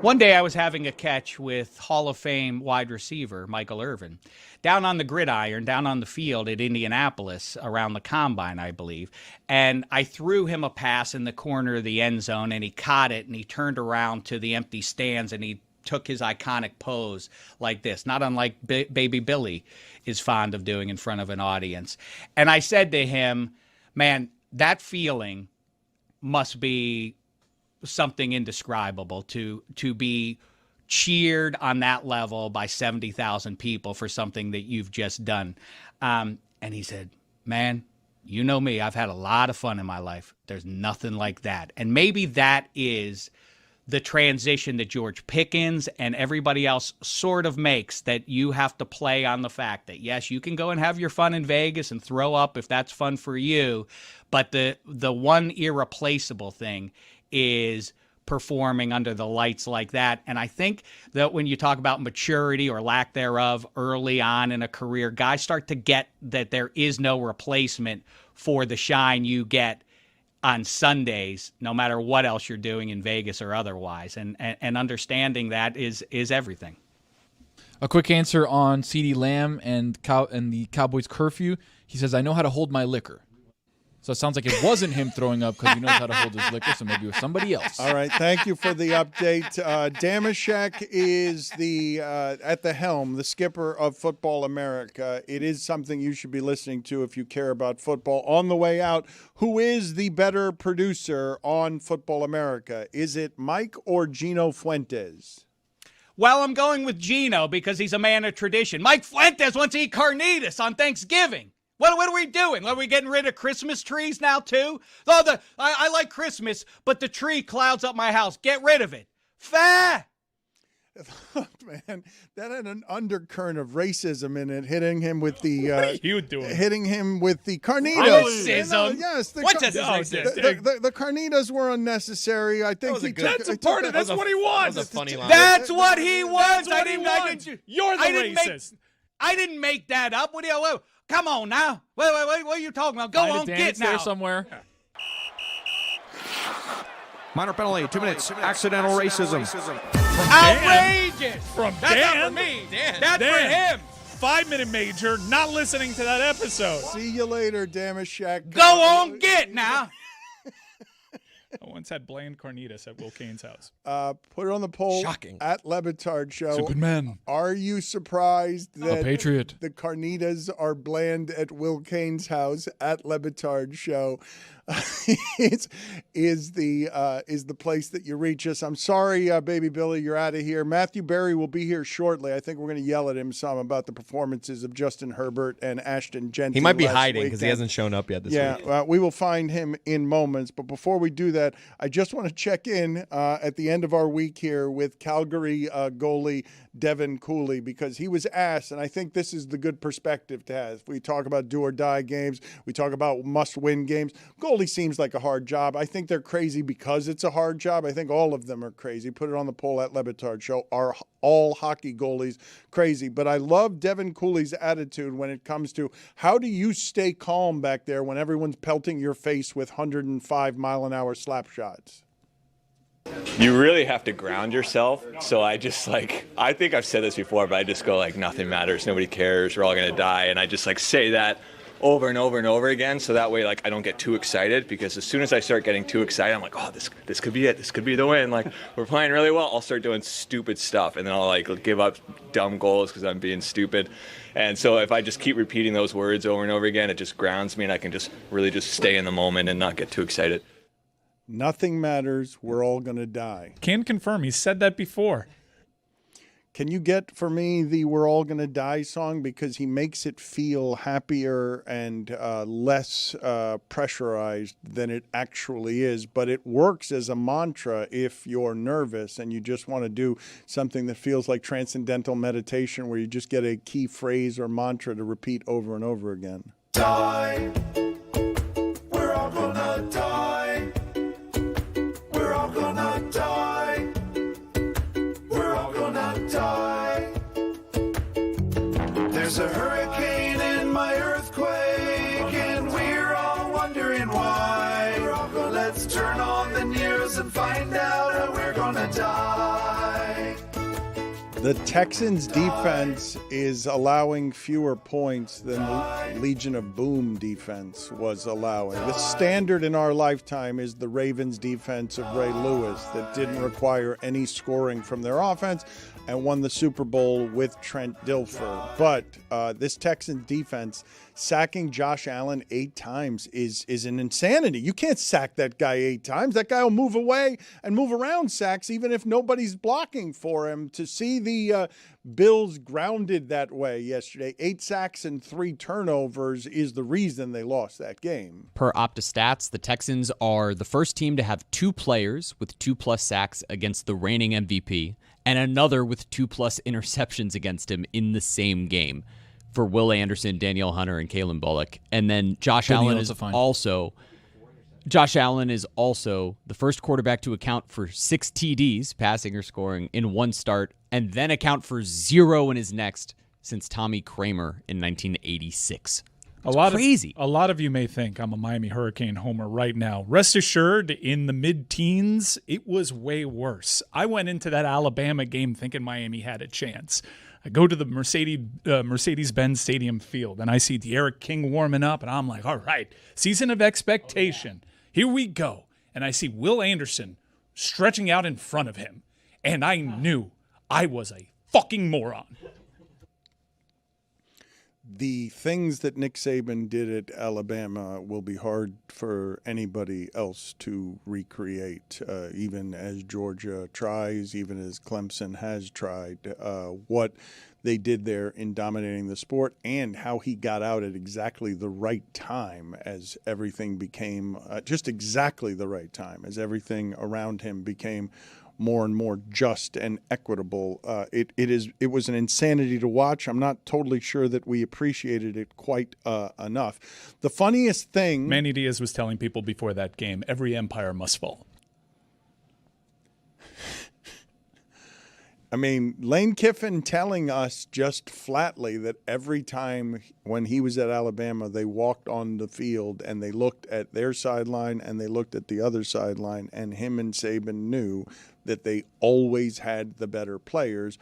One day I was having a catch with Hall of Fame wide receiver Michael Irvin down on the gridiron, down on the field at Indianapolis around the Combine, I believe. And I threw him a pass in the corner of the end zone, and he caught it, and he turned around to the empty stands, and he took his iconic pose like this, not unlike Baby Billy is fond of doing in front of an audience. And I said to him, "Man, that feeling must be something indescribable to be cheered on that level by 70,000 people for something that you've just done. And he said, man, you know me, I've had a lot of fun in my life. There's nothing like that. And maybe that is the transition that George Pickens and everybody else sort of makes, that you have to play on the fact that, yes, you can go and have your fun in Vegas and throw up if that's fun for you, but the one irreplaceable thing is performing under the lights like that. And I think that when you talk about maturity or lack thereof early on in a career, guys start to get that there is no replacement for the shine you get on Sundays, no matter what else you're doing in Vegas or otherwise. And understanding that is everything. A quick answer on CeeDee Lamb and the Cowboys curfew. He says, I know how to hold my liquor. So it sounds like it wasn't him throwing up because he knows how to hold his liquor, so maybe it was somebody else. All right, thank you for the update. Damashek is at the helm, the skipper of Football America. It is something you should be listening to if you care about football. On the way out, who is the better producer on Football America? Is it Mike or Gino Fuentes? Well, I'm going with Gino because he's a man of tradition. Mike Fuentes wants to eat carnitas on Thanksgiving. What are we doing? Are we getting rid of Christmas trees now, too? Oh, I like Christmas, but the tree clouds up my house. Get rid of it. Fair. Man, that had an undercurrent of racism in it, hitting him with the what are you doing? Hitting him with the carnitas. Racism? Yes, What does it racist? The carnitas were unnecessary. I think That's a part of. That's what he wants. That was a funny line. That's what he wants. That's what he wants. You're the racist. I didn't make that up. What do you? Come on now. Wait, what are you talking about? Go on, get now. There somewhere. Minor penalty, 2 minutes. Accidental racism. Outrageous. From That's Dan. not for me. Dan. That's for him. 5-minute major, not listening to that episode. See you later, Damashek. Go on, get now. I once had bland carnitas at Will Kane's house. Put it on the poll. Shocking. At Le Batard Show. He's a good man. Are you surprised that A patriot. the carnitas are bland at Will Kane's house? At Le Batard Show is the place that you reach us. I'm sorry, Baby Billy, you're out of here. Matthew Berry will be here shortly. I think we're going to yell at him some about the performances of Justin Herbert and Ashton Genty. He might be last hiding because he weekend. hasn't shown up yet this week. Yeah, we will find him in moments. But before we do that, I just want to check in at the end of our week here with Calgary goalie Devin Cooley, because he was asked, and I think this is the good perspective to have. We talk about do-or-die games. We talk about must-win games. Goalie seems like a hard job. I think they're crazy because it's a hard job. I think all of them are crazy. Put it on the poll at Le Batard Show. Are all hockey goalies crazy? But I love Devin Cooley's attitude when it comes to how do you stay calm back there when everyone's pelting your face with 105-mile-an-hour slap shots? You really have to ground yourself. So I just I think I've said this before, but I just go nothing matters, nobody cares, we're all gonna die, and I just say that over and over and over again, so that way I don't get too excited, because as soon as I start getting too excited, I'm like, oh, this could be it, this could be the win, we're playing really well. I'll start doing stupid stuff, and then I'll give up dumb goals because I'm being stupid. And so if I just keep repeating those words over and over again, it just grounds me, and I can just really just stay in the moment and not get too excited. Nothing matters. We're all going to die. Can confirm. He said that before. Can you get for me the We're All Gonna Die song? Because he makes it feel happier and less pressurized than it actually is. But it works as a mantra if you're nervous and you just want to do something that feels like transcendental meditation, where you just get a key phrase or mantra to repeat over and over again. Die. We're all gonna die. We're all gonna die. We're all gonna die. There's a hurricane in my earthquake, and we're all wondering why. Let's turn on the news and find out how we're gonna die. The Texans' defense is allowing fewer points than the Legion of Boom defense was allowing. The standard in our lifetime is the Ravens' defense of Ray Lewis that didn't require any scoring from their offense and won the Super Bowl with Trent Dilfer. But this Texans defense sacking Josh Allen 8 times is an insanity. You can't sack that guy 8 times. That guy will move away and move around sacks even if nobody's blocking for him. To see the Bills grounded that way yesterday, 8 sacks and 3 turnovers is the reason they lost that game. Per OptaStats, the Texans are the first team to have 2 players with 2+ sacks against the reigning MVP and another with 2+ interceptions against him in the same game for Will Anderson, Danielle Hunter, and Kalen Bullock. And then Josh Allen is also the first quarterback to account for 6 TDs, passing or scoring, in one start, and then account for 0 in his next since Tommy Kramer in 1986. Crazy. A lot of you may think I'm a Miami Hurricane homer right now. Rest assured, in the mid-teens, it was way worse. I went into that Alabama game thinking Miami had a chance. I go to the Mercedes-Benz Stadium field, and I see De'Aaron King warming up, and I'm like, all right, season of expectation. Here we go. And I see Will Anderson stretching out in front of him, and I knew I was a fucking moron. The things that Nick Saban did at Alabama will be hard for anybody else to recreate, even as Georgia tries, even as Clemson has tried. What they did there in dominating the sport and how he got out at exactly the right time as everything became just exactly the right time, as everything around him became more and more just and equitable. It was an insanity to watch. I'm not totally sure that we appreciated it quite enough. The funniest thing, Manny Diaz was telling people before that game, every empire must fall. I mean, Lane Kiffin telling us just flatly that every time when he was at Alabama, they walked on the field and they looked at their sideline and they looked at the other sideline, and him and Saban knew that they always had the better players.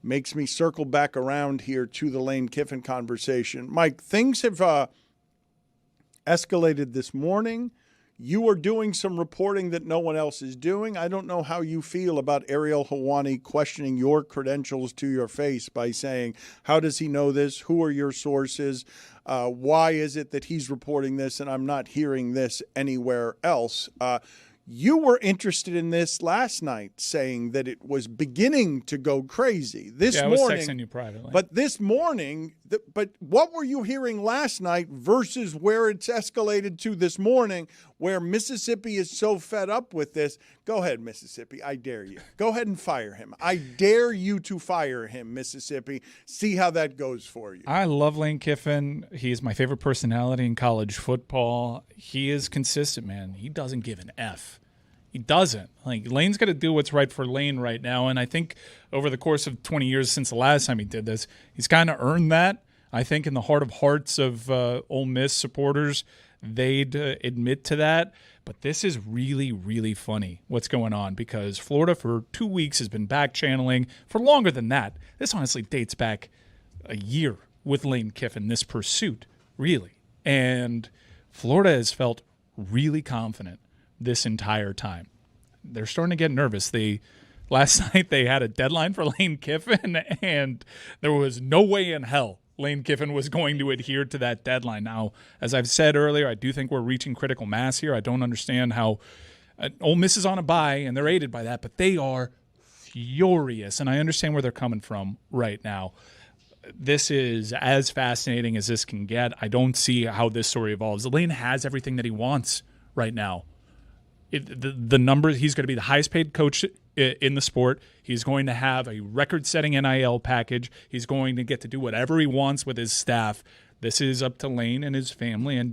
Makes me circle back around here to the Lane Kiffin conversation. Mike, things have escalated this morning. You are doing some reporting that no one else is doing. I don't know how you feel about Ariel Helwani questioning your credentials to your face by saying, how does he know this? Who are your sources? Why is it that he's reporting this and I'm not hearing this anywhere else? You were interested in this last night, saying that it was beginning to go crazy. I was texting you privately. But this morning, but what were you hearing last night versus where it's escalated to this morning, where Mississippi is so fed up with this? Go ahead, Mississippi. I dare you. Go ahead and fire him. I dare you to fire him, Mississippi. See how that goes for you. I love Lane Kiffin. He's my favorite personality in college football. He is consistent, man. He doesn't give an F. He doesn't. Like, Lane's got to do what's right for Lane right now, and I think over the course of 20 years since the last time he did this, he's kind of earned that. I think in the heart of hearts of Ole Miss supporters, they'd admit to that. But this is really, really funny what's going on, because Florida for 2 weeks has been back-channeling for longer than that. This honestly dates back a year with Lane Kiffin, this pursuit, really. And Florida has felt really confident this entire time. They're starting to get nervous. Last night they had a deadline for Lane Kiffin, and there was no way in hell Lane Kiffin was going to adhere to that deadline. Now, as I've said earlier, I do think we're reaching critical mass here. I don't understand how Ole Miss is on a bye, and they're aided by that, but they are furious, and I understand where they're coming from right now. This is as fascinating as this can get. I don't see how this story evolves. Lane has everything that he wants right now. The numbers, he's going to be the highest paid coach in the sport. He's going to have a record-setting NIL package. He's going to get to do whatever he wants with his staff. This is up to Lane and his family, and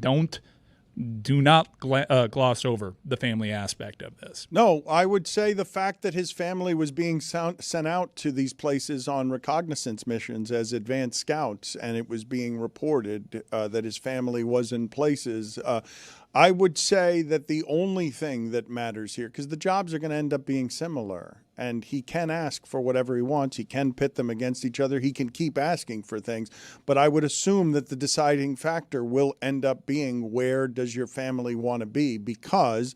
do not gloss over the family aspect of this. No, I would say the fact that his family was being sent out to these places on reconnaissance missions as advanced scouts, and it was being reported that his family was in places. I would say that the only thing that matters here, because the jobs are going to end up being similar, and he can ask for whatever he wants. He can pit them against each other. He can keep asking for things. But I would assume that the deciding factor will end up being, where does your family want to be? Because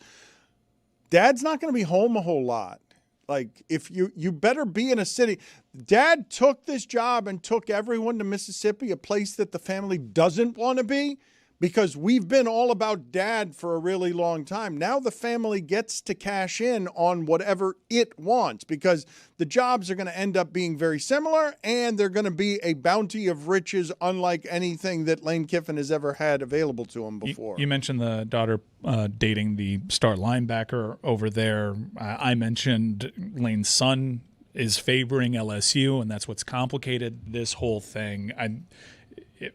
Dad's not going to be home a whole lot. Like, if you better be in a city. Dad took this job and took everyone to Mississippi, a place that the family doesn't want to be, because we've been all about Dad for a really long time. Now the family gets to cash in on whatever it wants, because the jobs are going to end up being very similar, and they're going to be a bounty of riches unlike anything that Lane Kiffin has ever had available to him before. You mentioned the daughter dating the star linebacker over there. I mentioned Lane's son is favoring LSU, and that's what's complicated this whole thing.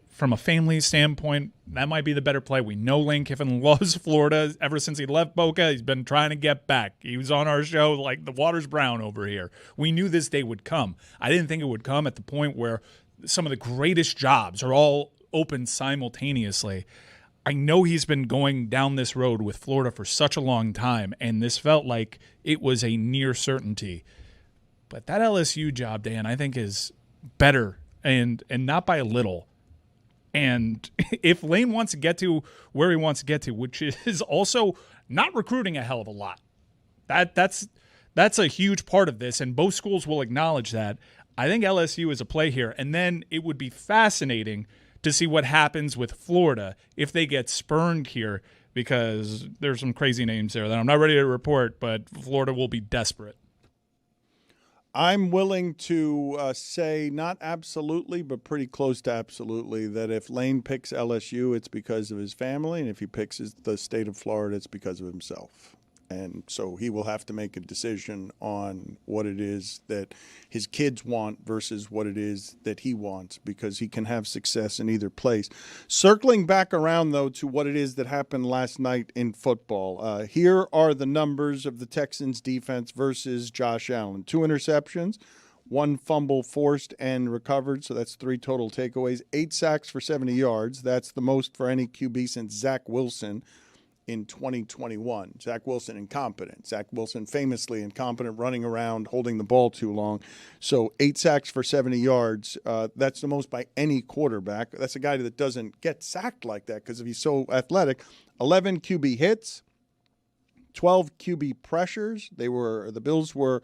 From a family standpoint, that might be the better play. We know Lane Kiffin loves Florida ever since he left Boca. He's been trying to get back. He was on our show like the water's brown over here. We knew this day would come. I didn't think it would come at the point where some of the greatest jobs are all open simultaneously. I know he's been going down this road with Florida for such a long time, and this felt like it was a near certainty. But that LSU job, Dan, I think is better, and not by a little. And if Lane wants to get to where he wants to get to, which is also not recruiting a hell of a lot, that's a huge part of this, and both schools will acknowledge that. I think LSU is a play here, and then it would be fascinating to see what happens with Florida if they get spurned here, because there's some crazy names there that I'm not ready to report, but Florida will be desperate. I'm willing to say not absolutely, but pretty close to absolutely, that if Lane picks LSU, it's because of his family, and if he picks the state of Florida, it's because of himself. And so he will have to make a decision on what it is that his kids want versus what it is that he wants, because he can have success in either place. Circling back around, though, to what it is that happened last night in football. Here are the numbers of the Texans defense versus Josh Allen. 2 interceptions, 1 fumble forced and recovered, so that's 3 total takeaways. 8 sacks for 70 yards. That's the most for any QB since Zach Wilson in 2021. Zach Wilson incompetent. Zach Wilson famously incompetent, running around, holding the ball too long. So 8 sacks for 70 yards. That's the most by any quarterback. That's a guy that doesn't get sacked like that because he's so athletic. 11 QB hits, 12 QB pressures. The Bills were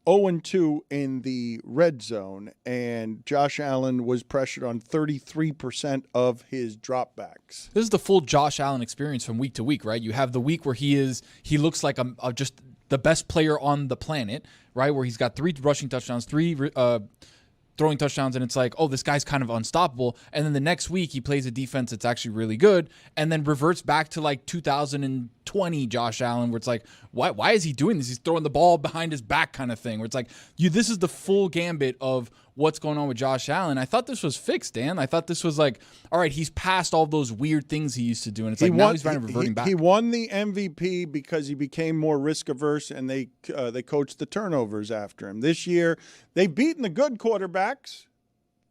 0-2 in the red zone, and Josh Allen was pressured on 33% of his dropbacks. This is the full Josh Allen experience from week to week, right? You have the week where he looks like just the best player on the planet, right? Where he's got 3 rushing touchdowns, 3 throwing touchdowns, and it's like, oh, this guy's kind of unstoppable. And then the next week he plays a defense that's actually really good, and then reverts back to like 2020 Josh Allen, where it's like, why is he doing this? He's throwing the ball behind his back kind of thing, where it's like, this is the full gambit of what's going on with Josh Allen. I thought this was fixed, Dan. I thought this was like, all right, he's past all those weird things he used to do, and it's like now he's kind of reverting back. He won the MVP because he became more risk averse, and they coached the turnovers after him. This year, they've beaten the good quarterbacks.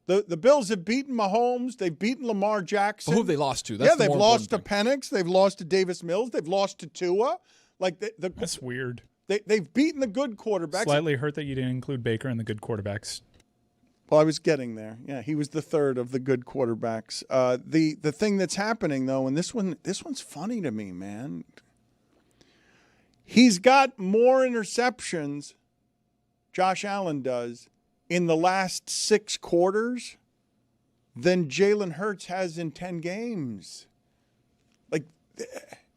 The Bills have beaten Mahomes. They've beaten Lamar Jackson. But who have they lost to? That's they've lost to Penix. They've lost to Davis Mills. They've lost to Tua. That's weird. They've beaten the good quarterbacks. Slightly hurt that you didn't include Baker in the good quarterbacks. Well, I was getting there. Yeah, he was the third of the good quarterbacks. The thing that's happening, though, and this one's funny to me, man. He's got more interceptions, Josh Allen does, in the last 6 quarters than Jalen Hurts has in 10 games.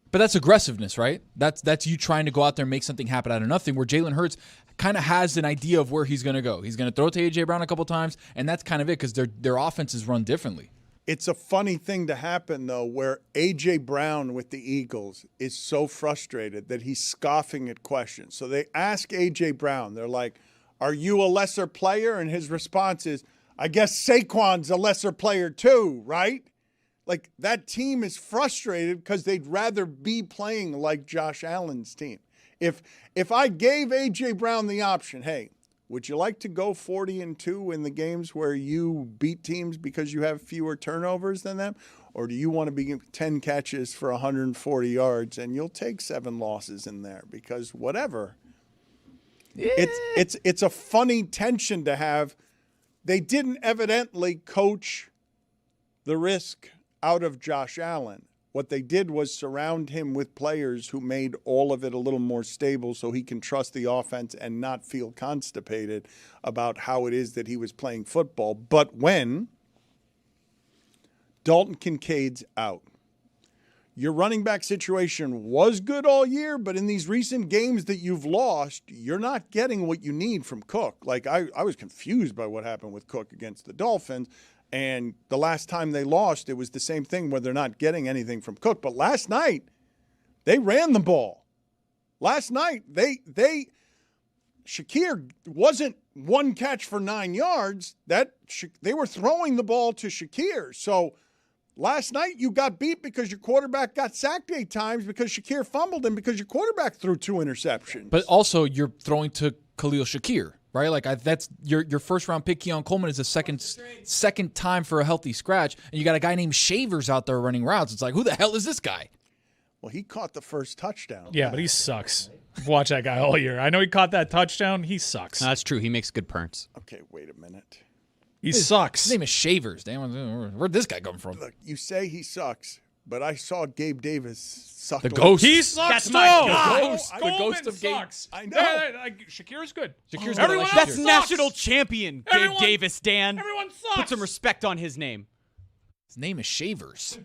But that's aggressiveness, right? That's you trying to go out there and make something happen out of nothing, where Jalen Hurts kind of has an idea of where he's going to go. He's going to throw to A.J. Brown a couple times, and that's kind of it, because their offenses run differently. It's a funny thing to happen, though, where A.J. Brown with the Eagles is so frustrated that he's scoffing at questions. So they ask A.J. Brown, they're like, are you a lesser player? And his response is, I guess Saquon's a lesser player too, right? Like, that team is frustrated because they'd rather be playing like Josh Allen's team. If I gave A.J. Brown the option, hey, would you like to go 40-2 in the games where you beat teams because you have fewer turnovers than them? Or do you want to be 10 catches for 140 yards and you'll take 7 losses in there because whatever? Yeah. It's a funny tension to have. They didn't evidently coach the risk out of Josh Allen. What they did was surround him with players who made all of it a little more stable so he can trust the offense and not feel constipated about how it is that he was playing football. But when Dalton Kincaid's out, your running back situation was good all year, but in these recent games that you've lost, you're not getting what you need from Cook. Like, I was confused by what happened with Cook against the Dolphins, and the last time they lost, it was the same thing where they're not getting anything from Cook. But last night, they ran the ball. Last night, Shakir wasn't one catch for 9 yards. They were throwing the ball to Shakir. So last night, you got beat because your quarterback got sacked 8 times because Shakir fumbled and because your quarterback threw 2 interceptions. But also, you're throwing to Khalil Shakir, right? Like that's your first round pick. Keon Coleman is the second time for a healthy scratch, and you got a guy named Shavers out there running routes. It's like, who the hell is this guy? Well, he caught the first touchdown. Yeah, but he sucks. Watch that guy all year. I know he caught that touchdown. He sucks. No, that's true. He makes good punts. Okay, wait a minute. He sucks. His name is Shavers. Damn, where'd this guy come from? Look, you say he sucks, but I saw Gabe Davis suck. The ghost. He sucks. That's no. my ghost. Coleman The ghost of Gabe. sucks. I know. Shakir's good. Shakir's Everyone good. else That's sucks. national champion Gabe Davis, Dan. Everyone sucks. Put some respect on his name. His name is Shavers.